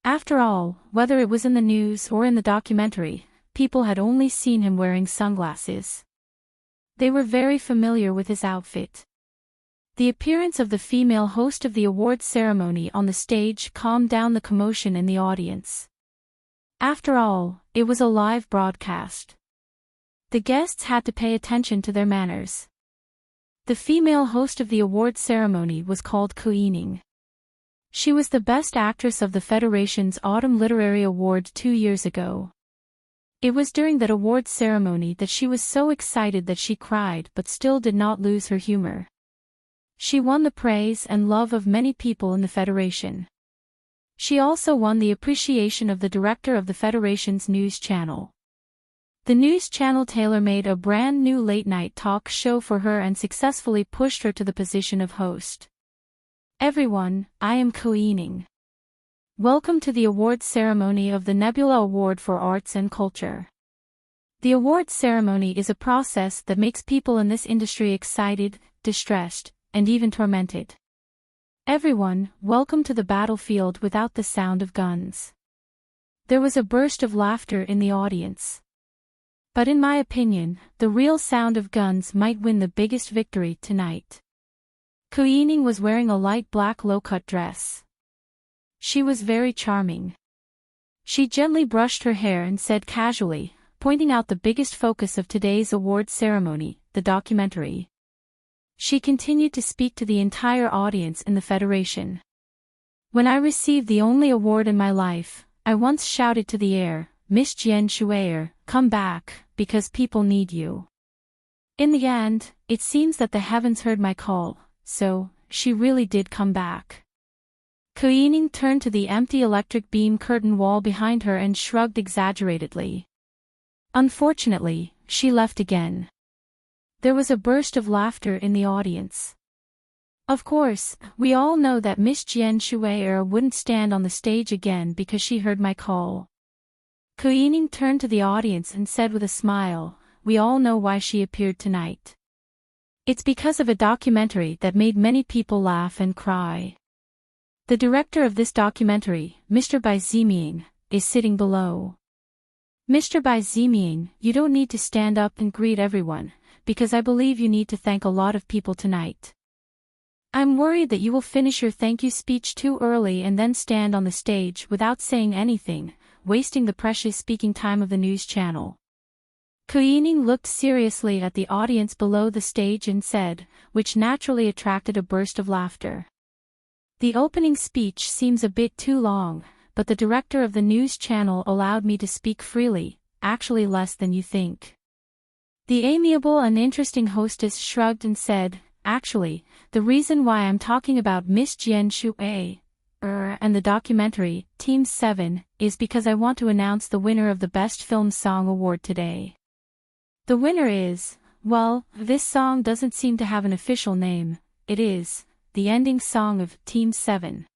After all, whether it was in the news or in the documentary, people had only seen him wearing sunglasses. They were very familiar with his outfit. The appearance of the female host of the awards ceremony on the stage calmed down the commotion in the audience. After all, it was a live broadcast. The guests had to pay attention to their manners. The female host of the awards ceremony was called Koining. She was the best actress of the Federation's Autumn Literary Award 2 years ago. It was during that awards ceremony that she was so excited that she cried but still did not lose her humor. She won the praise and love of many people in the Federation. She also won the appreciation of the director of the Federation's news channel. The news channel tailor-made a brand new late-night talk show for her and successfully pushed her to the position of host. Everyone, I am Koining. Welcome to the awards ceremony of the Nebula Award for Arts and Culture. The awards ceremony is a process that makes people in this industry excited, distressed, and even tormented. Everyone, welcome to the battlefield without the sound of guns. There was a burst of laughter in the audience. But in my opinion, the real sound of guns might win the biggest victory tonight. Koining was wearing a light black low-cut dress. She was very charming. She gently brushed her hair and said casually, pointing out the biggest focus of today's awards ceremony, the documentary. She continued to speak to the entire audience in the Federation. When I received the only award in my life, I once shouted to the air, Miss Jian Shuier, come back, because people need you. In the end, it seems that the heavens heard my call, so, she really did come back. Koining turned to the empty electric beam curtain wall behind her and shrugged exaggeratedly. Unfortunately, she left again. There was a burst of laughter in the audience. Of course, we all know that Miss Jian Shuier wouldn't stand on the stage again because she heard my call. Koining turned to the audience and said with a smile, we all know why she appeared tonight. It's because of a documentary that made many people laugh and cry. The director of this documentary, Mr. Bai Ziming, is sitting below. Mr. Bai Ziming, you don't need to stand up and greet everyone, because I believe you need to thank a lot of people tonight. I'm worried that you will finish your thank you speech too early and then stand on the stage without saying anything, wasting the precious speaking time of the news channel. Kuining looked seriously at the audience below the stage and said, which naturally attracted a burst of laughter. The opening speech seems a bit too long, but the director of the news channel allowed me to speak freely, actually less than you think. The amiable and interesting hostess shrugged and said, actually, the reason why I'm talking about Miss Jian Shui and the documentary, Team 7, is because I want to announce the winner of the Best Film Song Award today. The winner is, well, this song doesn't seem to have an official name, it is, the ending song of Team 7.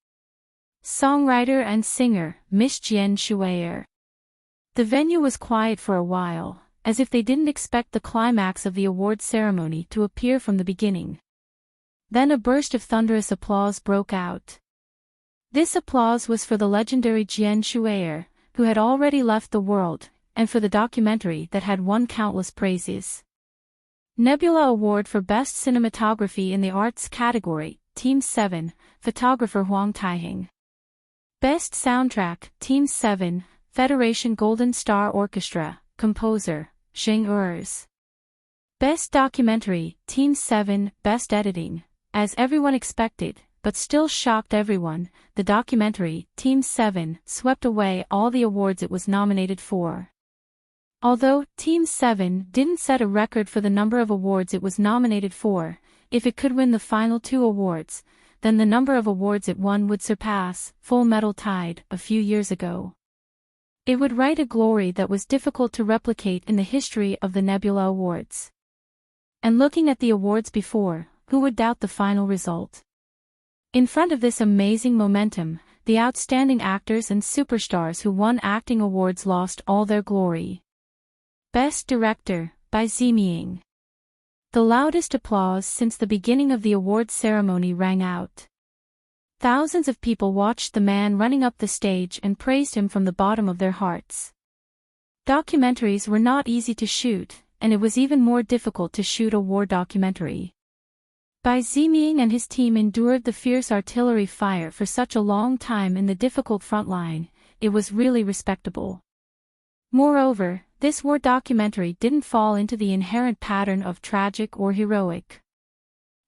Songwriter and singer, Miss Jian Shui. The venue was quiet for a while, as if they didn't expect the climax of the award ceremony to appear from the beginning. Then a burst of thunderous applause broke out. This applause was for the legendary Jian Shui, who had already left the world, and for the documentary that had won countless praises. Nebula Award for Best Cinematography in the Arts category, Team 7, photographer Huang Taiheng. Best Soundtrack, Team 7, Federation Golden Star Orchestra, composer, Xing Urs. Best Documentary, Team 7, Best Editing. As everyone expected, but still shocked everyone, the documentary, Team 7, swept away all the awards it was nominated for. Although Team 7 didn't set a record for the number of awards it was nominated for, if it could win the final 2 awards, then the number of awards it won would surpass Full Metal Tide a few years ago. It would write a glory that was difficult to replicate in the history of the Nebula Awards. And looking at the awards before, who would doubt the final result? In front of this amazing momentum, the outstanding actors and superstars who won acting awards lost all their glory. Best Director, by Ziming. The loudest applause since the beginning of the awards ceremony rang out. Thousands of people watched the man running up the stage and praised him from the bottom of their hearts. Documentaries were not easy to shoot, and it was even more difficult to shoot a war documentary. Bai Ziming and his team endured the fierce artillery fire for such a long time in the difficult front line, it was really respectable. Moreover, this war documentary didn't fall into the inherent pattern of tragic or heroic.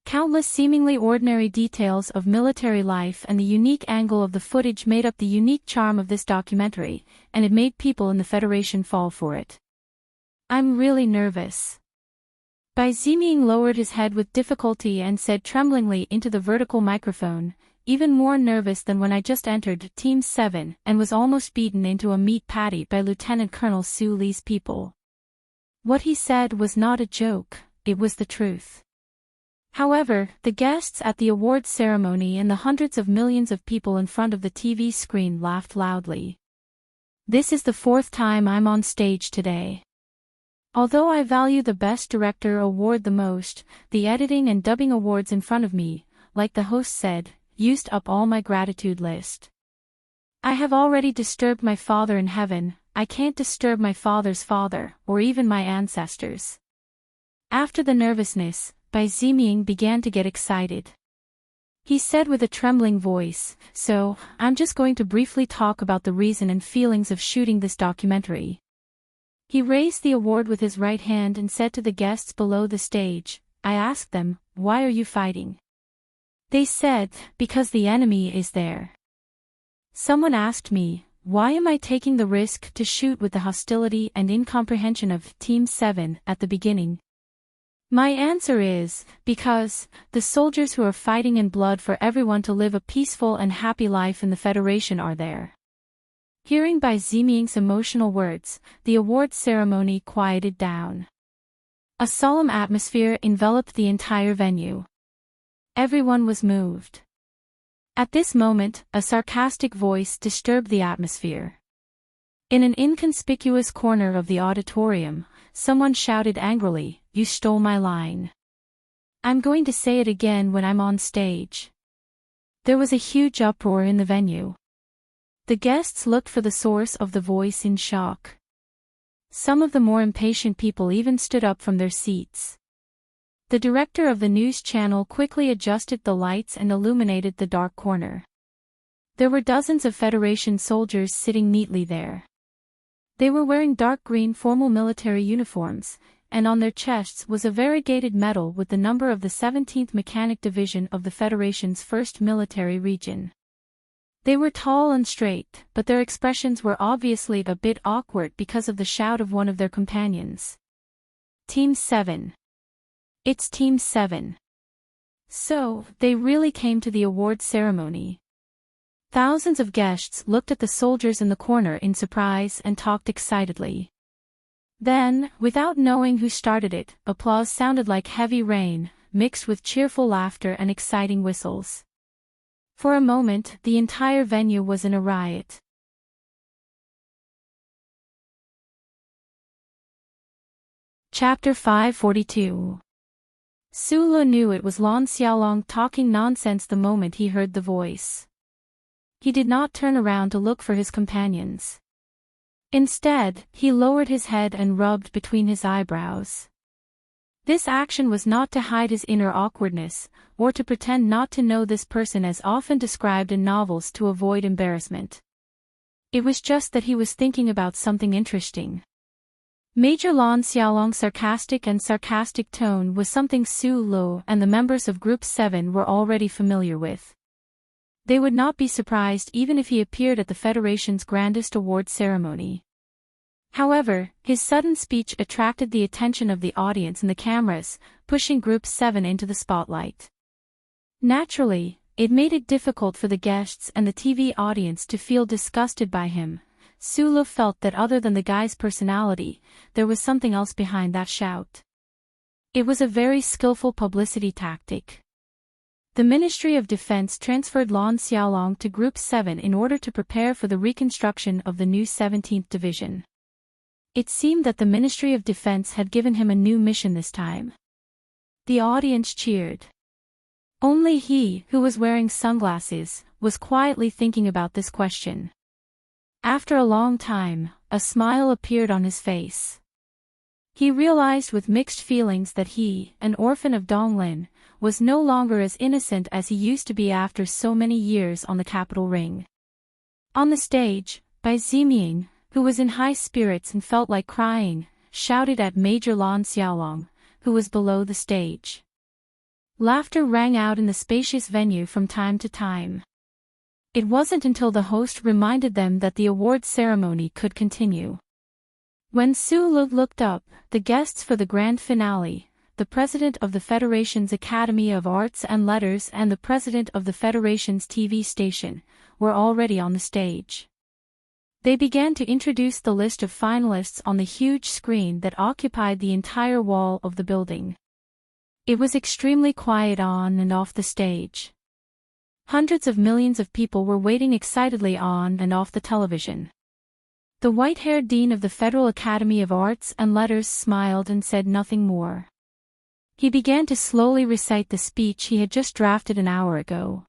Countless seemingly ordinary details of military life and the unique angle of the footage made up the unique charm of this documentary, and it made people in the Federation fall for it. I'm really nervous. Bai Ziming lowered his head with difficulty and said tremblingly into the vertical microphone, even more nervous than when I just entered Team 7 and was almost beaten into a meat patty by Lieutenant Colonel Su Li's people. What he said was not a joke, it was the truth. However, the guests at the awards ceremony and the hundreds of millions of people in front of the TV screen laughed loudly. This is the 4th time I'm on stage today. Although I value the Best Director award the most, the editing and dubbing awards in front of me, like the host said, used up all my gratitude list. I have already disturbed my Father in heaven, I can't disturb my father's father, or even my ancestors. After the nervousness, Bai Ziming began to get excited. He said with a trembling voice, so, I'm just going to briefly talk about the reason and feelings of shooting this documentary. He raised the award with his right hand and said to the guests below the stage, I asked them, why are you fighting? They said, because the enemy is there. Someone asked me, why am I taking the risk to shoot with the hostility and incomprehension of Team 7 at the beginning? My answer is, because, the soldiers who are fighting in blood for everyone to live a peaceful and happy life in the Federation are there. Hearing Bai Ziming's emotional words, the awards ceremony quieted down. A solemn atmosphere enveloped the entire venue. Everyone was moved. At this moment, a sarcastic voice disturbed the atmosphere. In an inconspicuous corner of the auditorium, someone shouted angrily, "You stole my line. I'm going to say it again when I'm on stage." There was a huge uproar in the venue. The guests looked for the source of the voice in shock. Some of the more impatient people even stood up from their seats. The director of the news channel quickly adjusted the lights and illuminated the dark corner. There were dozens of Federation soldiers sitting neatly there. They were wearing dark green formal military uniforms, and on their chests was a variegated medal with the number of the 17th Mechanic Division of the Federation's 1st Military Region. They were tall and straight, but their expressions were obviously a bit awkward because of the shout of one of their companions. Team 7. It's Team 7. So, they really came to the awards ceremony. Thousands of guests looked at the soldiers in the corner in surprise and talked excitedly. Then, without knowing who started it, applause sounded like heavy rain, mixed with cheerful laughter and exciting whistles. For a moment, the entire venue was in a riot. Chapter 542. Su Le knew it was Lan Xiaolong talking nonsense the moment he heard the voice. He did not turn around to look for his companions. Instead, he lowered his head and rubbed between his eyebrows. This action was not to hide his inner awkwardness, or to pretend not to know this person as often described in novels to avoid embarrassment. It was just that he was thinking about something interesting. Major Lan Xiaolong's sarcastic tone was something Su Le and the members of Group 7 were already familiar with. They would not be surprised even if he appeared at the Federation's grandest award ceremony. However, his sudden speech attracted the attention of the audience and the cameras, pushing Group 7 into the spotlight. Naturally, it made it difficult for the guests and the TV audience to feel disgusted by him. Su Le felt that other than the guy's personality, there was something else behind that shout. It was a very skillful publicity tactic. The Ministry of Defense transferred Lan Xiaolong to Group 7 in order to prepare for the reconstruction of the new 17th Division. It seemed that the Ministry of Defense had given him a new mission this time. The audience cheered. Only he, who was wearing sunglasses, was quietly thinking about this question. After a long time, a smile appeared on his face. He realized with mixed feelings that he, an orphan of Donglin, was no longer as innocent as he used to be after so many years on the capital ring. On the stage, Bai Ziming, who was in high spirits and felt like crying, shouted at Major Lan Xiaolong, who was below the stage. Laughter rang out in the spacious venue from time to time. It wasn't until the host reminded them that the awards ceremony could continue. When Su Le looked up, the guests for the grand finale, the president of the Federation's Academy of Arts and Letters and the president of the Federation's TV station, were already on the stage. They began to introduce the list of finalists on the huge screen that occupied the entire wall of the building. It was extremely quiet on and off the stage. Hundreds of millions of people were waiting excitedly on and off the television. The white-haired dean of the Federal Academy of Arts and Letters smiled and said nothing more. He began to slowly recite the speech he had just drafted an hour ago.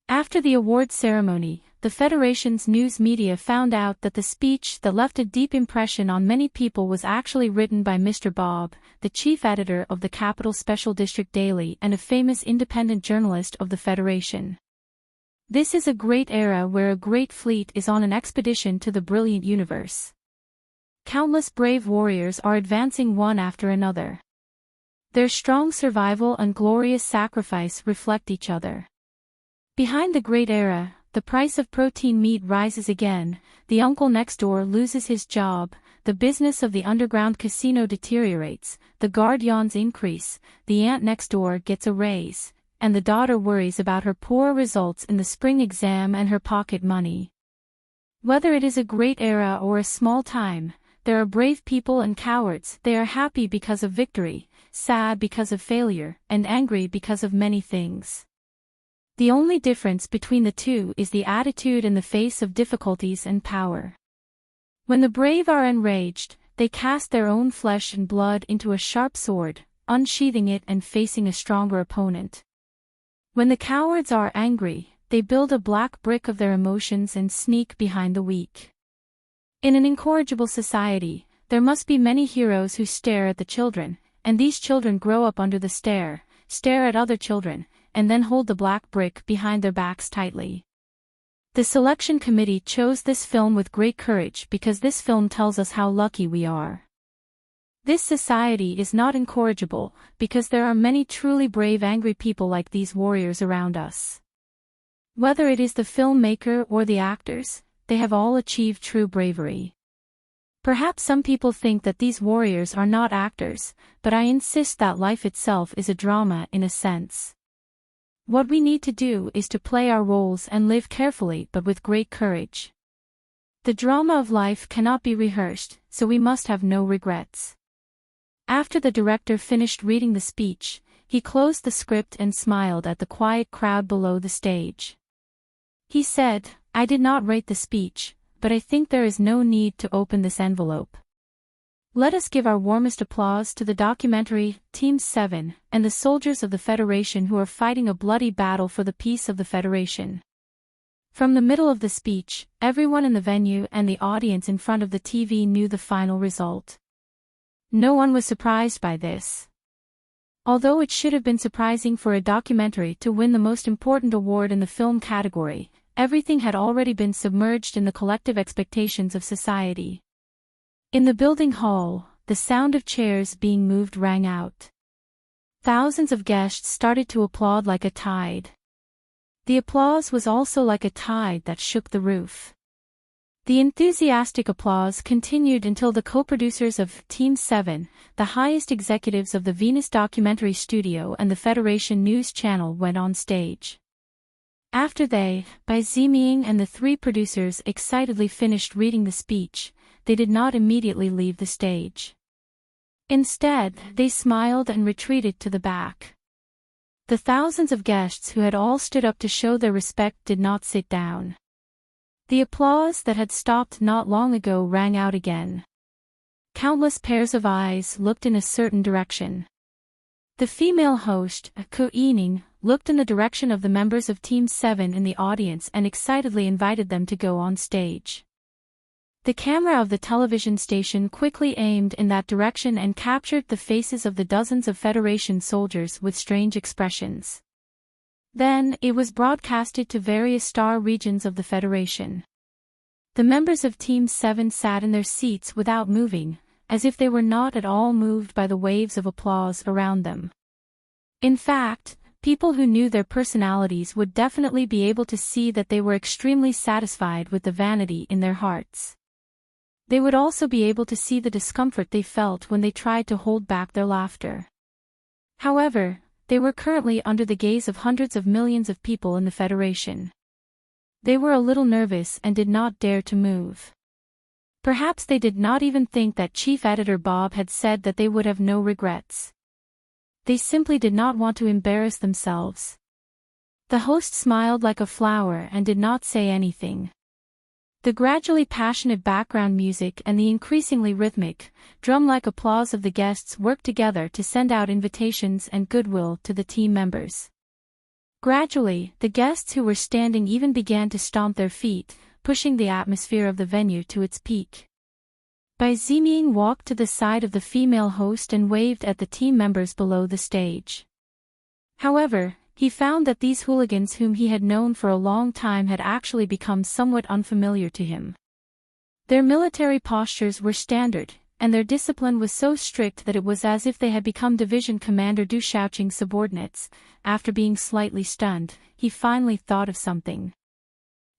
After the awards ceremony, the Federation's news media found out that the speech that left a deep impression on many people was actually written by Mr. Bob, the chief editor of the Capital Special District Daily and a famous independent journalist of the Federation. This is a great era where a great fleet is on an expedition to the brilliant universe. Countless brave warriors are advancing one after another. Their strong survival and glorious sacrifice reflect each other. Behind the great era, the price of protein meat rises again, the uncle next door loses his job, the business of the underground casino deteriorates, the guardians increase, the aunt next door gets a raise, and the daughter worries about her poor results in the spring exam and her pocket money. Whether it is a great era or a small time, there are brave people and cowards. They are happy because of victory, sad because of failure, and angry because of many things. The only difference between the two is the attitude in the face of difficulties and power. When the brave are enraged, they cast their own flesh and blood into a sharp sword, unsheathing it and facing a stronger opponent. When the cowards are angry, they build a black brick of their emotions and sneak behind the weak. In an incorrigible society, there must be many heroes who stare at the children, and these children grow up under the stare at other children, and then hold the black brick behind their backs tightly. The selection committee chose this film with great courage because this film tells us how lucky we are. This society is not incorrigible, because there are many truly brave angry people like these warriors around us. Whether it is the filmmaker or the actors, they have all achieved true bravery. Perhaps some people think that these warriors are not actors, but I insist that life itself is a drama in a sense. What we need to do is to play our roles and live carefully but with great courage. The drama of life cannot be rehearsed, so we must have no regrets. After the director finished reading the speech, he closed the script and smiled at the quiet crowd below the stage. He said, "I did not write the speech, but I think there is no need to open this envelope. Let us give our warmest applause to the documentary, Team 7, and the soldiers of the Federation who are fighting a bloody battle for the peace of the Federation." From the middle of the speech, everyone in the venue and the audience in front of the TV knew the final result. No one was surprised by this. Although it should have been surprising for a documentary to win the most important award in the film category, everything had already been submerged in the collective expectations of society. In the building hall, the sound of chairs being moved rang out. Thousands of guests started to applaud like a tide. The applause was also like a tide that shook the roof. The enthusiastic applause continued until the co-producers of Team 7, the highest executives of the Venus Documentary Studio and the Federation News Channel went on stage. After they, by Dreamy and the three producers excitedly finished reading the speech, they did not immediately leave the stage. Instead, they smiled and retreated to the back. The thousands of guests who had all stood up to show their respect did not sit down. The applause that had stopped not long ago rang out again. Countless pairs of eyes looked in a certain direction. The female host, Ko-Ening, looked in the direction of the members of Team 7 in the audience and excitedly invited them to go on stage. The camera of the television station quickly aimed in that direction and captured the faces of the dozens of Federation soldiers with strange expressions. Then, it was broadcasted to various star regions of the Federation. The members of Team 7 sat in their seats without moving, as if they were not at all moved by the waves of applause around them. In fact, people who knew their personalities would definitely be able to see that they were extremely satisfied with the vanity in their hearts. They would also be able to see the discomfort they felt when they tried to hold back their laughter. However, they were currently under the gaze of hundreds of millions of people in the Federation. They were a little nervous and did not dare to move. Perhaps they did not even think that Chief Editor Bob had said that they would have no regrets. They simply did not want to embarrass themselves. The host smiled like a flower and did not say anything. The gradually passionate background music and the increasingly rhythmic, drum-like applause of the guests worked together to send out invitations and goodwill to the team members. Gradually, the guests who were standing even began to stomp their feet, pushing the atmosphere of the venue to its peak. Bai Ziming walked to the side of the female host and waved at the team members below the stage. However, he found that these hooligans whom he had known for a long time had actually become somewhat unfamiliar to him. Their military postures were standard, and their discipline was so strict that it was as if they had become Division Commander Du Shaoqing's subordinates. After being slightly stunned, he finally thought of something.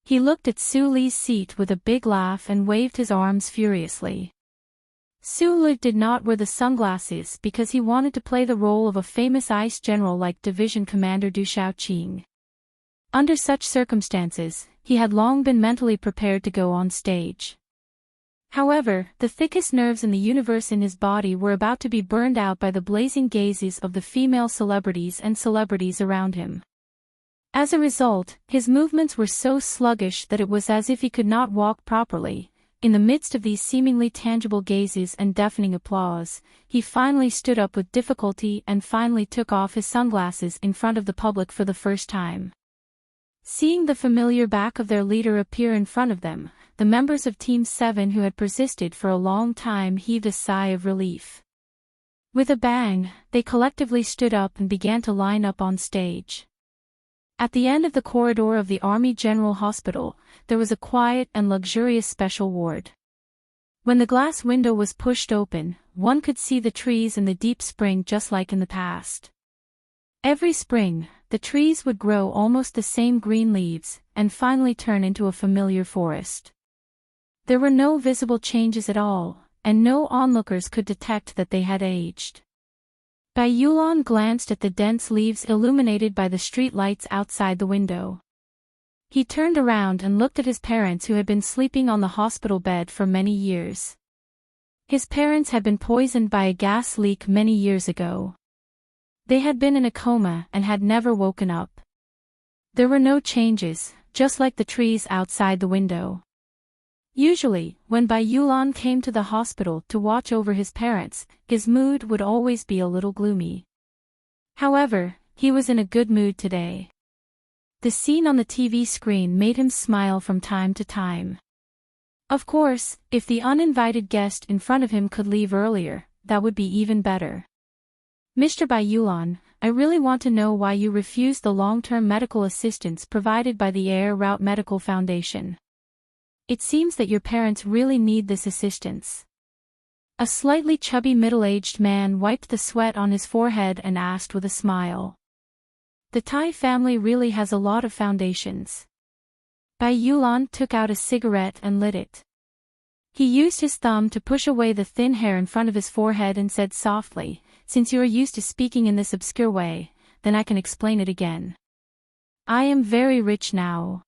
He looked at Su Li's seat with a big laugh and waved his arms furiously. Su Li did not wear the sunglasses because he wanted to play the role of a famous ice general like Division Commander Du Shaoqing. Under such circumstances, he had long been mentally prepared to go on stage. However, the thickest nerves in the universe in his body were about to be burned out by the blazing gazes of the female celebrities and celebrities around him. As a result, his movements were so sluggish that it was as if he could not walk properly. In the midst of these seemingly tangible gazes and deafening applause, he finally stood up with difficulty and finally took off his sunglasses in front of the public for the first time. Seeing the familiar back of their leader appear in front of them, the members of Team 7 who had persisted for a long time heaved a sigh of relief. With a bang, they collectively stood up and began to line up on stage. At the end of the corridor of the Army General Hospital, there was a quiet and luxurious special ward. When the glass window was pushed open, one could see the trees in the deep spring just like in the past. Every spring, the trees would grow almost the same green leaves, and finally turn into a familiar forest. There were no visible changes at all, and no onlookers could detect that they had aged. Bai Yulan glanced at the dense leaves illuminated by the street lights outside the window. He turned around and looked at his parents who had been sleeping on the hospital bed for many years. His parents had been poisoned by a gas leak many years ago. They had been in a coma and had never woken up. There were no changes, just like the trees outside the window. Usually, when Bai Yulan came to the hospital to watch over his parents, his mood would always be a little gloomy. However, he was in a good mood today. The scene on the TV screen made him smile from time to time. Of course, if the uninvited guest in front of him could leave earlier, that would be even better. Mr. Bai Yulan, I really want to know why you refused the long-term medical assistance provided by the Air Route Medical Foundation. It seems that your parents really need this assistance. A slightly chubby middle-aged man wiped the sweat on his forehead and asked with a smile. The Thai family really has a lot of foundations. Bai Yulan took out a cigarette and lit it. He used his thumb to push away the thin hair in front of his forehead and said softly, "Since you are used to speaking in this obscure way, then I can explain it again. I am very rich now."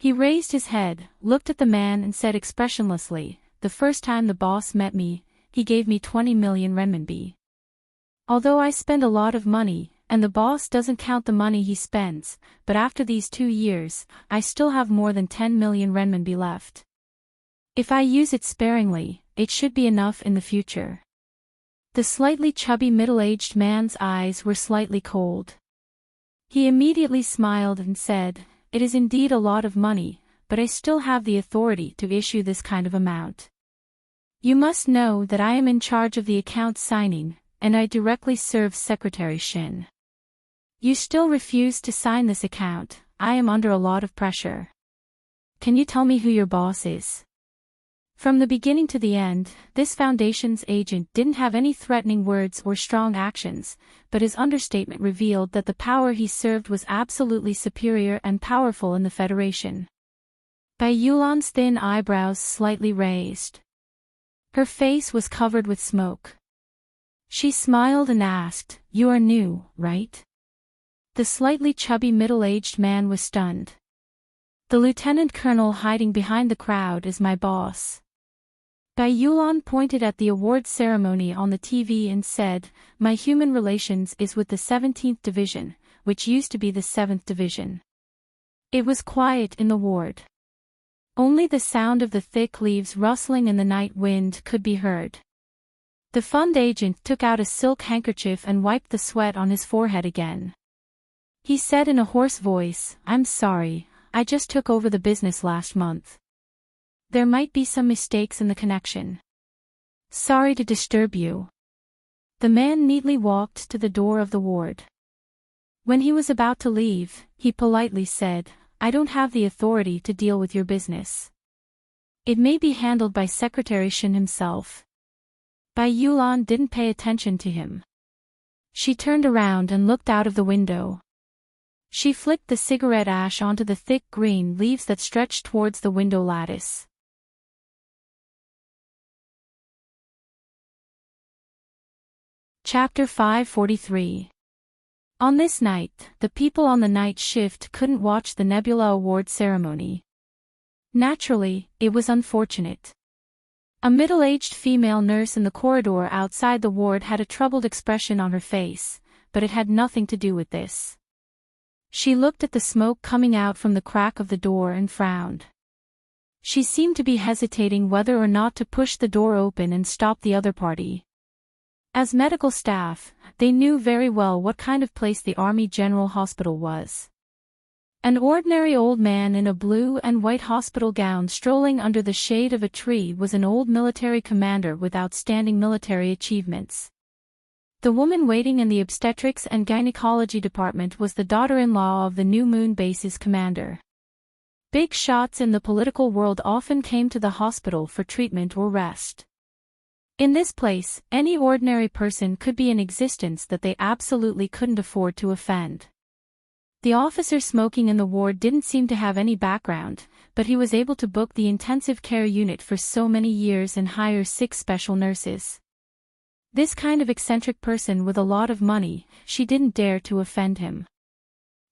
He raised his head, looked at the man and said expressionlessly, "The first time the boss met me, he gave me 20 million renminbi. Although I spend a lot of money, and the boss doesn't count the money he spends, but after these 2 years, I still have more than 10 million renminbi left. If I use it sparingly, it should be enough in the future." The slightly chubby middle-aged man's eyes were slightly cold. He immediately smiled and said, "It is indeed a lot of money, but I still have the authority to issue this kind of amount. You must know that I am in charge of the account signing, and I directly serve Secretary Shin. You still refuse to sign this account. I am under a lot of pressure. Can you tell me who your boss is?" From the beginning to the end, this foundation's agent didn't have any threatening words or strong actions, but his understatement revealed that the power he served was absolutely superior and powerful in the Federation. Bai Yulan's thin eyebrows slightly raised. Her face was covered with smoke. She smiled and asked, "You are new, right?" The slightly chubby middle-aged man was stunned. "The lieutenant colonel hiding behind the crowd is my boss." Bai Yulan pointed at the award ceremony on the TV and said, "My human relations is with the 17th Division, which used to be the 7th Division." It was quiet in the ward. Only the sound of the thick leaves rustling in the night wind could be heard. The fund agent took out a silk handkerchief and wiped the sweat on his forehead again. He said in a hoarse voice, "I'm sorry, I just took over the business last month. There might be some mistakes in the connection. Sorry to disturb you." The man neatly walked to the door of the ward. When he was about to leave, he politely said, "I don't have the authority to deal with your business. It may be handled by Secretary Shin himself." Bai Yulan didn't pay attention to him. She turned around and looked out of the window. She flicked the cigarette ash onto the thick green leaves that stretched towards the window lattice. Chapter 543. On this night, the people on the night shift couldn't watch the Nebula Award ceremony. Naturally, it was unfortunate. A middle-aged female nurse in the corridor outside the ward had a troubled expression on her face, but it had nothing to do with this. She looked at the smoke coming out from the crack of the door and frowned. She seemed to be hesitating whether or not to push the door open and stop the other party. As medical staff, they knew very well what kind of place the Army General Hospital was. An ordinary old man in a blue and white hospital gown strolling under the shade of a tree was an old military commander with outstanding military achievements. The woman waiting in the obstetrics and gynecology department was the daughter-in-law of the New Moon Base's commander. Big shots in the political world often came to the hospital for treatment or rest. In this place, any ordinary person could be in existence that they absolutely couldn't afford to offend. The officer smoking in the ward didn't seem to have any background, but he was able to book the intensive care unit for so many years and hire 6 special nurses. This kind of eccentric person with a lot of money, she didn't dare to offend him.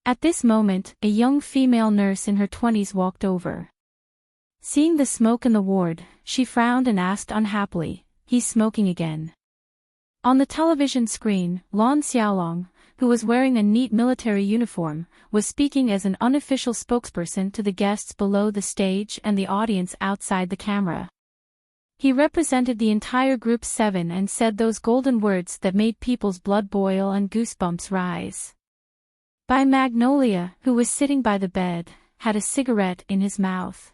At this moment, a young female nurse in her 20s walked over. Seeing the smoke in the ward, she frowned and asked unhappily, "He's smoking again." On the television screen, Lon Xiaolong, who was wearing a neat military uniform, was speaking as an unofficial spokesperson to the guests below the stage and the audience outside the camera. He represented the entire Group 7 and said those golden words that made people's blood boil and goosebumps rise. Bai Magnolia, who was sitting by the bed, had a cigarette in his mouth.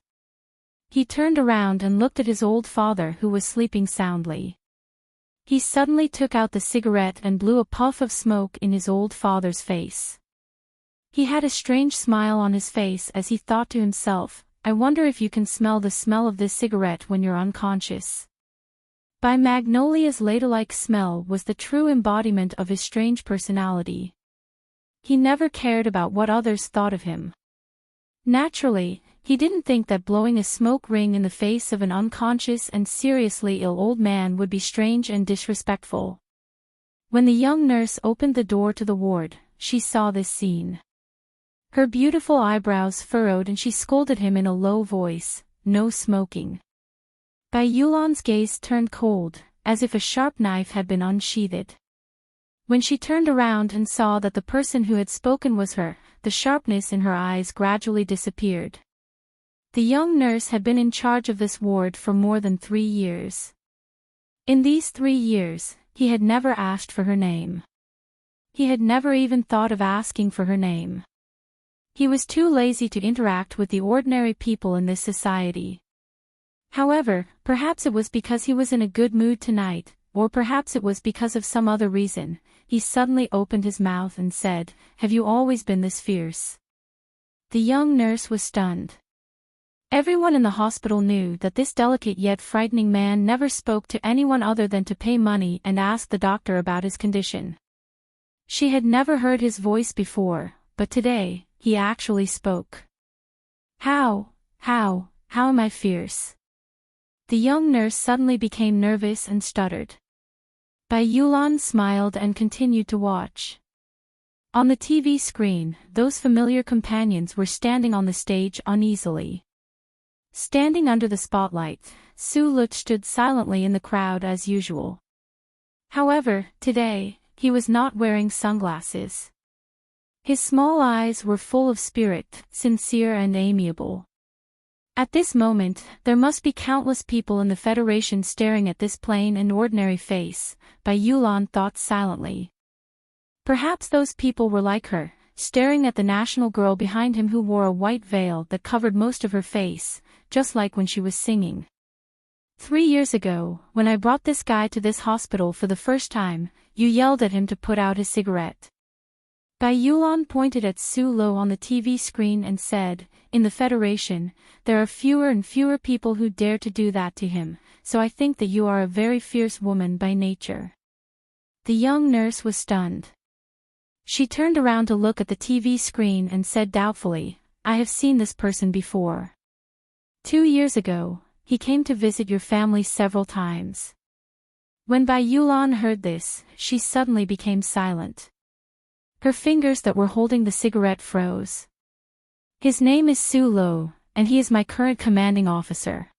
He turned around and looked at his old father who was sleeping soundly. He suddenly took out the cigarette and blew a puff of smoke in his old father's face. He had a strange smile on his face as he thought to himself, "I wonder if you can smell the smell of this cigarette when you're unconscious." By Magnolia's ladle-like smell was the true embodiment of his strange personality. He never cared about what others thought of him. Naturally, he didn't think that blowing a smoke ring in the face of an unconscious and seriously ill old man would be strange and disrespectful. When the young nurse opened the door to the ward, she saw this scene. Her beautiful eyebrows furrowed and she scolded him in a low voice, "No smoking." Bai Yulan's gaze turned cold, as if a sharp knife had been unsheathed. When she turned around and saw that the person who had spoken was her, the sharpness in her eyes gradually disappeared. The young nurse had been in charge of this ward for more than 3 years. In these 3 years, he had never asked for her name. He had never even thought of asking for her name. He was too lazy to interact with the ordinary people in this society. However, perhaps it was because he was in a good mood tonight, or perhaps it was because of some other reason, he suddenly opened his mouth and said, "Have you always been this fierce?" The young nurse was stunned. Everyone in the hospital knew that this delicate yet frightening man never spoke to anyone other than to pay money and ask the doctor about his condition. She had never heard his voice before, but today, he actually spoke. How am I fierce?" The young nurse suddenly became nervous and stuttered. Bai Yulan smiled and continued to watch. On the TV screen, those familiar companions were standing on the stage uneasily. Standing under the spotlight, Su Luch stood silently in the crowd as usual. However, today, he was not wearing sunglasses. His small eyes were full of spirit, sincere and amiable. At this moment, there must be countless people in the Federation staring at this plain and ordinary face, Bai Yulan thought silently. Perhaps those people were like her, staring at the national girl behind him who wore a white veil that covered most of her face, just like when she was singing. 3 years ago, when I brought this guy to this hospital for the first time, you yelled at him to put out his cigarette. Bai Yulan pointed at Su Lo on the TV screen and said, "In the Federation, there are fewer and fewer people who dare to do that to him, so I think that you are a very fierce woman by nature." The young nurse was stunned. She turned around to look at the TV screen and said doubtfully, "I have seen this person before. 2 years ago, he came to visit your family several times." When Bai Yulan heard this, she suddenly became silent. Her fingers that were holding the cigarette froze. "His name is Su Lo, and he is my current commanding officer."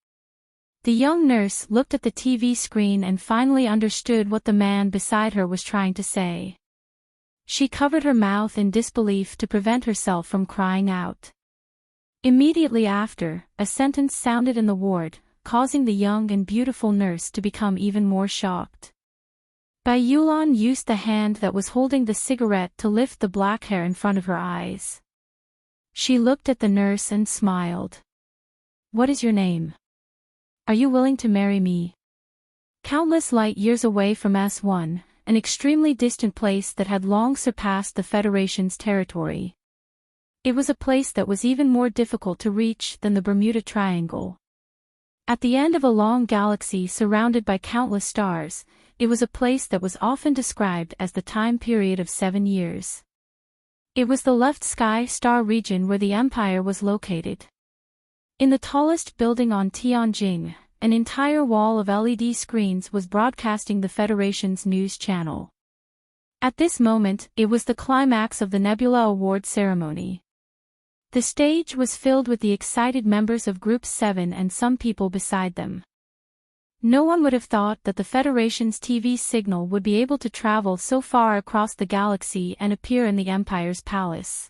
The young nurse looked at the TV screen and finally understood what the man beside her was trying to say. She covered her mouth in disbelief to prevent herself from crying out. Immediately after, a sentence sounded in the ward, causing the young and beautiful nurse to become even more shocked. Bai Yulan used the hand that was holding the cigarette to lift the black hair in front of her eyes. She looked at the nurse and smiled. "What is your name? Are you willing to marry me?" Countless light years away from S1, an extremely distant place that had long surpassed the Federation's territory. It was a place that was even more difficult to reach than the Bermuda Triangle. At the end of a long galaxy surrounded by countless stars, it was a place that was often described as the time period of 7 years. It was the left sky star region where the Empire was located. In the tallest building on Tianjing, an entire wall of LED screens was broadcasting the Federation's news channel. At this moment, it was the climax of the Nebula Award ceremony. The stage was filled with the excited members of Group 7 and some people beside them. No one would have thought that the Federation's TV signal would be able to travel so far across the galaxy and appear in the Empire's palace.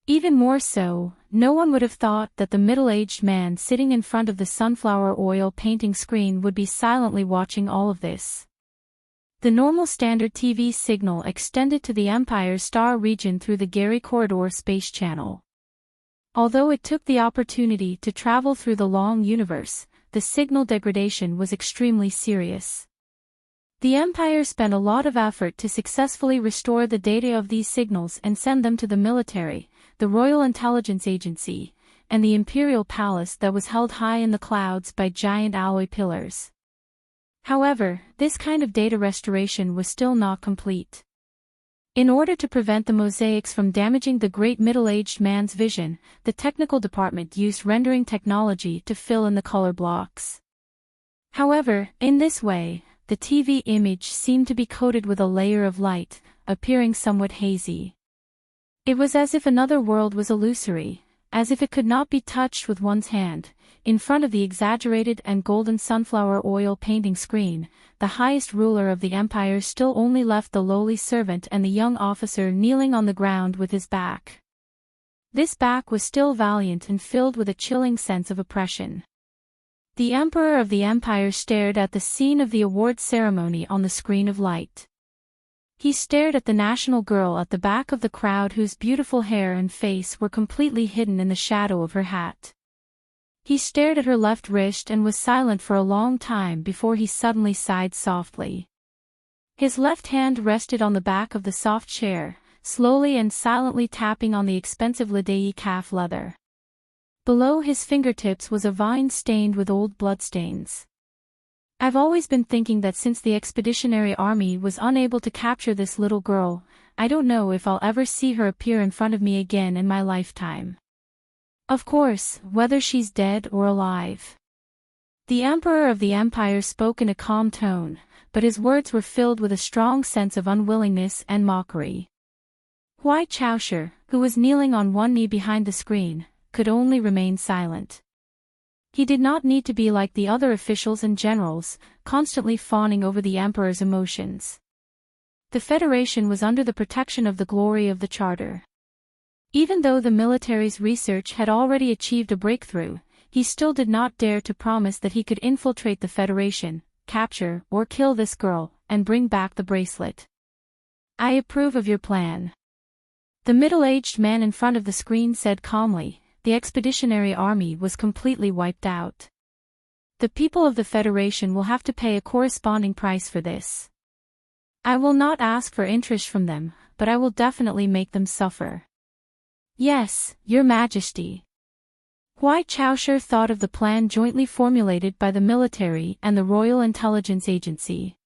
Even more so, no one would have thought that the middle-aged man sitting in front of the sunflower oil painting screen would be silently watching all of this. The normal standard TV signal extended to the Empire's star region through the Gary Corridor space channel. Although it took the opportunity to travel through the long universe, the signal degradation was extremely serious. The Empire spent a lot of effort to successfully restore the data of these signals and send them to the military, the Royal Intelligence Agency, and the Imperial Palace that was held high in the clouds by giant alloy pillars. However, this kind of data restoration was still not complete. In order to prevent the mosaics from damaging the great middle-aged man's vision, the technical department used rendering technology to fill in the color blocks. However, in this way, the TV image seemed to be coated with a layer of light, appearing somewhat hazy. It was as if another world was illusory, as if it could not be touched with one's hand. In front of the exaggerated and golden sunflower oil painting screen, the highest ruler of the Empire still only left the lowly servant and the young officer kneeling on the ground with his back. This back was still valiant and filled with a chilling sense of oppression. The Emperor of the Empire stared at the scene of the award ceremony on the screen of light. He stared at the national girl at the back of the crowd whose beautiful hair and face were completely hidden in the shadow of her hat. He stared at her left wrist and was silent for a long time before he suddenly sighed softly. His left hand rested on the back of the soft chair, slowly and silently tapping on the expensive Ladei calf leather. Below his fingertips was a vine stained with old bloodstains. "I've always been thinking that since the Expeditionary Army was unable to capture this little girl, I don't know if I'll ever see her appear in front of me again in my lifetime. Of course, whether she's dead or alive." The Emperor of the Empire spoke in a calm tone, but his words were filled with a strong sense of unwillingness and mockery. Hui Chaoshi, who was kneeling on one knee behind the screen, could only remain silent. He did not need to be like the other officials and generals, constantly fawning over the Emperor's emotions. The Federation was under the protection of the glory of the Charter. Even though the military's research had already achieved a breakthrough, he still did not dare to promise that he could infiltrate the Federation, capture or kill this girl, and bring back the bracelet. "I approve of your plan," the middle-aged man in front of the screen said calmly. The Expeditionary Army was completely wiped out. The people of the Federation will have to pay a corresponding price for this. I will not ask for interest from them, but I will definitely make them suffer. "Yes, Your Majesty." Hui Chaoshi thought of the plan jointly formulated by the military and the Royal Intelligence Agency.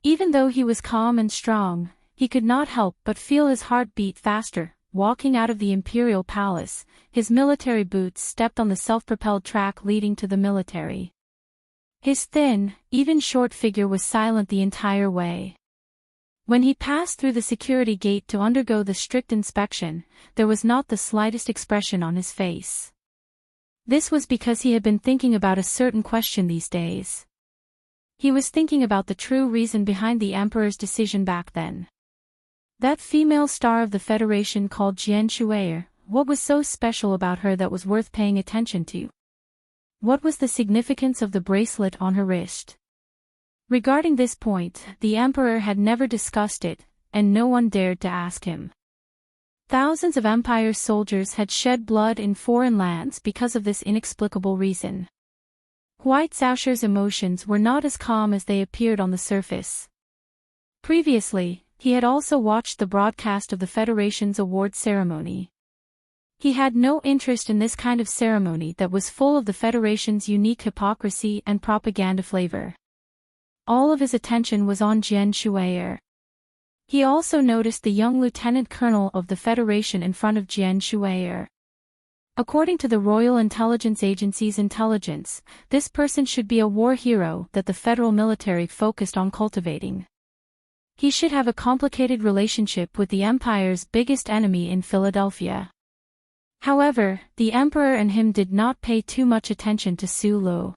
Even though he was calm and strong, he could not help but feel his heart beat faster. Walking out of the Imperial Palace, his military boots stepped on the self-propelled track leading to the military. His thin, even short figure was silent the entire way. When he passed through the security gate to undergo the strict inspection, there was not the slightest expression on his face. This was because he had been thinking about a certain question these days. He was thinking about the true reason behind the Emperor's decision back then. That female star of the Federation called Jian Shuai, what was so special about her that was worth paying attention to? What was the significance of the bracelet on her wrist? Regarding this point, the Emperor had never discussed it, and no one dared to ask him. Thousands of Empire's soldiers had shed blood in foreign lands because of this inexplicable reason. Huai Caoshi's emotions were not as calm as they appeared on the surface. Previously, he had also watched the broadcast of the Federation's awards ceremony. He had no interest in this kind of ceremony that was full of the Federation's unique hypocrisy and propaganda flavor. All of his attention was on Jian Shui'er. He also noticed the young lieutenant colonel of the Federation in front of Jian Shui'er. According to the Royal Intelligence Agency's intelligence, this person should be a war hero that the federal military focused on cultivating. He should have a complicated relationship with the Empire's biggest enemy in Philadelphia. However, the Emperor and him did not pay too much attention to Su Lu.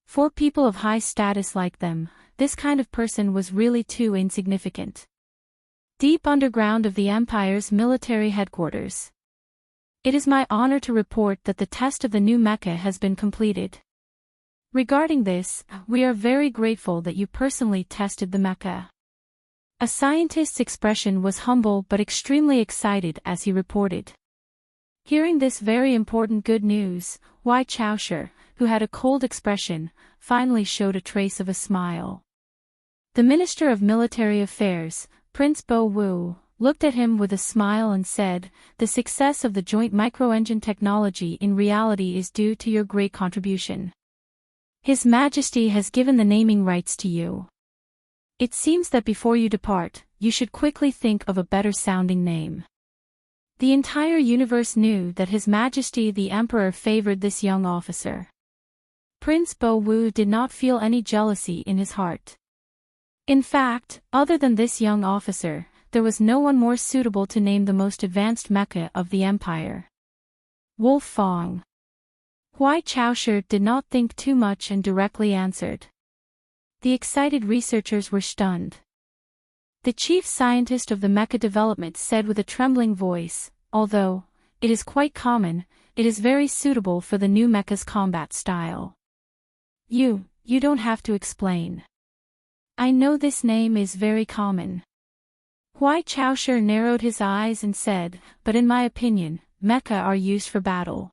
For people of high status like them, this kind of person was really too insignificant. Deep underground of the Empire's military headquarters. It is my honor to report that the test of the new mecha has been completed. Regarding this, we are very grateful that you personally tested the mecha. A scientist's expression was humble but extremely excited as he reported. Hearing this very important good news, Huai Caoshi, who had a cold expression, finally showed a trace of a smile. The Minister of Military Affairs, Prince Bo Wu, looked at him with a smile and said, "The success of the joint microengine technology in reality is due to your great contribution. His Majesty has given the naming rights to you. It seems that before you depart, you should quickly think of a better-sounding name." The entire universe knew that His Majesty the Emperor favored this young officer. Prince Bo Wu did not feel any jealousy in his heart. In fact, other than this young officer, there was no one more suitable to name the most advanced mecha of the Empire. Wolf Fong. Huai Caoshi did not think too much and directly answered. The excited researchers were stunned. The chief scientist of the mecha development said with a trembling voice, "Although it is quite common, it is very suitable for the new mecha's combat style. You don't have to explain. I know this name is very common." Huai Caoshi narrowed his eyes and said, "But in my opinion, mecha are used for battle.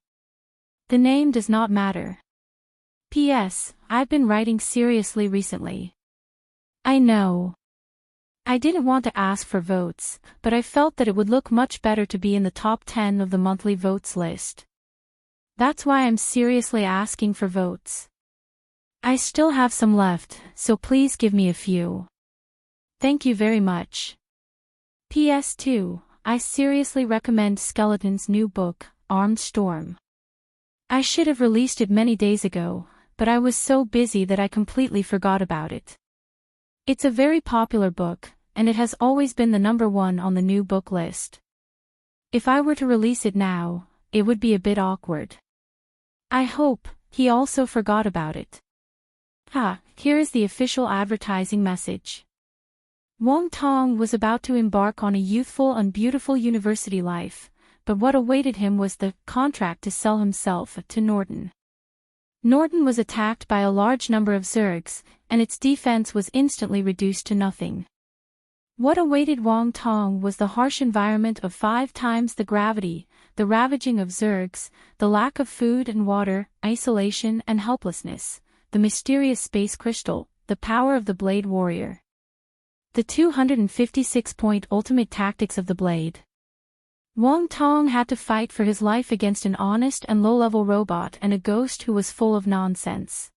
The name does not matter. P.S. I've been writing seriously recently." "I know. I didn't want to ask for votes, but I felt that it would look much better to be in the top 10 of the monthly votes list. That's why I'm seriously asking for votes. I still have some left, so please give me a few. Thank you very much. PS2, I seriously recommend Skeleton's new book, Armed Storm. I should have released it many days ago, but I was so busy that I completely forgot about it. It's a very popular book, and it has always been the #1 on the new book list. If I were to release it now, it would be a bit awkward. I hope he also forgot about it." Here is the official advertising message. Wang Tong was about to embark on a youthful and beautiful university life, but what awaited him was the contract to sell himself to Norton. Norton was attacked by a large number of Zergs, and its defense was instantly reduced to nothing. What awaited Wang Tong was the harsh environment of 5 times the gravity, the ravaging of Zergs, the lack of food and water, isolation and helplessness, the mysterious space crystal, the power of the Blade Warrior. The 256-point ultimate tactics of the Blade. Wang Tong had to fight for his life against an honest and low-level robot and a ghost who was full of nonsense.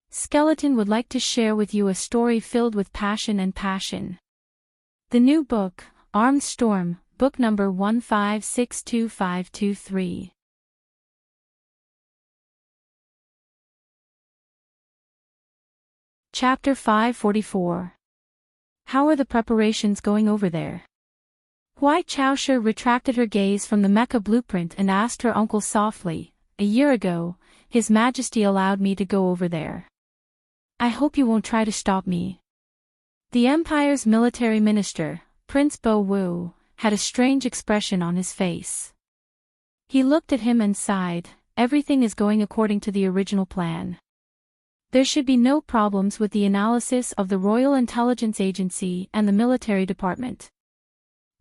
Skeleton would like to share with you a story filled with passion and passion. The new book, Armed Storm, book number 1562523. Chapter 544. How are the preparations going over there? Huai Caoshi retracted her gaze from the mecha blueprint and asked her uncle softly, "A year ago, His Majesty allowed me to go over there. I hope you won't try to stop me." The Empire's military minister, Prince Bo Wu, had a strange expression on his face. He looked at him and sighed, "Everything is going according to the original plan. There should be no problems with the analysis of the Royal Intelligence Agency and the military department.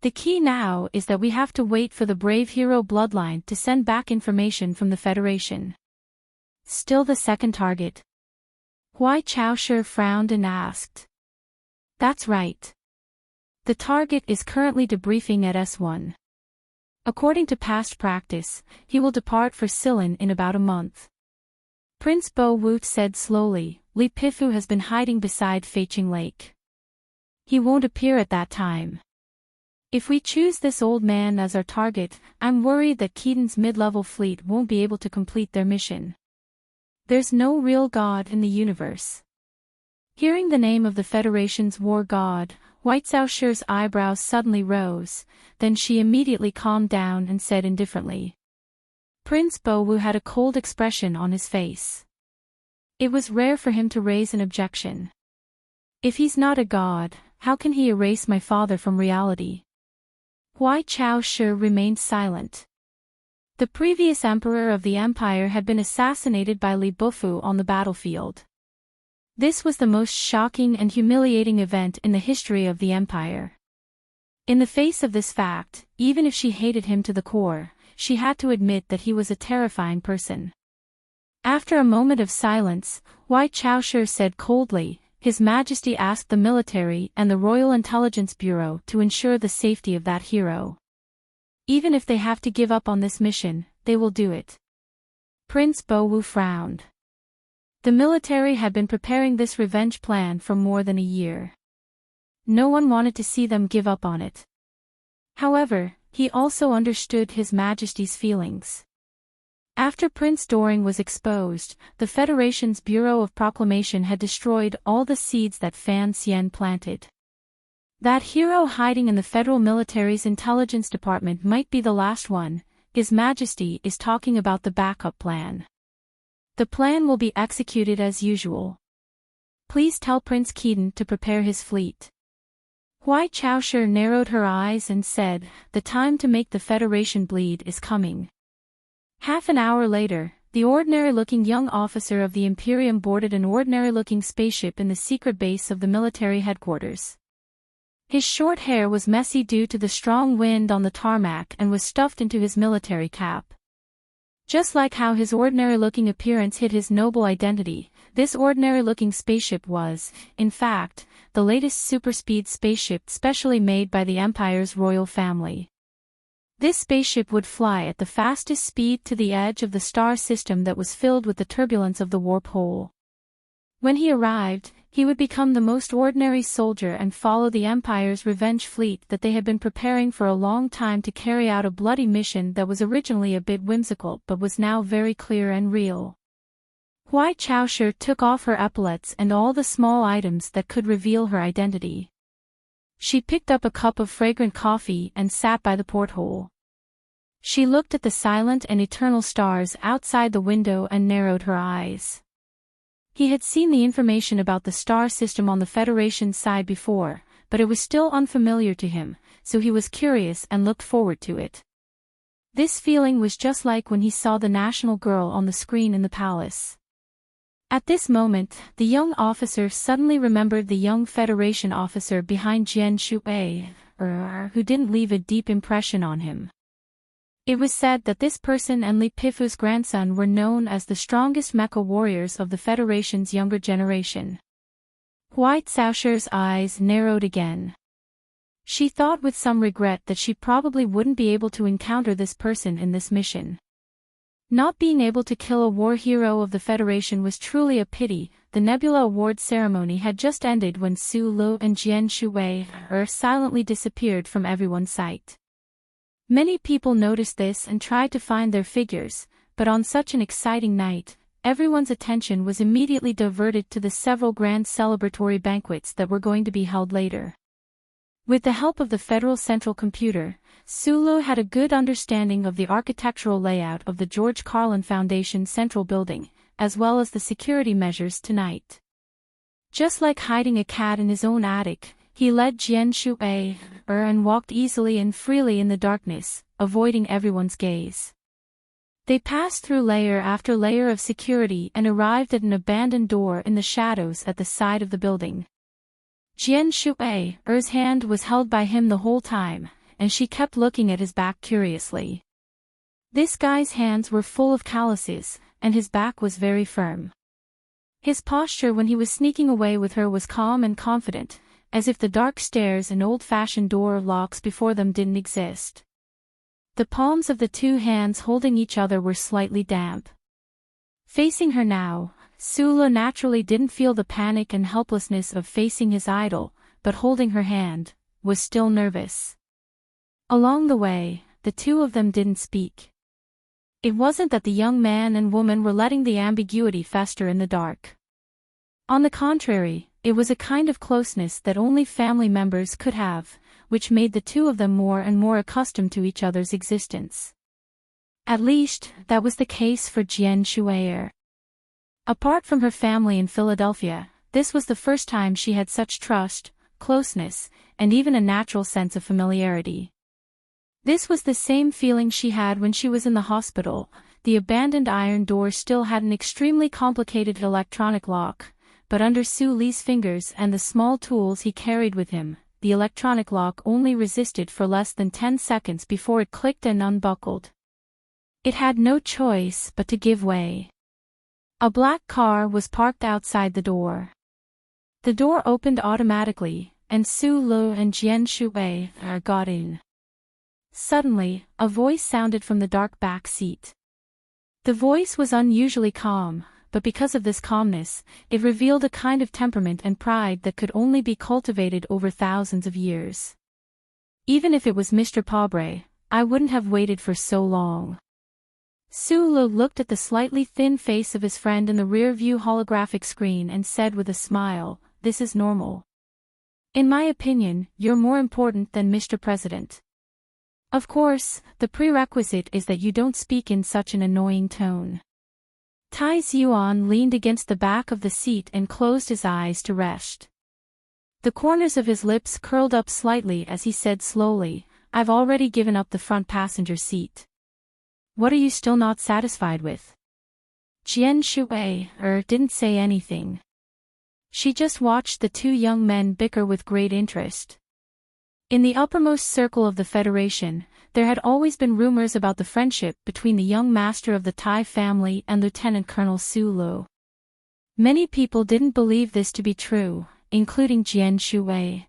The key now is that we have to wait for the brave hero bloodline to send back information from the Federation. Still the second target? Huai Chaoshi frowned and asked. That's right. The target is currently debriefing at S1. According to past practice, he will depart for Silin in about a month. Prince Bo Wu said slowly, Li Pifu has been hiding beside Feiqing Lake. He won't appear at that time. If we choose this old man as our target, I'm worried that Keaton's mid-level fleet won't be able to complete their mission. There's no real god in the universe. Hearing the name of the Federation's war god, White Xiaoshi's eyebrows suddenly rose, then she immediately calmed down and said indifferently. Prince Bo Wu had a cold expression on his face. It was rare for him to raise an objection. If he's not a god, how can he erase my father from reality? Huai Chaoshi remained silent. The previous emperor of the empire had been assassinated by Li Bufu on the battlefield. This was the most shocking and humiliating event in the history of the empire. In the face of this fact, even if she hated him to the core, she had to admit that he was a terrifying person. After a moment of silence, Huai Chaoshi said coldly, His Majesty asked the military and the Royal Intelligence Bureau to ensure the safety of that hero. Even if they have to give up on this mission, they will do it. Prince Bo Wu frowned. The military had been preparing this revenge plan for more than a year. No one wanted to see them give up on it. However, he also understood His Majesty's feelings. After Prince Doring was exposed, the Federation's Bureau of Proclamation had destroyed all the seeds that Fan Xian planted. That hero hiding in the Federal Military's Intelligence Department might be the last one. His Majesty is talking about the backup plan. The plan will be executed as usual. Please tell Prince Keaton to prepare his fleet. Huai Chaoshi narrowed her eyes and said, The time to make the Federation bleed is coming. Half an hour later, the ordinary-looking young officer of the Imperium boarded an ordinary-looking spaceship in the secret base of the military headquarters. His short hair was messy due to the strong wind on the tarmac and was stuffed into his military cap. Just like how his ordinary-looking appearance hid his noble identity, this ordinary-looking spaceship was, in fact, the latest super-speed spaceship specially made by the Empire's royal family. This spaceship would fly at the fastest speed to the edge of the star system that was filled with the turbulence of the warp hole. When he arrived, he would become the most ordinary soldier and follow the Empire's revenge fleet that they had been preparing for a long time to carry out a bloody mission that was originally a bit whimsical but was now very clear and real. Huai Chaoshi took off her epaulets and all the small items that could reveal her identity. She picked up a cup of fragrant coffee and sat by the porthole. She looked at the silent and eternal stars outside the window and narrowed her eyes. He had seen the information about the star system on the Federation's side before, but it was still unfamiliar to him, so he was curious and looked forward to it. This feeling was just like when he saw the national girl on the screen in the palace. At this moment, the young officer suddenly remembered the young Federation officer behind Jian Shui, who didn't leave a deep impression on him. It was said that this person and Li Pifu's grandson were known as the strongest mecha warriors of the Federation's younger generation. Huai Xiaoshi's eyes narrowed again. She thought with some regret that she probably wouldn't be able to encounter this person in this mission. Not being able to kill a war hero of the Federation was truly a pity. The Nebula Award ceremony had just ended when Su Lu and Jian Shui silently disappeared from everyone's sight. Many people noticed this and tried to find their figures, but on such an exciting night, everyone's attention was immediately diverted to the several grand celebratory banquets that were going to be held later. With the help of the Federal Central Computer, Sulu had a good understanding of the architectural layout of the George Carlin Foundation Central Building, as well as the security measures tonight. Just like hiding a cat in his own attic, he led Jian Shui and walked easily and freely in the darkness, avoiding everyone's gaze. They passed through layer after layer of security and arrived at an abandoned door in the shadows at the side of the building. Jian Shui's hand was held by him the whole time, and she kept looking at his back curiously. This guy's hands were full of calluses, and his back was very firm. His posture when he was sneaking away with her was calm and confident, as if the dark stairs and old-fashioned door locks before them didn't exist. The palms of the two hands holding each other were slightly damp. Facing her now, Sula naturally didn't feel the panic and helplessness of facing his idol, but holding her hand, was still nervous. Along the way, the two of them didn't speak. It wasn't that the young man and woman were letting the ambiguity fester in the dark. On the contrary, it was a kind of closeness that only family members could have, which made the two of them more and more accustomed to each other's existence. At least, that was the case for Jian Shuier. Apart from her family in Philadelphia, this was the first time she had such trust, closeness, and even a natural sense of familiarity. This was the same feeling she had when she was in the hospital. The abandoned iron door still had an extremely complicated electronic lock, but under Su Li's fingers and the small tools he carried with him, the electronic lock only resisted for less than 10 seconds before it clicked and unbuckled. It had no choice but to give way. A black car was parked outside the door. The door opened automatically, and Su Lu and Jian Shuwei got in. Suddenly, a voice sounded from the dark back seat. The voice was unusually calm, but because of this calmness, it revealed a kind of temperament and pride that could only be cultivated over thousands of years. Even if it was Mr. Pobre, I wouldn't have waited for so long. Su Lu looked at the slightly thin face of his friend in the rear-view holographic screen and said with a smile, "This is normal. In my opinion, you're more important than Mr. President. Of course, the prerequisite is that you don't speak in such an annoying tone." Tai Yuan leaned against the back of the seat and closed his eyes to rest. The corners of his lips curled up slightly as he said slowly, "I've already given up the front passenger seat. What are you still not satisfied with?" Jian Shuwei didn't say anything. She just watched the two young men bicker with great interest. In the uppermost circle of the Federation, there had always been rumors about the friendship between the young master of the Tai family and Lieutenant Colonel Su Lu. Many people didn't believe this to be true, including Jian Shuwei.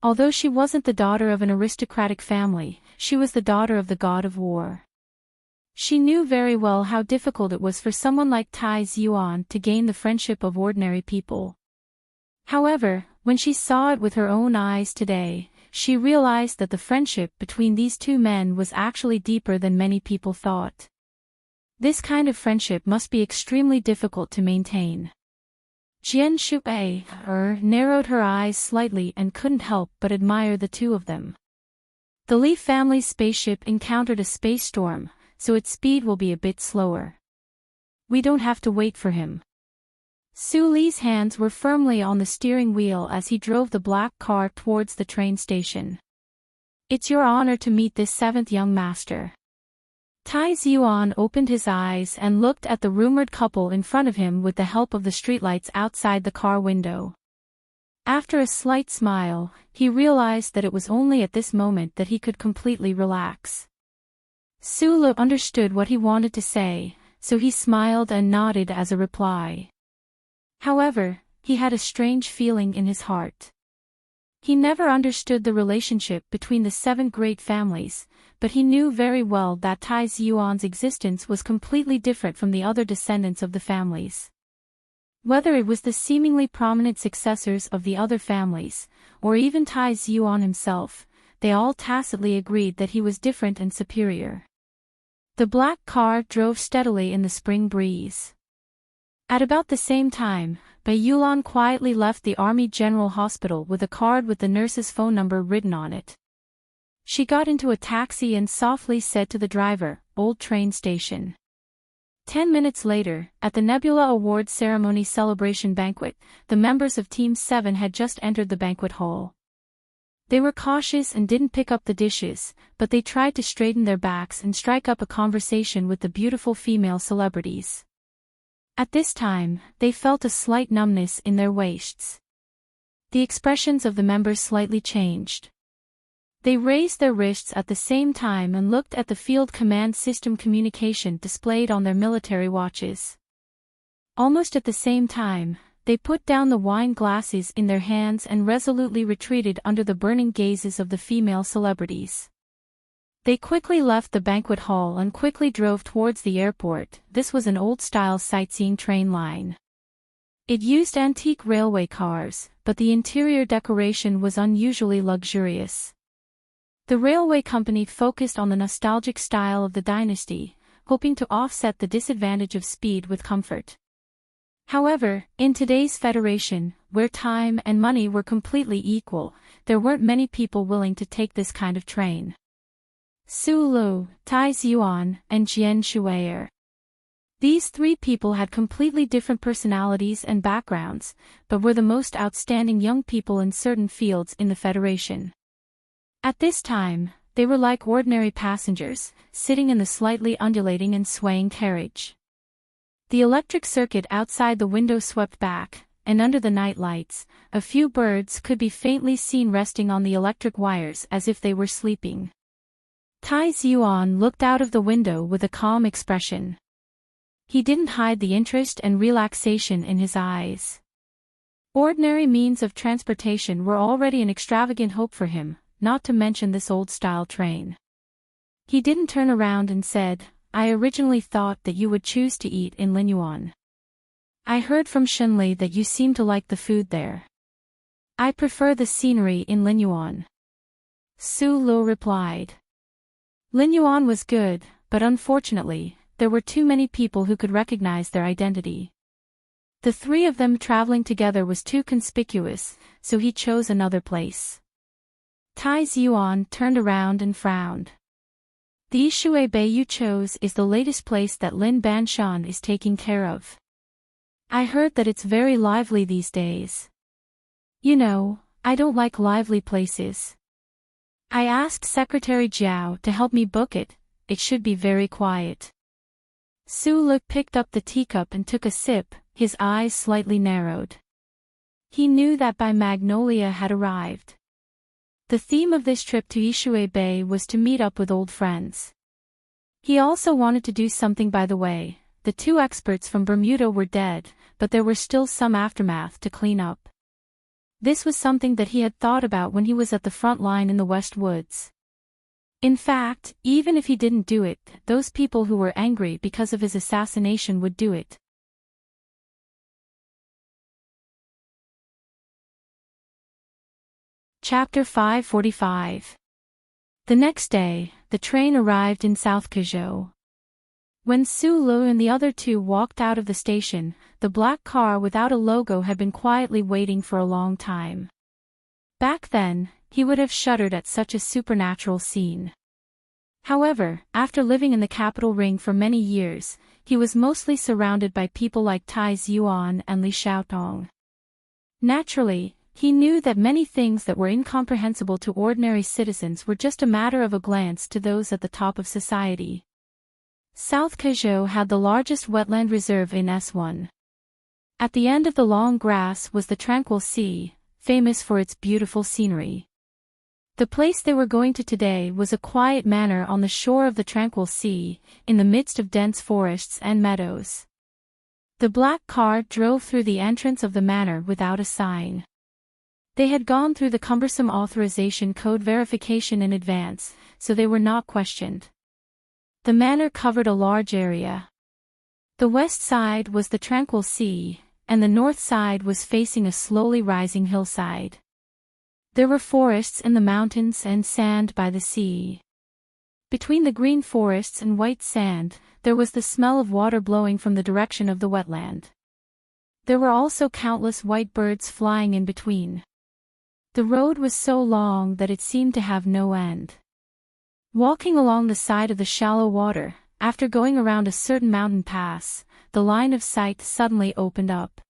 Although she wasn't the daughter of an aristocratic family, she was the daughter of the god of war. She knew very well how difficult it was for someone like Tai Yuan to gain the friendship of ordinary people. However, when she saw it with her own eyes today, she realized that the friendship between these two men was actually deeper than many people thought. This kind of friendship must be extremely difficult to maintain. Jian Shuwei narrowed her eyes slightly and couldn't help but admire the two of them. The Li family's spaceship encountered a space storm, so its speed will be a bit slower. We don't have to wait for him. Su Li's hands were firmly on the steering wheel as he drove the black car towards the train station. "It's your honor to meet this seventh young master." Tai Yuan opened his eyes and looked at the rumored couple in front of him with the help of the streetlights outside the car window. After a slight smile, he realized that it was only at this moment that he could completely relax. Su Lu understood what he wanted to say, so he smiled and nodded as a reply. However, he had a strange feeling in his heart. He never understood the relationship between the 7 great families, but he knew very well that Tai Yuan's existence was completely different from the other descendants of the families. Whether it was the seemingly prominent successors of the other families, or even Tai Yuan himself, they all tacitly agreed that he was different and superior. The black car drove steadily in the spring breeze. At about the same time, Bai Yulan quietly left the Army General Hospital with a card with the nurse's phone number written on it. She got into a taxi and softly said to the driver, "Old train station." 10 minutes later, at the Nebula Awards Ceremony Celebration Banquet, the members of Team 7 had just entered the banquet hall. They were cautious and didn't pick up the dishes, but they tried to straighten their backs and strike up a conversation with the beautiful female celebrities. At this time, they felt a slight numbness in their waists. The expressions of the members slightly changed. They raised their wrists at the same time and looked at the field command system communication displayed on their military watches. Almost at the same time, they put down the wine glasses in their hands and resolutely retreated under the burning gazes of the female celebrities. They quickly left the banquet hall and quickly drove towards the airport. This was an old-style sightseeing train line. It used antique railway cars, but the interior decoration was unusually luxurious. The railway company focused on the nostalgic style of the dynasty, hoping to offset the disadvantage of speed with comfort. However, in today's Federation, where time and money were completely equal, there weren't many people willing to take this kind of train. Su Lu, Tai Ziyuan, and Jian Shuier. These three people had completely different personalities and backgrounds, but were the most outstanding young people in certain fields in the Federation. At this time, they were like ordinary passengers, sitting in the slightly undulating and swaying carriage. The electric circuit outside the window swept back, and under the night lights, a few birds could be faintly seen resting on the electric wires as if they were sleeping. Tai Ziyuan looked out of the window with a calm expression. He didn't hide the interest and relaxation in his eyes. Ordinary means of transportation were already an extravagant hope for him, not to mention this old-style train. He didn't turn around and said, "I originally thought that you would choose to eat in Linyuan. I heard from Shenli that you seem to like the food there. I prefer the scenery in Linyuan." Su Lu replied. Linyuan was good, but unfortunately, there were too many people who could recognize their identity. The three of them traveling together was too conspicuous, so he chose another place. Tai Ziyuan turned around and frowned. The Ishui Bay you chose is the latest place that Lin Banshan is taking care of. I heard that it's very lively these days. You know, I don't like lively places. I asked Secretary Jiao to help me book it. It should be very quiet. Su Lu picked up the teacup and took a sip, his eyes slightly narrowed. He knew that Bai Magnolia had arrived. The theme of this trip to Ishui Bay was to meet up with old friends. He also wanted to do something by the way. The two experts from Bermuda were dead, but there were still some aftermath to clean up. This was something that he had thought about when he was at the front line in the West Woods. In fact, even if he didn't do it, those people who were angry because of his assassination would do it. Chapter 545. The next day, the train arrived in South Kuzhou. When Su Lu and the other two walked out of the station, the black car without a logo had been quietly waiting for a long time. Back then, he would have shuddered at such a supernatural scene. However, after living in the capital ring for many years, he was mostly surrounded by people like Tai Ziyuan and Li Xiaotong. Naturally, he knew that many things that were incomprehensible to ordinary citizens were just a matter of a glance to those at the top of society. South Kuzhou had the largest wetland reserve in S1. At the end of the long grass was the tranquil sea, famous for its beautiful scenery. The place they were going to today was a quiet manor on the shore of the tranquil sea, in the midst of dense forests and meadows. The black car drove through the entrance of the manor without a sign. They had gone through the cumbersome authorization code verification in advance, so they were not questioned. The manor covered a large area. The west side was the tranquil sea, and the north side was facing a slowly rising hillside. There were forests in the mountains and sand by the sea. Between the green forests and white sand, there was the smell of water blowing from the direction of the wetland. There were also countless white birds flying in between. The road was so long that it seemed to have no end. Walking along the side of the shallow water, after going around a certain mountain pass, the line of sight suddenly opened up.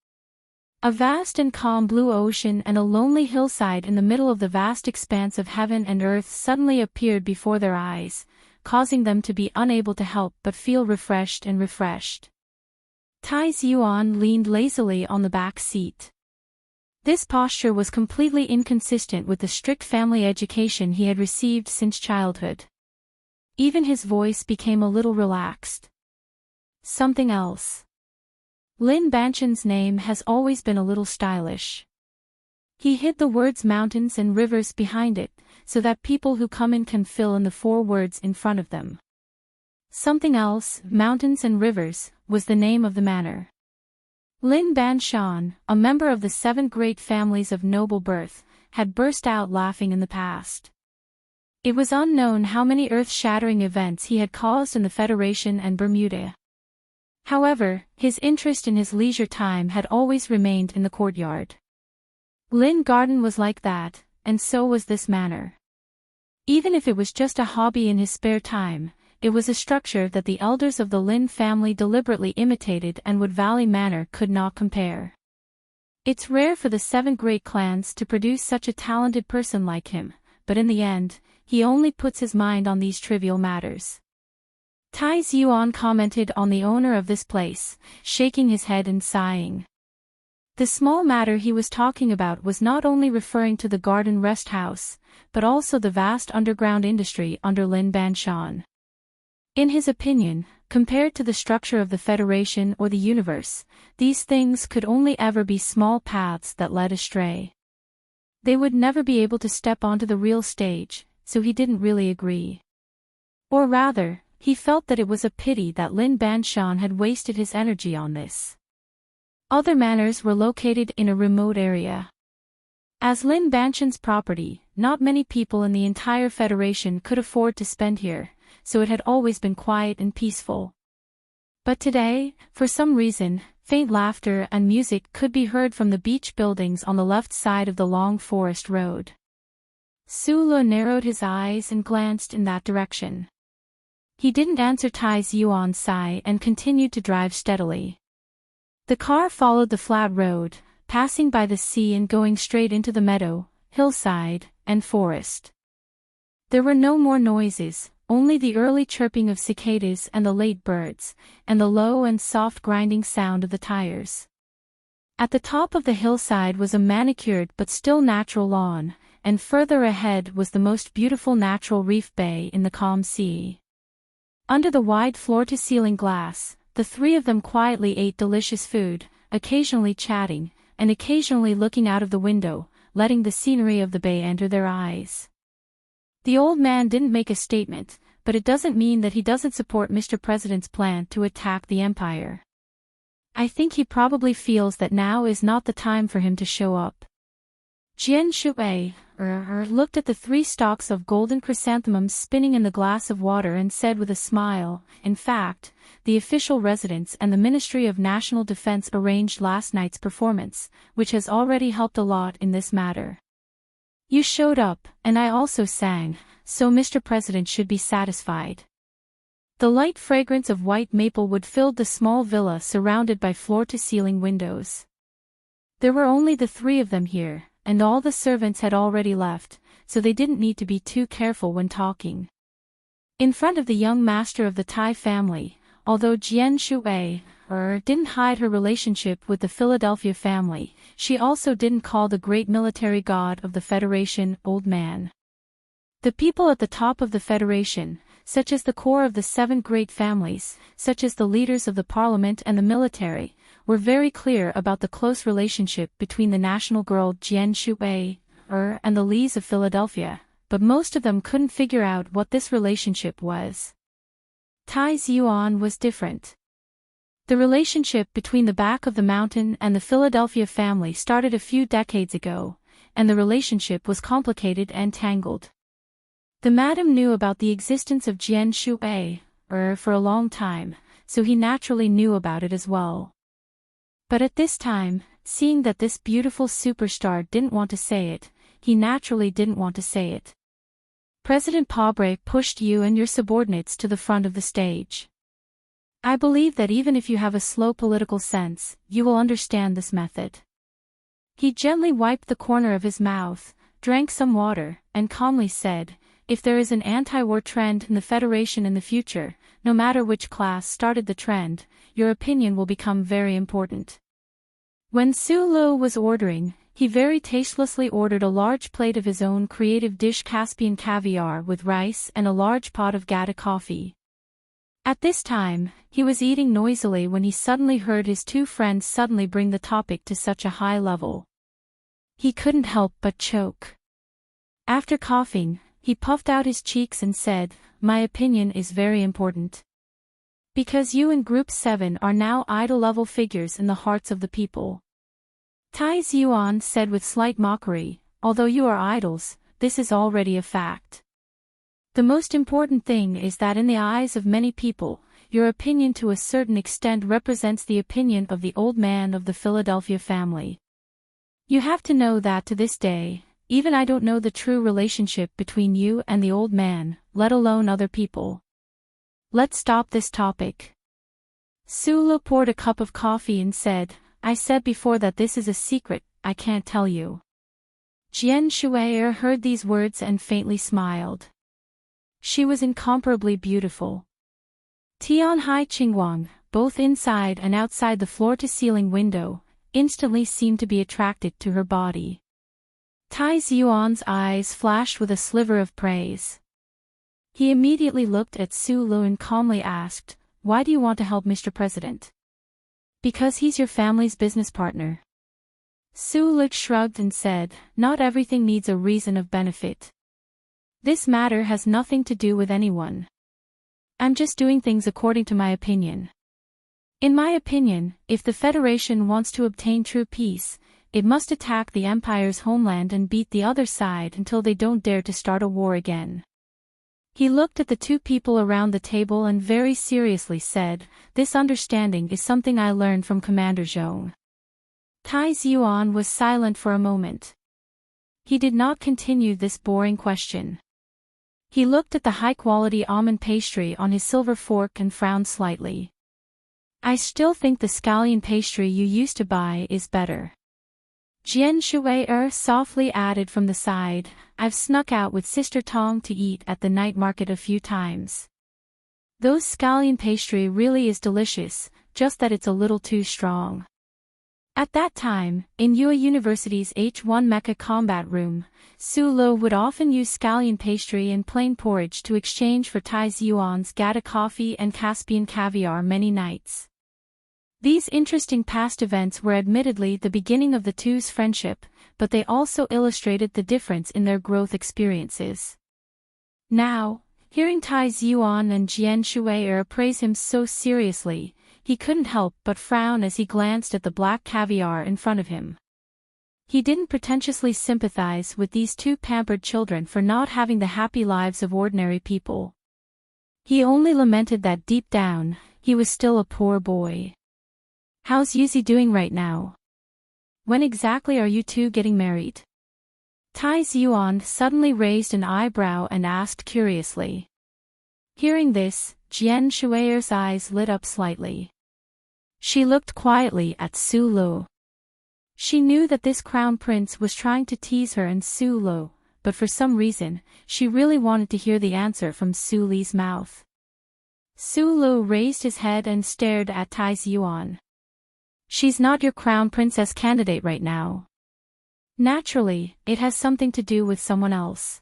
A vast and calm blue ocean and a lonely hillside in the middle of the vast expanse of heaven and earth suddenly appeared before their eyes, causing them to be unable to help but feel refreshed and refreshed. Tai Ziyuan leaned lazily on the back seat. This posture was completely inconsistent with the strict family education he had received since childhood. Even his voice became a little relaxed. Something else. Lin Banchan's name has always been a little stylish. He hid the words mountains and rivers behind it, so that people who come in can fill in the 4 words in front of them. Something else, mountains and rivers, was the name of the manor. Lin Banshan, a member of the 7 great families of noble birth, had burst out laughing in the past. It was unknown how many earth-shattering events he had caused in the Federation and Bermuda. However, his interest in his leisure time had always remained in the courtyard. Lin Garden was like that, and so was this manor. Even if it was just a hobby in his spare time, it was a structure that the elders of the Lin family deliberately imitated and Wood Valley Manor could not compare. It's rare for the 7 great clans to produce such a talented person like him, but in the end, he only puts his mind on these trivial matters. Tai Yuan commented on the owner of this place, shaking his head and sighing. The small matter he was talking about was not only referring to the garden rest house, but also the vast underground industry under Lin Banshan. In his opinion, compared to the structure of the Federation or the universe, these things could only ever be small paths that led astray. They would never be able to step onto the real stage, so he didn't really agree. Or rather, he felt that it was a pity that Lin Banshan had wasted his energy on this. Other manors were located in a remote area. As Lin Banshan's property, not many people in the entire Federation could afford to spend here, so it had always been quiet and peaceful. But today, for some reason, faint laughter and music could be heard from the beach buildings on the left side of the long forest road. Su Le narrowed his eyes and glanced in that direction. He didn't answer Tai Yuan's sigh and continued to drive steadily. The car followed the flat road, passing by the sea and going straight into the meadow, hillside, and forest. There were no more noises, only the early chirping of cicadas and the late birds, and the low and soft grinding sound of the tires. At the top of the hillside was a manicured but still natural lawn, and further ahead was the most beautiful natural reef bay in the calm sea. Under the wide floor-to-ceiling glass, the 3 of them quietly ate delicious food, occasionally chatting, and occasionally looking out of the window, letting the scenery of the bay enter their eyes. The old man didn't make a statement, but it doesn't mean that he doesn't support Mr. President's plan to attack the empire. I think he probably feels that now is not the time for him to show up. Jian Shui looked at the 3 stalks of golden chrysanthemums spinning in the glass of water and said with a smile, in fact, the official residence and the Ministry of National Defense arranged last night's performance, which has already helped a lot in this matter. You showed up, and I also sang, so Mr. President should be satisfied. The light fragrance of white maple wood filled the small villa surrounded by floor-to-ceiling windows. There were only the 3 of them here, and all the servants had already left, so they didn't need to be too careful when talking. In front of the young master of the Tai family, although Jian Shui didn't hide her relationship with the Philadelphia family, she also didn't call the great military god of the Federation old man. The people at the top of the Federation, such as the core of the 7 great families, such as the leaders of the parliament and the military, were very clear about the close relationship between the national girl Jian Shui and the Lees of Philadelphia, but most of them couldn't figure out what this relationship was. Tai Yuan was different. The relationship between the back of the mountain and the Philadelphia family started a few decades ago, and the relationship was complicated and tangled. The madam knew about the existence of Jian Shui for a long time, so he naturally knew about it as well. But at this time, seeing that this beautiful superstar didn't want to say it, he naturally didn't want to say it. President Pobre pushed you and your subordinates to the front of the stage. I believe that even if you have a slow political sense, you will understand this method. He gently wiped the corner of his mouth, drank some water, and calmly said, if there is an anti-war trend in the Federation in the future, no matter which class started the trend, your opinion will become very important. When Su Lu was ordering, He very tastelessly ordered a large plate of his own creative dish Caspian caviar with rice and a large pot of Gata coffee. At this time, he was eating noisily when he suddenly heard his two friends suddenly bring the topic to such a high level. He couldn't help but choke. After coughing, he puffed out his cheeks and said, "My opinion is very important. Because you and Group 7 are now idol-level figures in the hearts of the people." Tai Yuan said with slight mockery, "Although you are idols, this is already a fact. The most important thing is that in the eyes of many people, your opinion to a certain extent represents the opinion of the old man of the Philadelphia family. You have to know that to this day, even I don't know the true relationship between you and the old man, let alone other people. Let's stop this topic." Sulu poured a cup of coffee and said, "I said before that this is a secret, I can't tell you." Jian Shui'er heard these words and faintly smiled. She was incomparably beautiful. Tianhai Qingwang, both inside and outside the floor-to-ceiling window, instantly seemed to be attracted to her body. Tai Yuan's eyes flashed with a sliver of praise. He immediately looked at Sulu and calmly asked, "Why do you want to help Mr. President?" "Because he's your family's business partner." Sulu shrugged and said, "Not everything needs a reason of benefit. This matter has nothing to do with anyone. I'm just doing things according to my opinion. In my opinion, if the Federation wants to obtain true peace, it must attack the Empire's homeland and beat the other side until they don't dare to start a war again." He looked at the two people around the table and very seriously said, "This understanding is something I learned from Commander Zhong." Tai Yuan was silent for a moment. He did not continue this boring question. He looked at the high-quality almond pastry on his silver fork and frowned slightly. "I still think the scallion pastry you used to buy is better." Jian Shui'er softly added from the side, "I've snuck out with Sister Tong to eat at the night market a few times. Those scallion pastry really is delicious, just that it's a little too strong." At that time, in Yue University's H1 Mecha combat room, Su Lo would often use scallion pastry and plain porridge to exchange for Tai Yuan's Gata coffee and Caspian caviar many nights. These interesting past events were admittedly the beginning of the two's friendship, but they also illustrated the difference in their growth experiences. Now, hearing Tai Yuan and Jian Shui'er praise him so seriously, he couldn't help but frown as he glanced at the black caviar in front of him. He didn't pretentiously sympathize with these two pampered children for not having the happy lives of ordinary people. He only lamented that deep down, he was still a poor boy. "How's Yuzi doing right now? When exactly are you two getting married?" Tai Yuan suddenly raised an eyebrow and asked curiously. Hearing this, Jian Shui'er's eyes lit up slightly. She looked quietly at Su Lo. She knew that this crown prince was trying to tease her and Su Lo, but for some reason, she really wanted to hear the answer from Su Li's mouth. Su Lo raised his head and stared at Tai Yuan. "She's not your crown princess candidate right now. Naturally, it has something to do with someone else.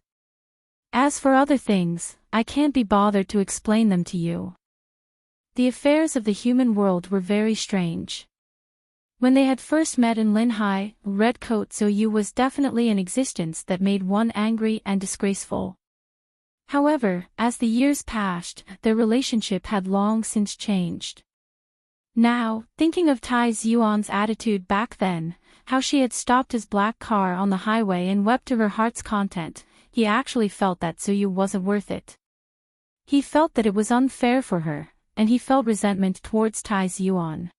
As for other things, I can't be bothered to explain them to you." The affairs of the human world were very strange. When they had first met in Linhai, Red Coat Zhou was definitely an existence that made one angry and disgraceful. However, as the years passed, their relationship had long since changed. Now, thinking of Tai Yuan's attitude back then, how she had stopped his black car on the highway and wept to her heart's content, he actually felt that Zhou wasn't worth it. He felt that it was unfair for her, and he felt resentment towards Tai Yuan.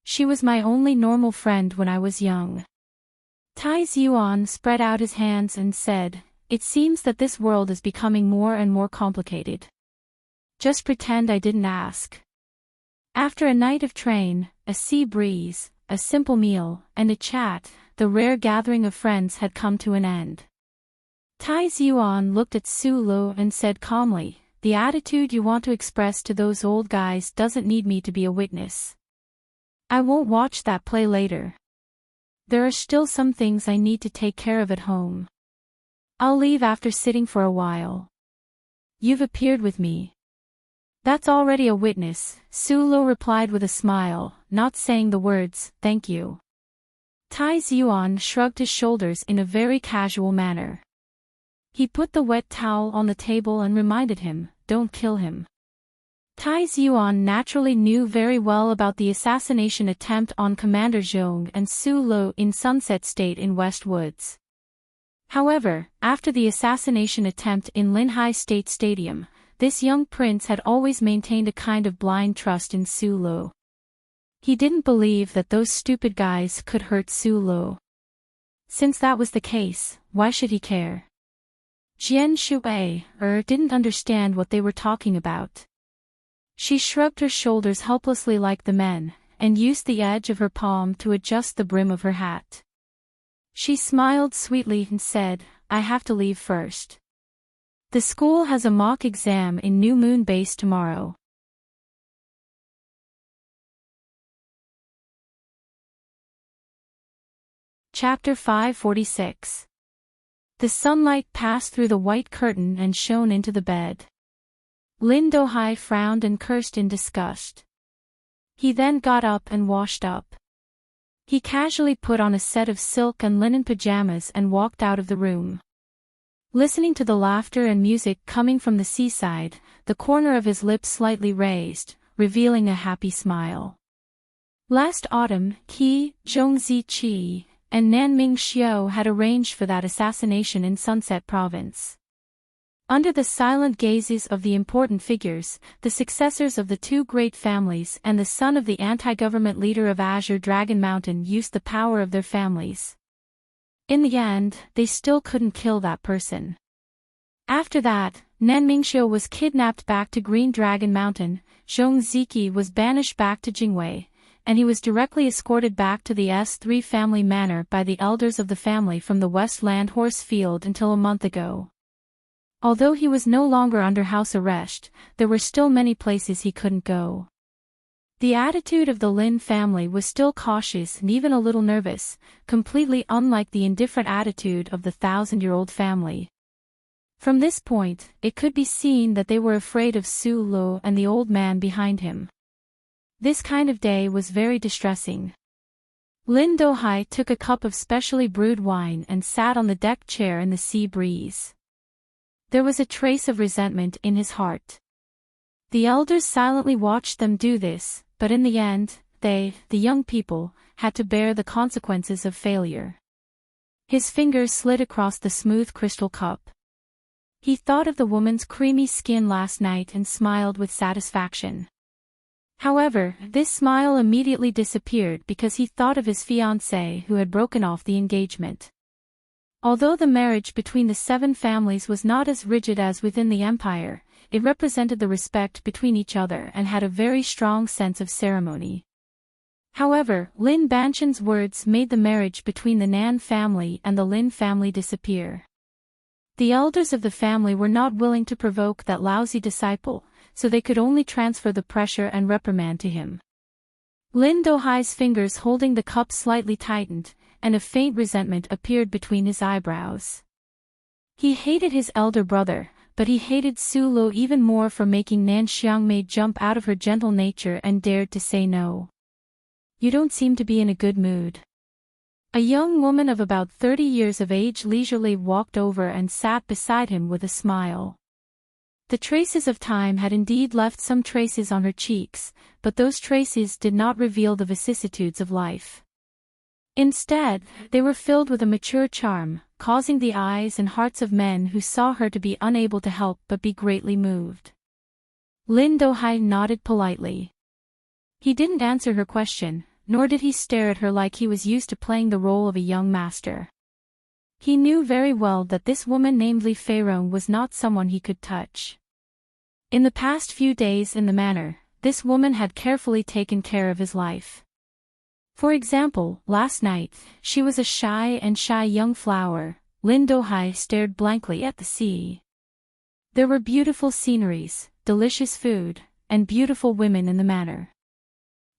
"She was my only normal friend when I was young." Tai Yuan spread out his hands and said, "It seems that this world is becoming more and more complicated. Just pretend I didn't ask." After a night of train, a sea breeze, a simple meal, and a chat, the rare gathering of friends had come to an end. Tai Yuan looked at Su Lo and said calmly, "The attitude you want to express to those old guys doesn't need me to be a witness. I won't watch that play later." There are still some things I need to take care of at home. I'll leave after sitting for a while. You've appeared with me. That's already a witness, Sulo replied with a smile, not saying the words, thank you. Tai Xuan shrugged his shoulders in a very casual manner. He put the wet towel on the table and reminded him, don't kill him. Tai Xuan naturally knew very well about the assassination attempt on Commander Zhong and Su Lo in Sunset State in West Woods. However, after the assassination attempt in Linhai State Stadium, this young prince had always maintained a kind of blind trust in Su Lo. He didn't believe that those stupid guys could hurt Su Lo. Since that was the case, why should he care? Jian Shui didn't understand what they were talking about. She shrugged her shoulders helplessly like the men, and used the edge of her palm to adjust the brim of her hat. She smiled sweetly and said, I have to leave first. The school has a mock exam in New Moon Base tomorrow. Chapter 546. The sunlight passed through the white curtain and shone into the bed. Lin Dohai frowned and cursed in disgust. He then got up and washed up. He casually put on a set of silk and linen pajamas and walked out of the room. Listening to the laughter and music coming from the seaside, the corner of his lips slightly raised, revealing a happy smile. Last autumn, Qi, Zhongzi Qi, and Nanming Xiao had arranged for that assassination in Sunset Province. Under the silent gazes of the important figures, the successors of the two great families and the son of the anti-government leader of Azure Dragon Mountain used the power of their families. In the end, they still couldn't kill that person. After that, Nanming Xiao was kidnapped back to Green Dragon Mountain, Zhong Ziki was banished back to Jingwei, and he was directly escorted back to the S3 family manor by the elders of the family from the Westland Horse Field until a month ago. Although he was no longer under house arrest, there were still many places he couldn't go. The attitude of the Lin family was still cautious and even a little nervous, completely unlike the indifferent attitude of the 1,000-year-old family. From this point, it could be seen that they were afraid of Su Lo and the old man behind him. This kind of day was very distressing. Lin Dohai took a cup of specially brewed wine and sat on the deck chair in the sea breeze. There was a trace of resentment in his heart. The elders silently watched them do this, but in the end, they, the young people, had to bear the consequences of failure. His fingers slid across the smooth crystal cup. He thought of the woman's creamy skin last night and smiled with satisfaction. However, this smile immediately disappeared because he thought of his fiancée who had broken off the engagement. Although the marriage between the 7 families was not as rigid as within the empire, it represented the respect between each other and had a very strong sense of ceremony. However, Lin Banchan's words made the marriage between the Nan family and the Lin family disappear. The elders of the family were not willing to provoke that lousy disciple, so they could only transfer the pressure and reprimand to him. Lin Dohai's fingers holding the cup slightly tightened, and a faint resentment appeared between his eyebrows. He hated his elder brother, but he hated Su Lo even more for making Nan Xiangmei jump out of her gentle nature and dared to say no. You don't seem to be in a good mood. A young woman of about 30 years of age leisurely walked over and sat beside him with a smile. The traces of time had indeed left some traces on her cheeks, but those traces did not reveal the vicissitudes of life. Instead, they were filled with a mature charm, causing the eyes and hearts of men who saw her to be unable to help but be greatly moved. Lin Dohai nodded politely. He didn't answer her question, nor did he stare at her like he was used to playing the role of a young master. He knew very well that this woman named Li Feirong was not someone he could touch. In the past few days in the manor, this woman had carefully taken care of his life. For example, last night, she was a shy young flower. Lin Dohai stared blankly at the sea. There were beautiful sceneries, delicious food, and beautiful women in the manor.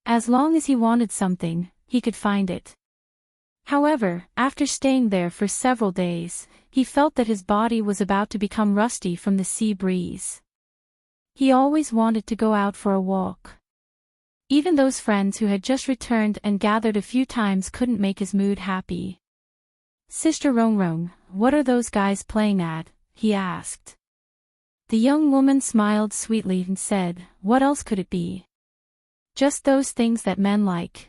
As long as he wanted something, he could find it. However, after staying there for several days, he felt that his body was about to become rusty from the sea breeze. He always wanted to go out for a walk. Even those friends who had just returned and gathered a few times couldn't make his mood happy. "Sister Rongrong, what are those guys playing at?" he asked. The young woman smiled sweetly and said, "What else could it be? Just those things that men like."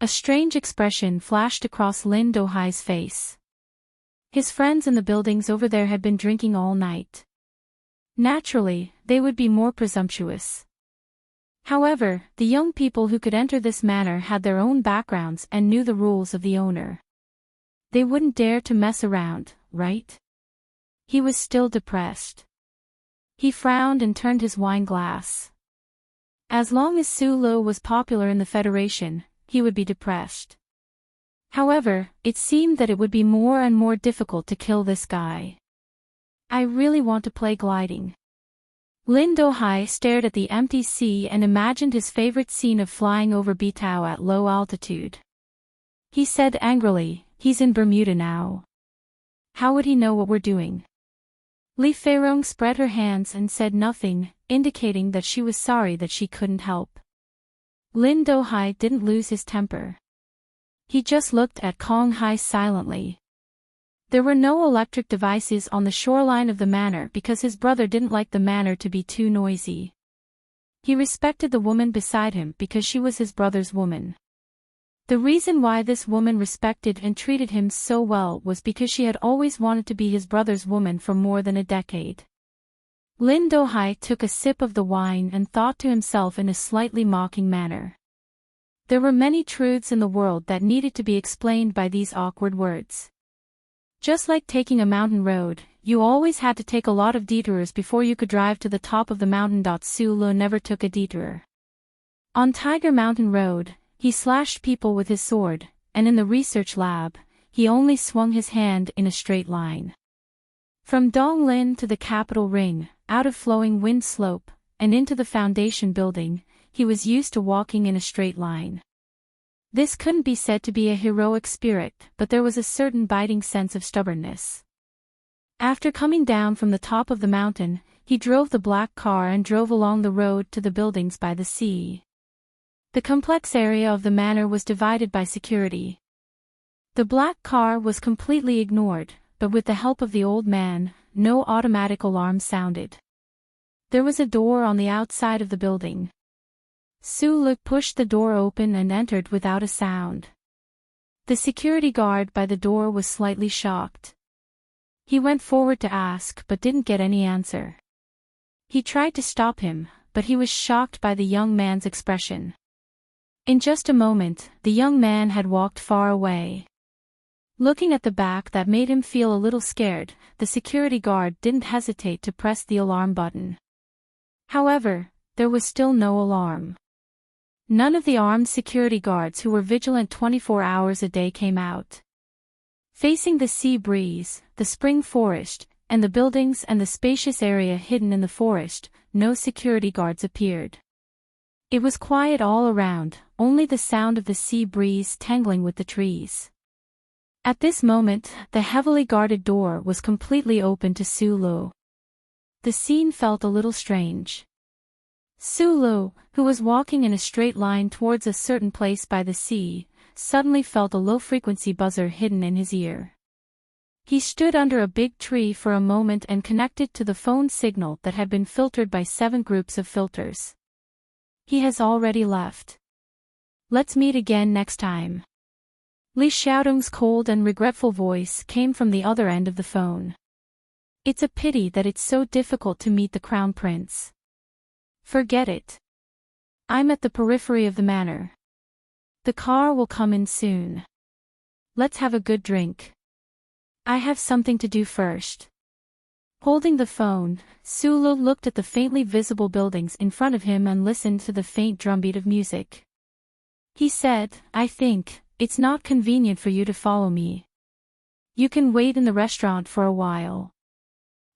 A strange expression flashed across Lin Dohai's face. His friends in the buildings over there had been drinking all night. Naturally, they would be more presumptuous. However, the young people who could enter this manor had their own backgrounds and knew the rules of the owner. They wouldn't dare to mess around, right? He was still depressed. He frowned and turned his wine glass. As long as Su Lo was popular in the Federation, he would be depressed. However, it seemed that it would be more and more difficult to kill this guy. "I really want to play gliding." Lin Dohai stared at the empty sea and imagined his favorite scene of flying over Bitao at low altitude. He said angrily, "He's in Bermuda now. How would he know what we're doing?" Li Feirong spread her hands and said nothing, indicating that she was sorry that she couldn't help. Lin Dohai didn't lose his temper. He just looked at Kong Hai silently. There were no electric devices on the shoreline of the manor because his brother didn't like the manor to be too noisy. He respected the woman beside him because she was his brother's woman. The reason why this woman respected and treated him so well was because she had always wanted to be his brother's woman for more than a decade. Lin Dohai took a sip of the wine and thought to himself in a slightly mocking manner. There were many truths in the world that needed to be explained by these awkward words. Just like taking a mountain road, you always had to take a lot of detours before you could drive to the top of the mountain. Su Lo never took a detour. On Tiger Mountain Road, he slashed people with his sword, and in the research lab, he only swung his hand in a straight line. From Donglin to the capital ring, out of flowing wind slope, and into the foundation building, he was used to walking in a straight line. This couldn't be said to be a heroic spirit, but there was a certain biting sense of stubbornness. After coming down from the top of the mountain, he drove the black car and drove along the road to the buildings by the sea. The complex area of the manor was divided by security. The black car was completely ignored, but with the help of the old man, no automatic alarm sounded. There was a door on the outside of the building. Su Lo pushed the door open and entered without a sound. The security guard by the door was slightly shocked. He went forward to ask but didn't get any answer. He tried to stop him, but he was shocked by the young man's expression. In just a moment, the young man had walked far away. Looking at the back that made him feel a little scared, the security guard didn't hesitate to press the alarm button. However, there was still no alarm. None of the armed security guards who were vigilant 24 hours a day came out. Facing the sea breeze, the spring forest, and the buildings and the spacious area hidden in the forest, no security guards appeared. It was quiet all around, only the sound of the sea breeze tangling with the trees. At this moment, the heavily guarded door was completely open to Su Lo. The scene felt a little strange. Su Lo, who was walking in a straight line towards a certain place by the sea, suddenly felt a low-frequency buzzer hidden in his ear. He stood under a big tree for a moment and connected to the phone signal that had been filtered by 7 groups of filters. He has already left. Let's meet again next time. Li Xiaodong's cold and regretful voice came from the other end of the phone. It's a pity that it's so difficult to meet the Crown Prince. Forget it. I'm at the periphery of the manor. The car will come in soon. Let's have a good drink. I have something to do first. Holding the phone, Su Lo looked at the faintly visible buildings in front of him and listened to the faint drumbeat of music. He said, I think, it's not convenient for you to follow me. You can wait in the restaurant for a while.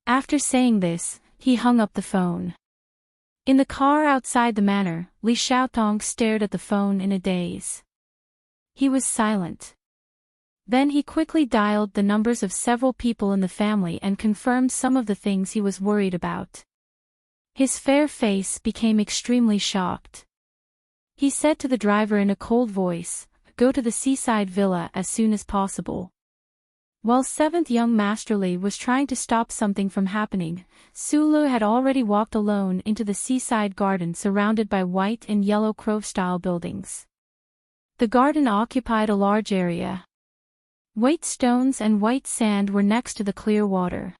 After saying this, he hung up the phone. In the car outside the manor, Li Xiaotong stared at the phone in a daze. He was silent. Then he quickly dialed the numbers of several people in the family and confirmed some of the things he was worried about. His fair face became extremely shocked. He said to the driver in a cold voice, "Go to the seaside villa as soon as possible." While seventh young Masterly was trying to stop something from happening, Sulu had already walked alone into the seaside garden surrounded by white and yellow Crow-style buildings. The garden occupied a large area. White stones and white sand were next to the clear water.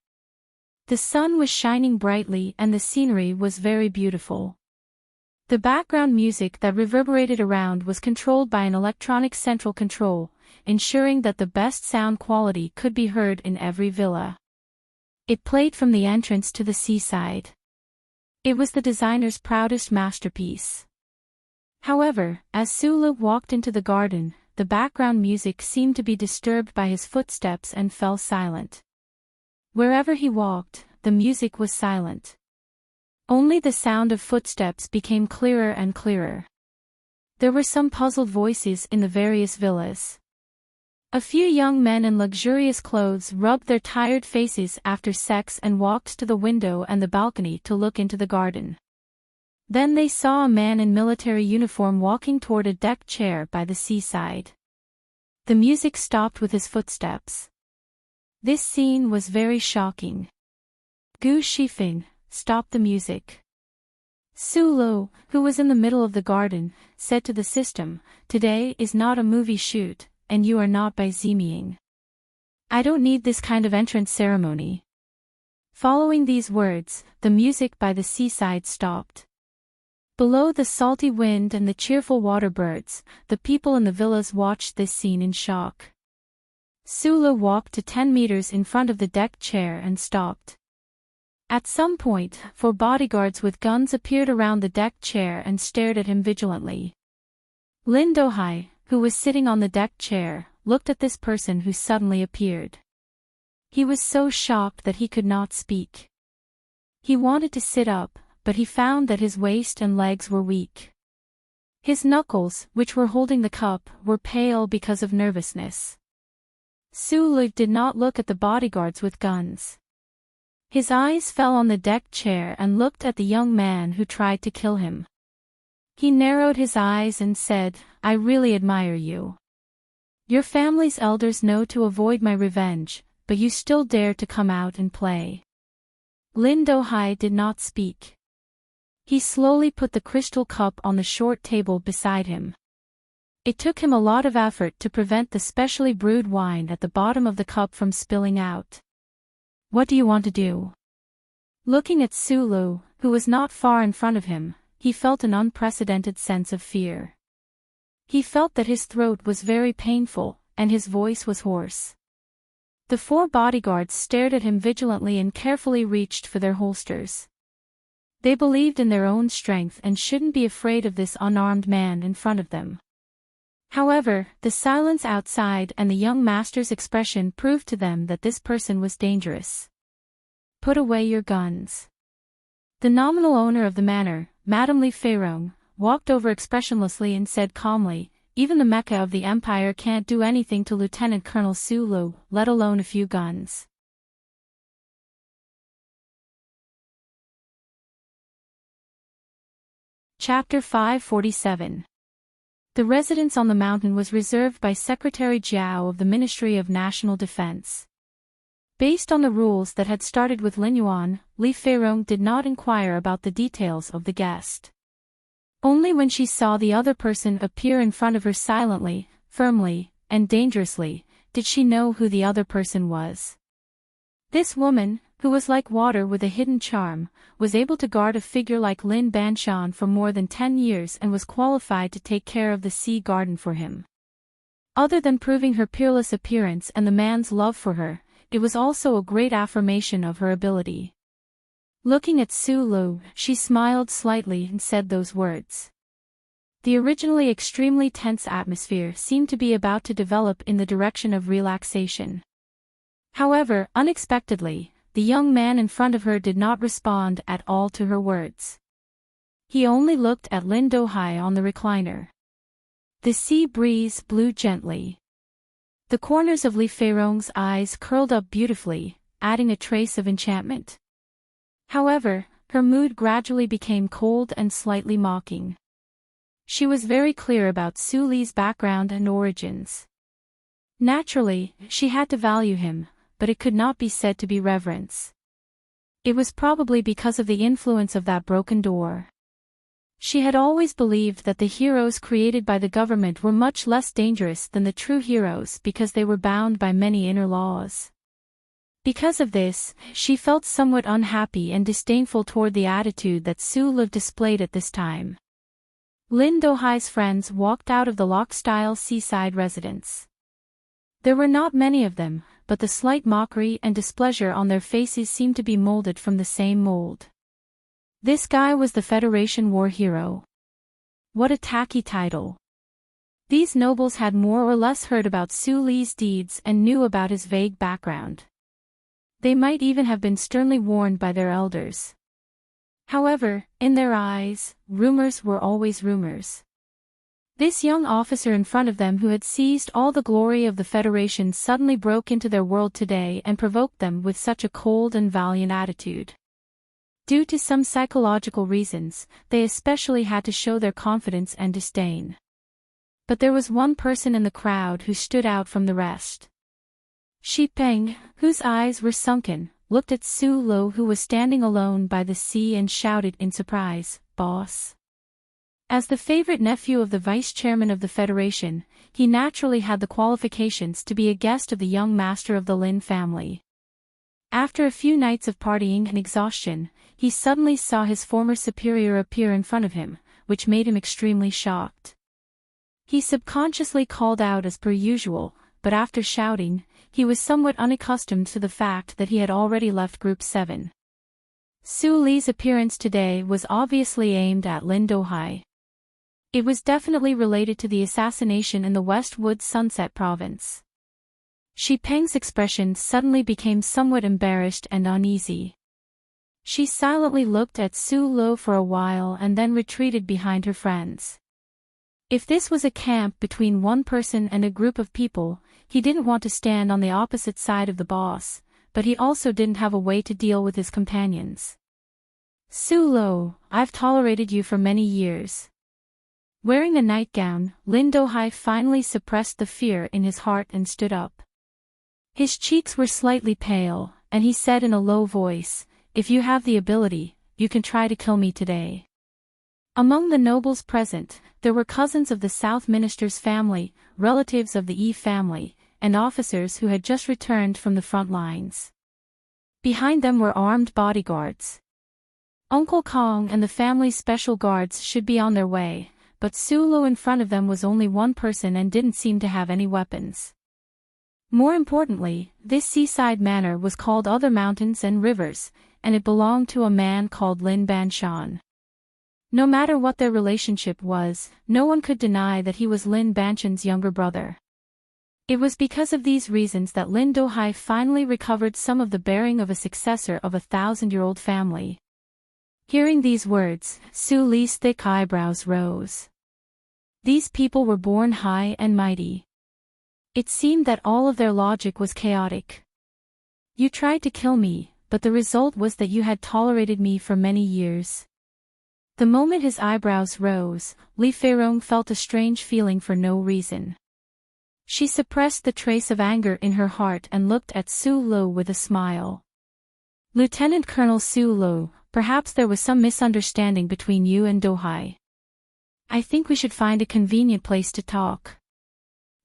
The sun was shining brightly and the scenery was very beautiful. The background music that reverberated around was controlled by an electronic central control, ensuring that the best sound quality could be heard in every villa. It played from the entrance to the seaside. It was the designer's proudest masterpiece. However, as Sulu walked into the garden, the background music seemed to be disturbed by his footsteps and fell silent. Wherever he walked, the music was silent. Only the sound of footsteps became clearer and clearer. There were some puzzled voices in the various villas. A few young men in luxurious clothes rubbed their tired faces after sex and walked to the window and the balcony to look into the garden. Then they saw a man in military uniform walking toward a deck chair by the seaside. The music stopped with his footsteps. This scene was very shocking. Gu Shifeng, stop the music. Sulu, who was in the middle of the garden, said to the system, "Today is not a movie shoot, and you are not by Ziming. I don't need this kind of entrance ceremony." Following these words, the music by the seaside stopped. Below the salty wind and the cheerful water birds, the people in the villas watched this scene in shock. Sulu walked to 10 meters in front of the deck chair and stopped. At some point, 4 bodyguards with guns appeared around the deck chair and stared at him vigilantly. Lin Dohai, who was sitting on the deck chair, looked at this person who suddenly appeared. He was so shocked that he could not speak. He wanted to sit up, but he found that his waist and legs were weak. His knuckles, which were holding the cup, were pale because of nervousness. Sulu did not look at the bodyguards with guns. His eyes fell on the deck chair and looked at the young man who tried to kill him. He narrowed his eyes and said, "I really admire you. Your family's elders know to avoid my revenge, but you still dare to come out and play." Lin Dohai did not speak. He slowly put the crystal cup on the short table beside him. It took him a lot of effort to prevent the specially brewed wine at the bottom of the cup from spilling out. "What do you want to do?" Looking at Sulu, who was not far in front of him, he felt an unprecedented sense of fear. He felt that his throat was very painful, and his voice was hoarse. The 4 bodyguards stared at him vigilantly and carefully reached for their holsters. They believed in their own strength and shouldn't be afraid of this unarmed man in front of them. However, the silence outside and the young master's expression proved to them that this person was dangerous. "Put away your guns." The nominal owner of the manor, Madame Li Feirong, walked over expressionlessly and said calmly, "Even the Mecca of the Empire can't do anything to Lieutenant Colonel Sulu, let alone a few guns." Chapter 547. The residence on the mountain was reserved by Secretary Jiao of the Ministry of National Defense. Based on the rules that had started with Lin Yuan, Li Feirong did not inquire about the details of the guest. Only when she saw the other person appear in front of her silently, firmly, and dangerously, did she know who the other person was. This woman, who was like water with a hidden charm, was able to guard a figure like Lin Banshan for more than 10 years and was qualified to take care of the sea garden for him. Other than proving her peerless appearance and the man's love for her, it was also a great affirmation of her ability. Looking at Sulu, she smiled slightly and said those words. The originally extremely tense atmosphere seemed to be about to develop in the direction of relaxation. However, unexpectedly, the young man in front of her did not respond at all to her words. He only looked at Lin Dohai on the recliner. The sea breeze blew gently. The corners of Li Feirong's eyes curled up beautifully, adding a trace of enchantment. However, her mood gradually became cold and slightly mocking. She was very clear about Su Li's background and origins. Naturally, she had to value him, but it could not be said to be reverence. It was probably because of the influence of that broken door. She had always believed that the heroes created by the government were much less dangerous than the true heroes because they were bound by many inner laws. Because of this, she felt somewhat unhappy and disdainful toward the attitude that Su Li displayed at this time. Lin Dohai's friends walked out of the lock-style seaside residence. There were not many of them, but the slight mockery and displeasure on their faces seemed to be molded from the same mold. This guy was the Federation war hero. What a tacky title. These nobles had more or less heard about Su Li's deeds and knew about his vague background. They might even have been sternly warned by their elders. However, in their eyes, rumors were always rumors. This young officer in front of them who had seized all the glory of the Federation suddenly broke into their world today and provoked them with such a cold and valiant attitude. Due to some psychological reasons, they especially had to show their confidence and disdain. But there was one person in the crowd who stood out from the rest. Shi Peng, whose eyes were sunken, looked at Su Li who was standing alone by the sea and shouted in surprise, "Boss." As the favorite nephew of the vice-chairman of the Federation, he naturally had the qualifications to be a guest of the young master of the Lin family. After a few nights of partying and exhaustion, he suddenly saw his former superior appear in front of him, which made him extremely shocked. He subconsciously called out as per usual, but after shouting, he was somewhat unaccustomed to the fact that he had already left Group 7. Su Li's appearance today was obviously aimed at Lin Dohai. It was definitely related to the assassination in the Westwood Sunset Province. Shi Peng's expression suddenly became somewhat embarrassed and uneasy. She silently looked at Su Li for a while and then retreated behind her friends. If this was a camp between one person and a group of people, he didn't want to stand on the opposite side of the boss, but he also didn't have a way to deal with his companions. "Su Li, I've tolerated you for many years." Wearing a nightgown, Lin Dohai finally suppressed the fear in his heart and stood up. His cheeks were slightly pale, and he said in a low voice, "If you have the ability, you can try to kill me today." Among the nobles present, there were cousins of the South Minister's family, relatives of the Yi family, and officers who had just returned from the front lines. Behind them were armed bodyguards. Uncle Kong and the family's special guards should be on their way, but Su Li in front of them was only one person and didn't seem to have any weapons. More importantly, this seaside manor was called Other Mountains and Rivers, and it belonged to a man called Lin Banshan. No matter what their relationship was, no one could deny that he was Lin Banshan's younger brother. It was because of these reasons that Lin Dohai finally recovered some of the bearing of a successor of a 1,000-year-old family. Hearing these words, Su Li's thick eyebrows rose. These people were born high and mighty. It seemed that all of their logic was chaotic. You tried to kill me, but the result was that you had tolerated me for many years. The moment his eyebrows rose, Li Feirong felt a strange feeling for no reason. She suppressed the trace of anger in her heart and looked at Su Li with a smile. "Lieutenant Colonel Su Li, perhaps there was some misunderstanding between you and Dohai. I think we should find a convenient place to talk."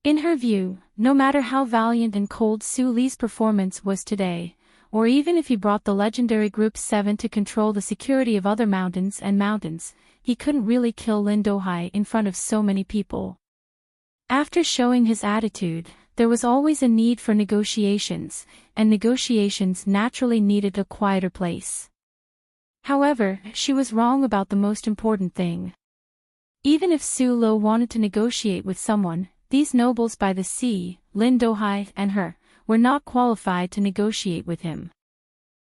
In her view, no matter how valiant and cold Su Li's performance was today, or even if he brought the legendary Group 7 to control the security of Other Mountains and Mountains, he couldn't really kill Lin Dohai in front of so many people. After showing his attitude, there was always a need for negotiations, and negotiations naturally needed a quieter place. However, she was wrong about the most important thing. Even if Su Li wanted to negotiate with someone, these nobles by the sea, Lin Dohai and her, were not qualified to negotiate with him.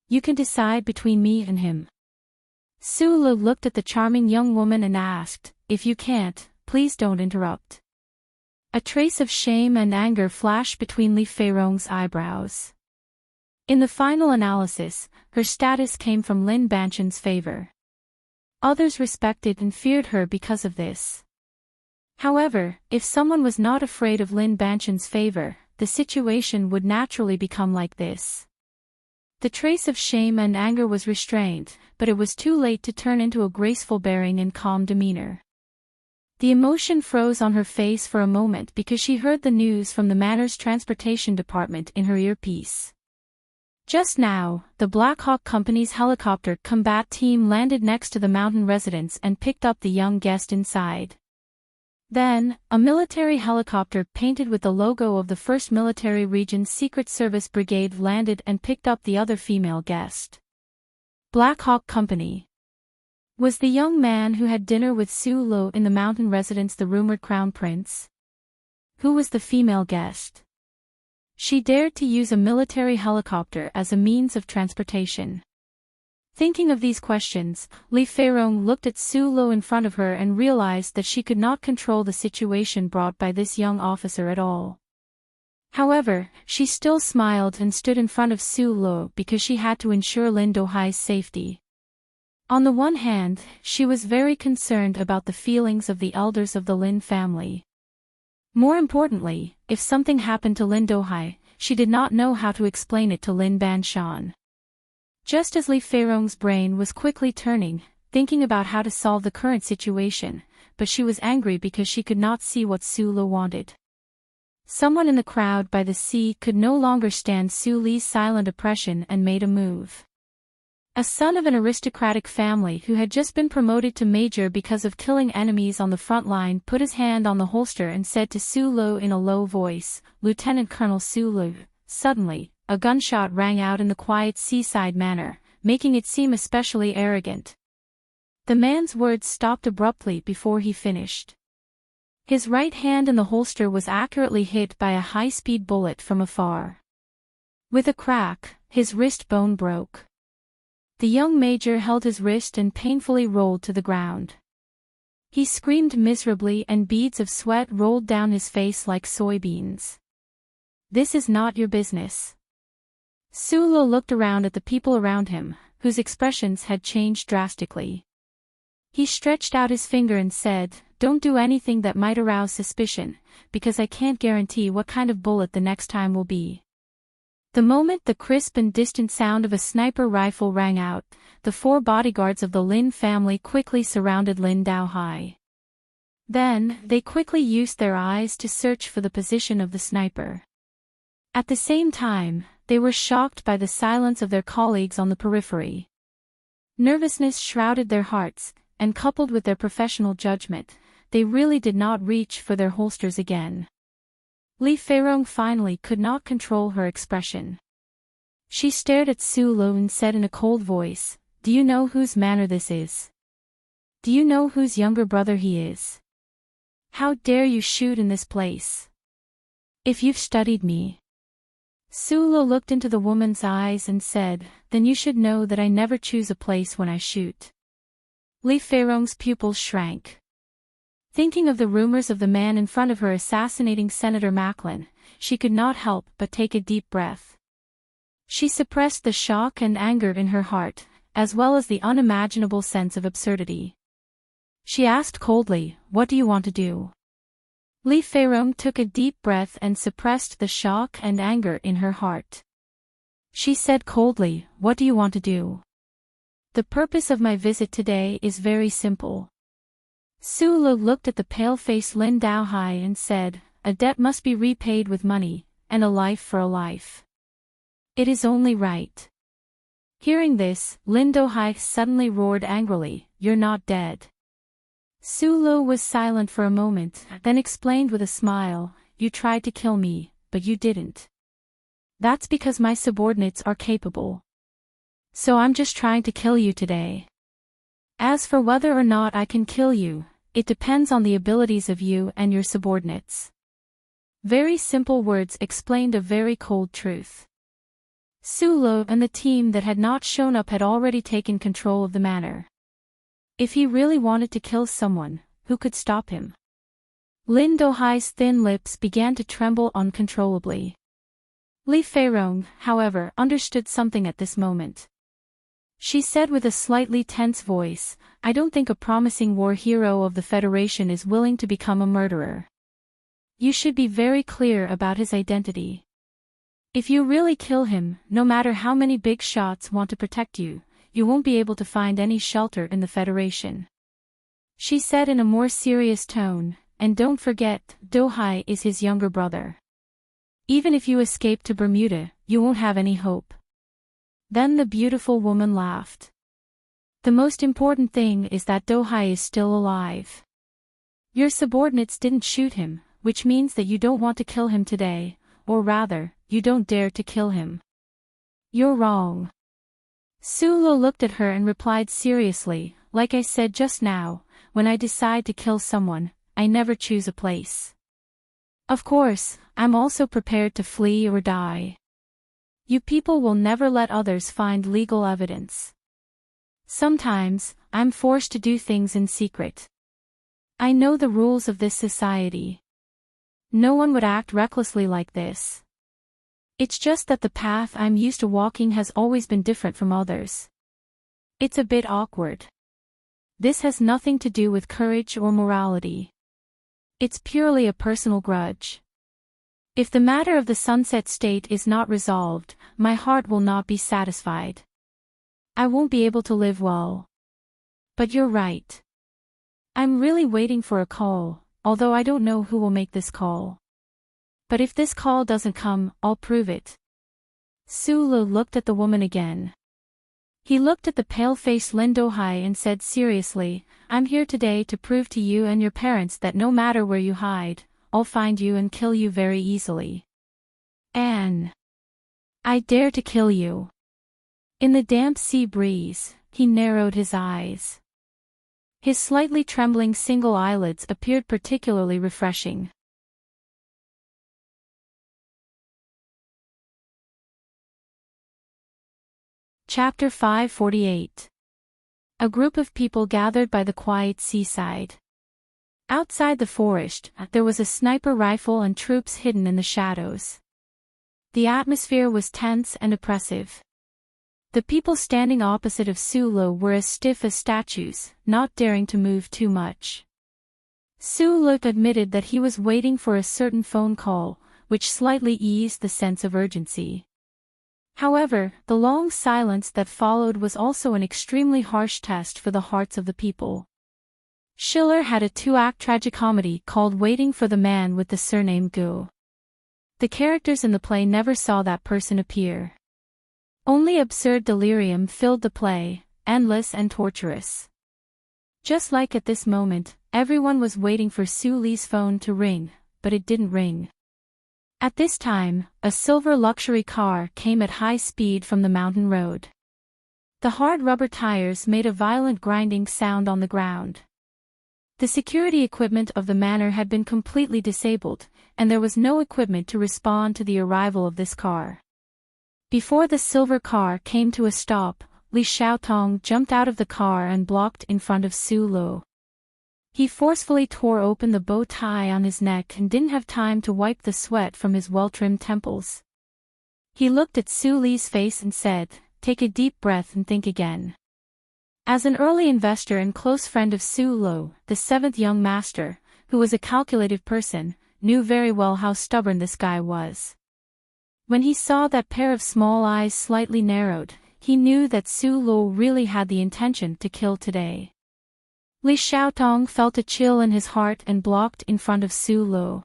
"You can decide between me and him." Su Li looked at the charming young woman and asked, "If you can't, please don't interrupt." A trace of shame and anger flashed between Li Feirong's eyebrows. In the final analysis, her status came from Lin Banchan's favor. Others respected and feared her because of this. However, if someone was not afraid of Lin Banchan's favor, the situation would naturally become like this. The trace of shame and anger was restrained, but it was too late to turn into a graceful bearing and calm demeanor. The emotion froze on her face for a moment because she heard the news from the Manor's transportation department in her earpiece. Just now, the Black Hawk Company's helicopter combat team landed next to the mountain residence and picked up the young guest inside. Then, a military helicopter painted with the logo of the 1st Military Region's Secret Service Brigade landed and picked up the other female guest. Black Hawk Company. Was the young man who had dinner with Su Lo in the mountain residence the rumored crown prince? Who was the female guest? She dared to use a military helicopter as a means of transportation. Thinking of these questions, Li Feirong looked at Su Lo in front of her and realized that she could not control the situation brought by this young officer at all. However, she still smiled and stood in front of Su Lo because she had to ensure Lin Dohai's safety. On the one hand, she was very concerned about the feelings of the elders of the Lin family. More importantly, if something happened to Lin Dohai, she did not know how to explain it to Lin Banshan. Just as Li Feirong's brain was quickly turning, thinking about how to solve the current situation, but she was angry because she could not see what Su Lo wanted. Someone in the crowd by the sea could no longer stand Su Li's silent oppression and made a move. A son of an aristocratic family who had just been promoted to major because of killing enemies on the front line put his hand on the holster and said to Su Lo in a low voice, "Lieutenant Colonel Su Lo." Suddenly, a gunshot rang out in the quiet seaside manner, making it seem especially arrogant. The man's words stopped abruptly before he finished. His right hand in the holster was accurately hit by a high-speed bullet from afar. With a crack, his wrist bone broke. The young major held his wrist and painfully rolled to the ground. He screamed miserably and beads of sweat rolled down his face like soybeans. "This is not your business." Su Lo looked around at the people around him, whose expressions had changed drastically. He stretched out his finger and said, "Don't do anything that might arouse suspicion, because I can't guarantee what kind of bullet the next time will be." The moment the crisp and distant sound of a sniper rifle rang out, the 4 bodyguards of the Lin family quickly surrounded Lin Daohai. Then, they quickly used their eyes to search for the position of the sniper. At the same time, they were shocked by the silence of their colleagues on the periphery. Nervousness shrouded their hearts, and coupled with their professional judgment, they really did not reach for their holsters again. Li Feirong finally could not control her expression. She stared at Su Lo and said in a cold voice, "Do you know whose manor this is? Do you know whose younger brother he is? How dare you shoot in this place? If you've studied me." Su Lo looked into the woman's eyes and said, "Then you should know that I never choose a place when I shoot." Li Feirong's pupils shrank. Thinking of the rumors of the man in front of her assassinating Senator Macklin, she could not help but take a deep breath. She suppressed the shock and anger in her heart, as well as the unimaginable sense of absurdity. She asked coldly, "What do you want to do?" Li Feirong took a deep breath and suppressed the shock and anger in her heart. She said coldly, "What do you want to do? The purpose of my visit today is very simple." Su Lo looked at the pale-faced Lin Daohai and said, "A debt must be repaid with money, and a life for a life. It is only right." Hearing this, Lin Daohai suddenly roared angrily, "You're not dead." Su Lo was silent for a moment, then explained with a smile, "You tried to kill me, but you didn't. That's because my subordinates are capable. So I'm just trying to kill you today. As for whether or not I can kill you, it depends on the abilities of you and your subordinates." Very simple words explained a very cold truth. Su Lo and the team that had not shown up had already taken control of the manor. If he really wanted to kill someone, who could stop him? Lin Dohai's thin lips began to tremble uncontrollably. Li Feirong, however, understood something at this moment. She said with a slightly tense voice, "I don't think a promising war hero of the Federation is willing to become a murderer. You should be very clear about his identity. If you really kill him, no matter how many big shots want to protect you, you won't be able to find any shelter in the Federation." She said in a more serious tone, "And don't forget, Dohai is his younger brother. Even if you escape to Bermuda, you won't have any hope." Then the beautiful woman laughed. "The most important thing is that Dohai is still alive. Your subordinates didn't shoot him, which means that you don't want to kill him today, or rather, you don't dare to kill him. You're wrong." Su Lo looked at her and replied seriously, "Like I said just now, when I decide to kill someone, I never choose a place. Of course, I'm also prepared to flee or die. You people will never let others find legal evidence. Sometimes, I'm forced to do things in secret. I know the rules of this society. No one would act recklessly like this. It's just that the path I'm used to walking has always been different from others. It's a bit awkward. This has nothing to do with courage or morality. It's purely a personal grudge. If the matter of the Sunset State is not resolved, my heart will not be satisfied. I won't be able to live well. But you're right. I'm really waiting for a call, although I don't know who will make this call. But if this call doesn't come, I'll prove it." Su Lo looked at the woman again. He looked at the pale-faced Lin Dohai and said seriously, "I'm here today to prove to you and your parents that no matter where you hide, I'll find you and kill you very easily. And I dare to kill you." In the damp sea breeze, he narrowed his eyes. His slightly trembling single eyelids appeared particularly refreshing. Chapter 548. A group of people gathered by the quiet seaside. Outside the forest, there was a sniper rifle and troops hidden in the shadows. The atmosphere was tense and oppressive. The people standing opposite of Su Lo were as stiff as statues, not daring to move too much. Su Lo admitted that he was waiting for a certain phone call, which slightly eased the sense of urgency. However, the long silence that followed was also an extremely harsh test for the hearts of the people. Schiller had a two-act tragicomedy called Waiting for the Man with the Surname Gu. The characters in the play never saw that person appear. Only absurd delirium filled the play, endless and torturous. Just like at this moment, everyone was waiting for Su Li's phone to ring, but it didn't ring. At this time, a silver luxury car came at high speed from the mountain road. The hard rubber tires made a violent grinding sound on the ground. The security equipment of the manor had been completely disabled, and there was no equipment to respond to the arrival of this car. Before the silver car came to a stop, Li Xiaotong jumped out of the car and blocked in front of Su Lo. He forcefully tore open the bow tie on his neck and didn't have time to wipe the sweat from his well-trimmed temples. He looked at Su Li's face and said, "Take a deep breath and think again." As an early investor and close friend of Su Lo, the seventh young master, who was a calculative person, knew very well how stubborn this guy was. When he saw that pair of small eyes slightly narrowed, he knew that Su Lo really had the intention to kill today. Li Xiaotong felt a chill in his heart and blocked in front of Su Lo.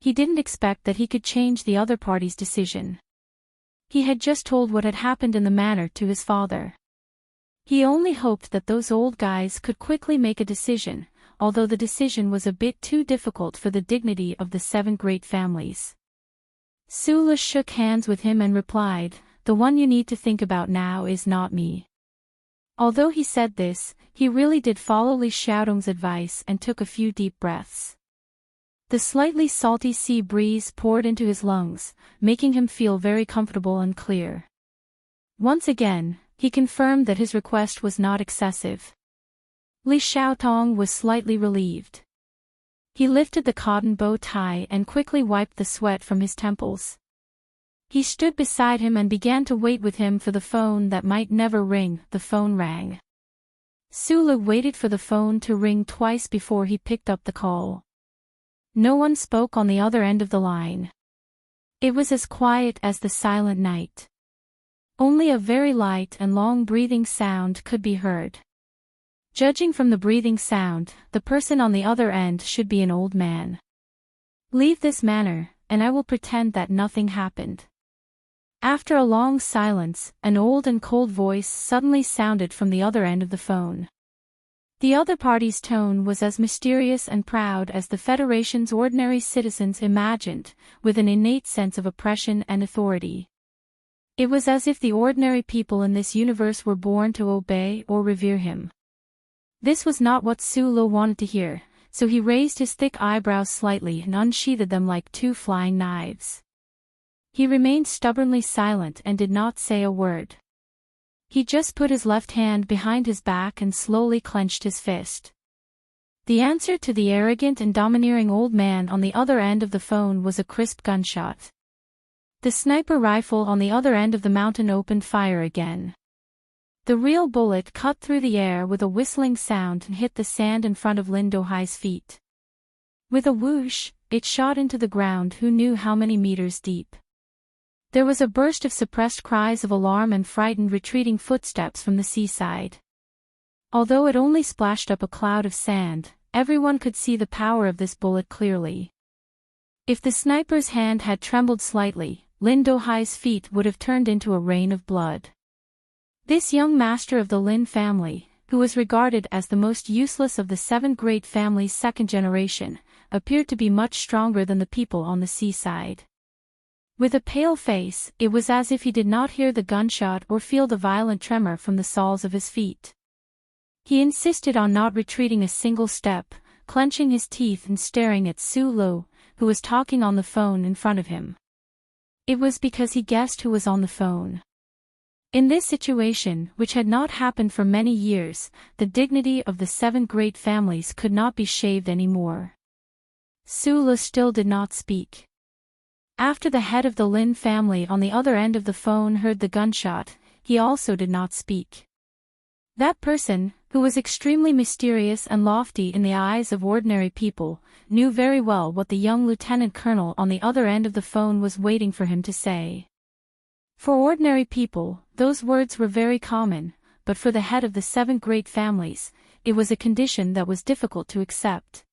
He didn't expect that he could change the other party's decision. He had just told what had happened in the manor to his father. He only hoped that those old guys could quickly make a decision, although the decision was a bit too difficult for the dignity of the seven great families. Su Lo shook hands with him and replied, "The one you need to think about now is not me." Although he said this, he really did follow Li Xiaotong's advice and took a few deep breaths. The slightly salty sea breeze poured into his lungs, making him feel very comfortable and clear. Once again, he confirmed that his request was not excessive. Li Xiaotong was slightly relieved. He lifted the cotton bow tie and quickly wiped the sweat from his temples. He stood beside him and began to wait with him for the phone that might never ring. The phone rang. Sulu waited for the phone to ring twice before he picked up the call. No one spoke on the other end of the line. It was as quiet as the silent night. Only a very light and long breathing sound could be heard. Judging from the breathing sound, the person on the other end should be an old man. Leave this manor, and I will pretend that nothing happened. After a long silence, an old and cold voice suddenly sounded from the other end of the phone. The other party's tone was as mysterious and proud as the Federation's ordinary citizens imagined, with an innate sense of oppression and authority. It was as if the ordinary people in this universe were born to obey or revere him. This was not what Sulu wanted to hear, so he raised his thick eyebrows slightly and unsheathed them like two flying knives. He remained stubbornly silent and did not say a word. He just put his left hand behind his back and slowly clenched his fist. The answer to the arrogant and domineering old man on the other end of the phone was a crisp gunshot. The sniper rifle on the other end of the mountain opened fire again. The real bullet cut through the air with a whistling sound and hit the sand in front of Lin Dohai's feet. With a whoosh, it shot into the ground who knew how many meters deep. There was a burst of suppressed cries of alarm and frightened retreating footsteps from the seaside. Although it only splashed up a cloud of sand, everyone could see the power of this bullet clearly. If the sniper's hand had trembled slightly, Lin Dohai's feet would have turned into a rain of blood. This young master of the Lin family, who was regarded as the most useless of the 7 great families' second generation, appeared to be much stronger than the people on the seaside. With a pale face, it was as if he did not hear the gunshot or feel the violent tremor from the soles of his feet. He insisted on not retreating a single step, clenching his teeth and staring at Sulu, who was talking on the phone in front of him. It was because he guessed who was on the phone. In this situation, which had not happened for many years, the dignity of the 7 great families could not be shaved any more. Sulu still did not speak. After the head of the Lin family on the other end of the phone heard the gunshot, he also did not speak. That person, who was extremely mysterious and lofty in the eyes of ordinary people, knew very well what the young lieutenant colonel on the other end of the phone was waiting for him to say. For ordinary people, those words were very common, but for the head of the 7 great families, it was a condition that was difficult to accept.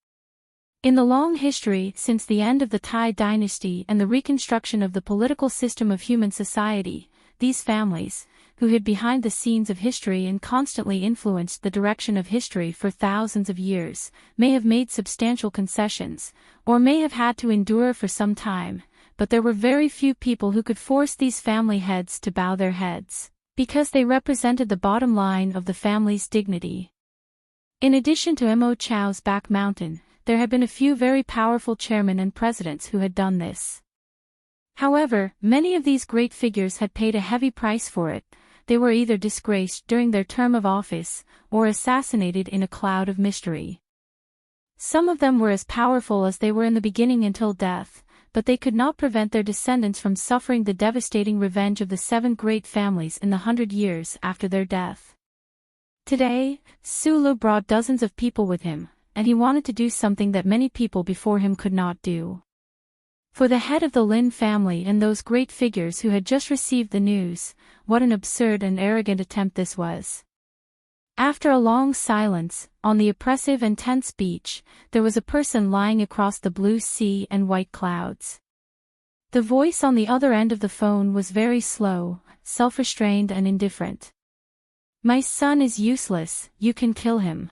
In the long history since the end of the Tai dynasty and the reconstruction of the political system of human society, these families, who hid behind the scenes of history and constantly influenced the direction of history for thousands of years, may have made substantial concessions, or may have had to endure for some time, but there were very few people who could force these family heads to bow their heads, because they represented the bottom line of the family's dignity. In addition to Mo Chow's back mountain, there had been a few very powerful chairmen and presidents who had done this. However, many of these great figures had paid a heavy price for it. They were either disgraced during their term of office, or assassinated in a cloud of mystery. Some of them were as powerful as they were in the beginning until death, but they could not prevent their descendants from suffering the devastating revenge of the 7 great families in the 100 years after their death. Today, Sulu brought dozens of people with him, and he wanted to do something that many people before him could not do. For the head of the Lin family and those great figures who had just received the news, what an absurd and arrogant attempt this was. After a long silence, on the oppressive and tense beach, there was a person lying across the blue sea and white clouds. The voice on the other end of the phone was very slow, self-restrained and indifferent. "My son is useless, you can kill him."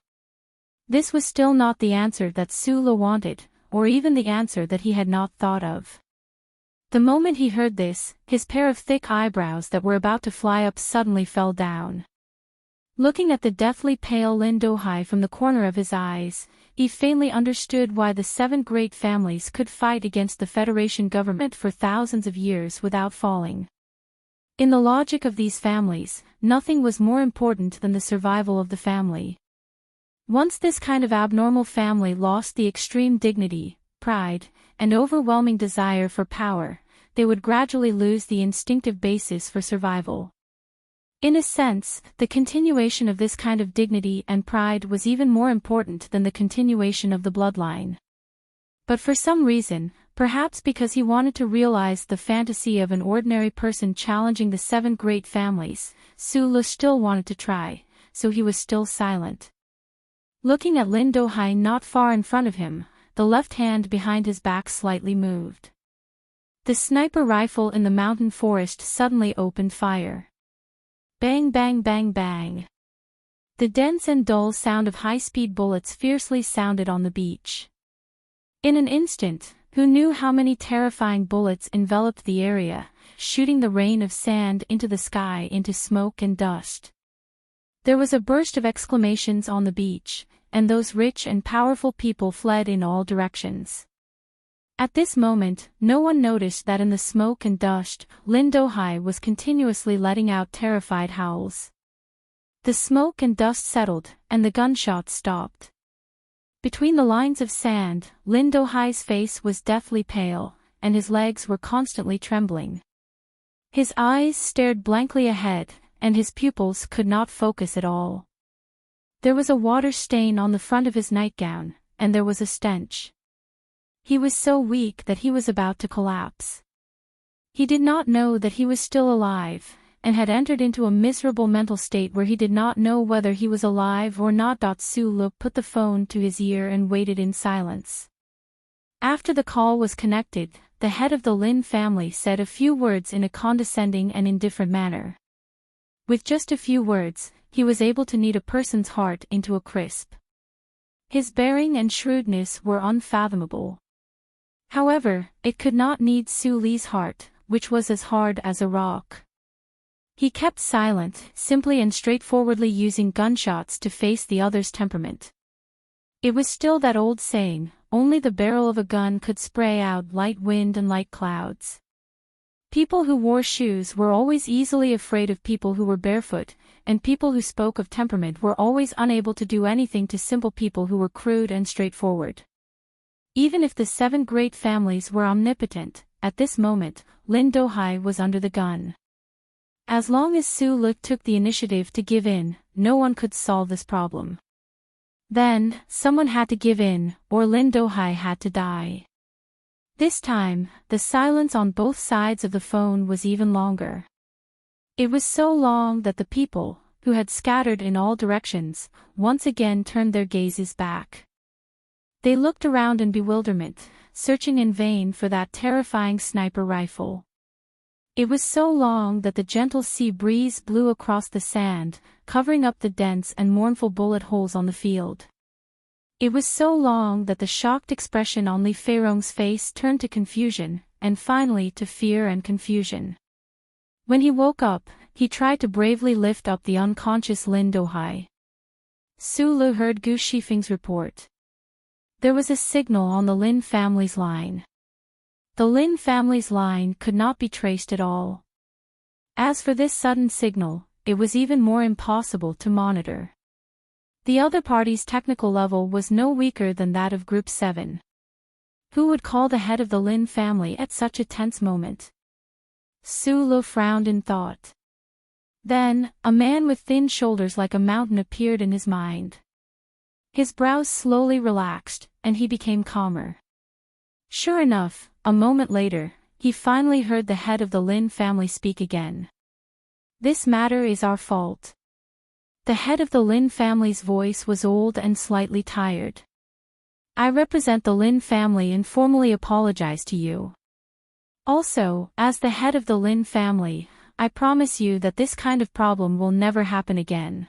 This was still not the answer that Sulu wanted, or even the answer that he had not thought of. The moment he heard this, his pair of thick eyebrows that were about to fly up suddenly fell down. Looking at the deathly pale Lin Dohai from the corner of his eyes, he faintly understood why the 7 great families could fight against the Federation government for thousands of years without falling. In the logic of these families, nothing was more important than the survival of the family. Once this kind of abnormal family lost the extreme dignity, pride, and overwhelming desire for power, they would gradually lose the instinctive basis for survival. In a sense, the continuation of this kind of dignity and pride was even more important than the continuation of the bloodline. But for some reason, perhaps because he wanted to realize the fantasy of an ordinary person challenging the 7 great families, Su-lu still wanted to try, so he was still silent. Looking at Lin Do-hai not far in front of him, the left hand behind his back slightly moved. The sniper rifle in the mountain forest suddenly opened fire. Bang bang bang bang. The dense and dull sound of high-speed bullets fiercely sounded on the beach. In an instant, who knew how many terrifying bullets enveloped the area, shooting the rain of sand into the sky into smoke and dust. There was a burst of exclamations on the beach, and those rich and powerful people fled in all directions. At this moment, no one noticed that in the smoke and dust, Lin Do-hai was continuously letting out terrified howls. The smoke and dust settled, and the gunshots stopped. Between the lines of sand, Lin Do-hai's face was deathly pale, and his legs were constantly trembling. His eyes stared blankly ahead, and his pupils could not focus at all. There was a water stain on the front of his nightgown, and there was a stench. He was so weak that he was about to collapse. He did not know that he was still alive, and had entered into a miserable mental state where he did not know whether he was alive or not. Su-lu put the phone to his ear and waited in silence. After the call was connected, the head of the Lin family said a few words in a condescending and indifferent manner. With just a few words, he was able to knead a person's heart into a crisp. His bearing and shrewdness were unfathomable. However, it could not knead Su-li's heart, which was as hard as a rock. He kept silent, simply and straightforwardly using gunshots to face the other's temperament. It was still that old saying, only the barrel of a gun could spray out light wind and light clouds. People who wore shoes were always easily afraid of people who were barefoot, and people who spoke of temperament were always unable to do anything to simple people who were crude and straightforward. Even if the 7 great families were omnipotent, at this moment, Lin Do-hai was under the gun. As long as Su-lu took the initiative to give in, no one could solve this problem. Then, someone had to give in, or Lin Do-hai had to die. This time, the silence on both sides of the phone was even longer. It was so long that the people, who had scattered in all directions, once again turned their gazes back. They looked around in bewilderment, searching in vain for that terrifying sniper rifle. It was so long that the gentle sea breeze blew across the sand, covering up the dense and mournful bullet holes on the field. It was so long that the shocked expression on Li Feirong's face turned to confusion, and finally to fear and confusion. When he woke up, he tried to bravely lift up the unconscious Lin Do-hai. Su-lu heard Gu Shifeng's report. There was a signal on the Lin family's line. The Lin family's line could not be traced at all. As for this sudden signal, it was even more impossible to monitor. The other party's technical level was no weaker than that of Group 7. Who would call the head of the Lin family at such a tense moment? Su-lu frowned in thought. Then, a man with thin shoulders like a mountain appeared in his mind. His brows slowly relaxed, and he became calmer. Sure enough, a moment later, he finally heard the head of the Lin family speak again. This matter is our fault. The head of the Lin family's voice was old and slightly tired. I represent the Lin family and formally apologize to you. Also, as the head of the Lin family, I promise you that this kind of problem will never happen again.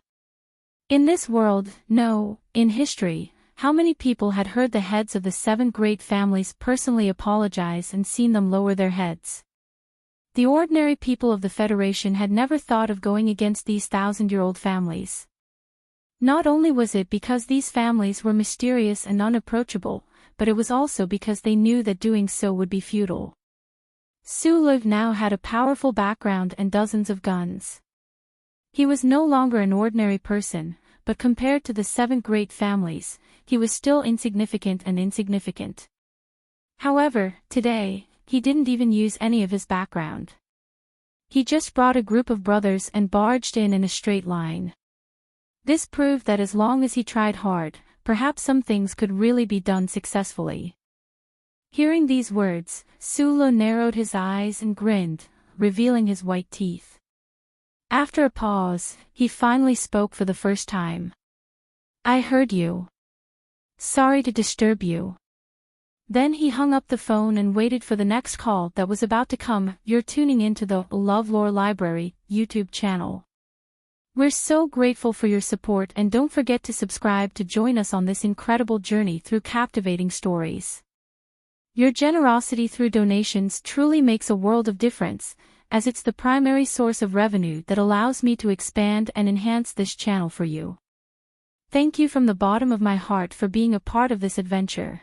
In this world, no, in history, how many people had heard the heads of the 7 great families personally apologize and seen them lower their heads? The ordinary people of the Federation had never thought of going against these 1,000-year-old families. Not only was it because these families were mysterious and unapproachable, but it was also because they knew that doing so would be futile. Su-lu now had a powerful background and dozens of guns. He was no longer an ordinary person, but compared to the 7 great families, he was still insignificant and insignificant. However, today, he didn't even use any of his background. He just brought a group of brothers and barged in a straight line. This proved that as long as he tried hard, perhaps some things could really be done successfully. Hearing these words, Sulo narrowed his eyes and grinned, revealing his white teeth. After a pause, he finally spoke for the first time. "I heard you. Sorry to disturb you." Then he hung up the phone and waited for the next call that was about to come. "You're tuning into the LoveLore Library YouTube channel. We're so grateful for your support, and don't forget to subscribe to join us on this incredible journey through captivating stories. Your generosity through donations truly makes a world of difference, as it's the primary source of revenue that allows me to expand and enhance this channel for you. Thank you from the bottom of my heart for being a part of this adventure."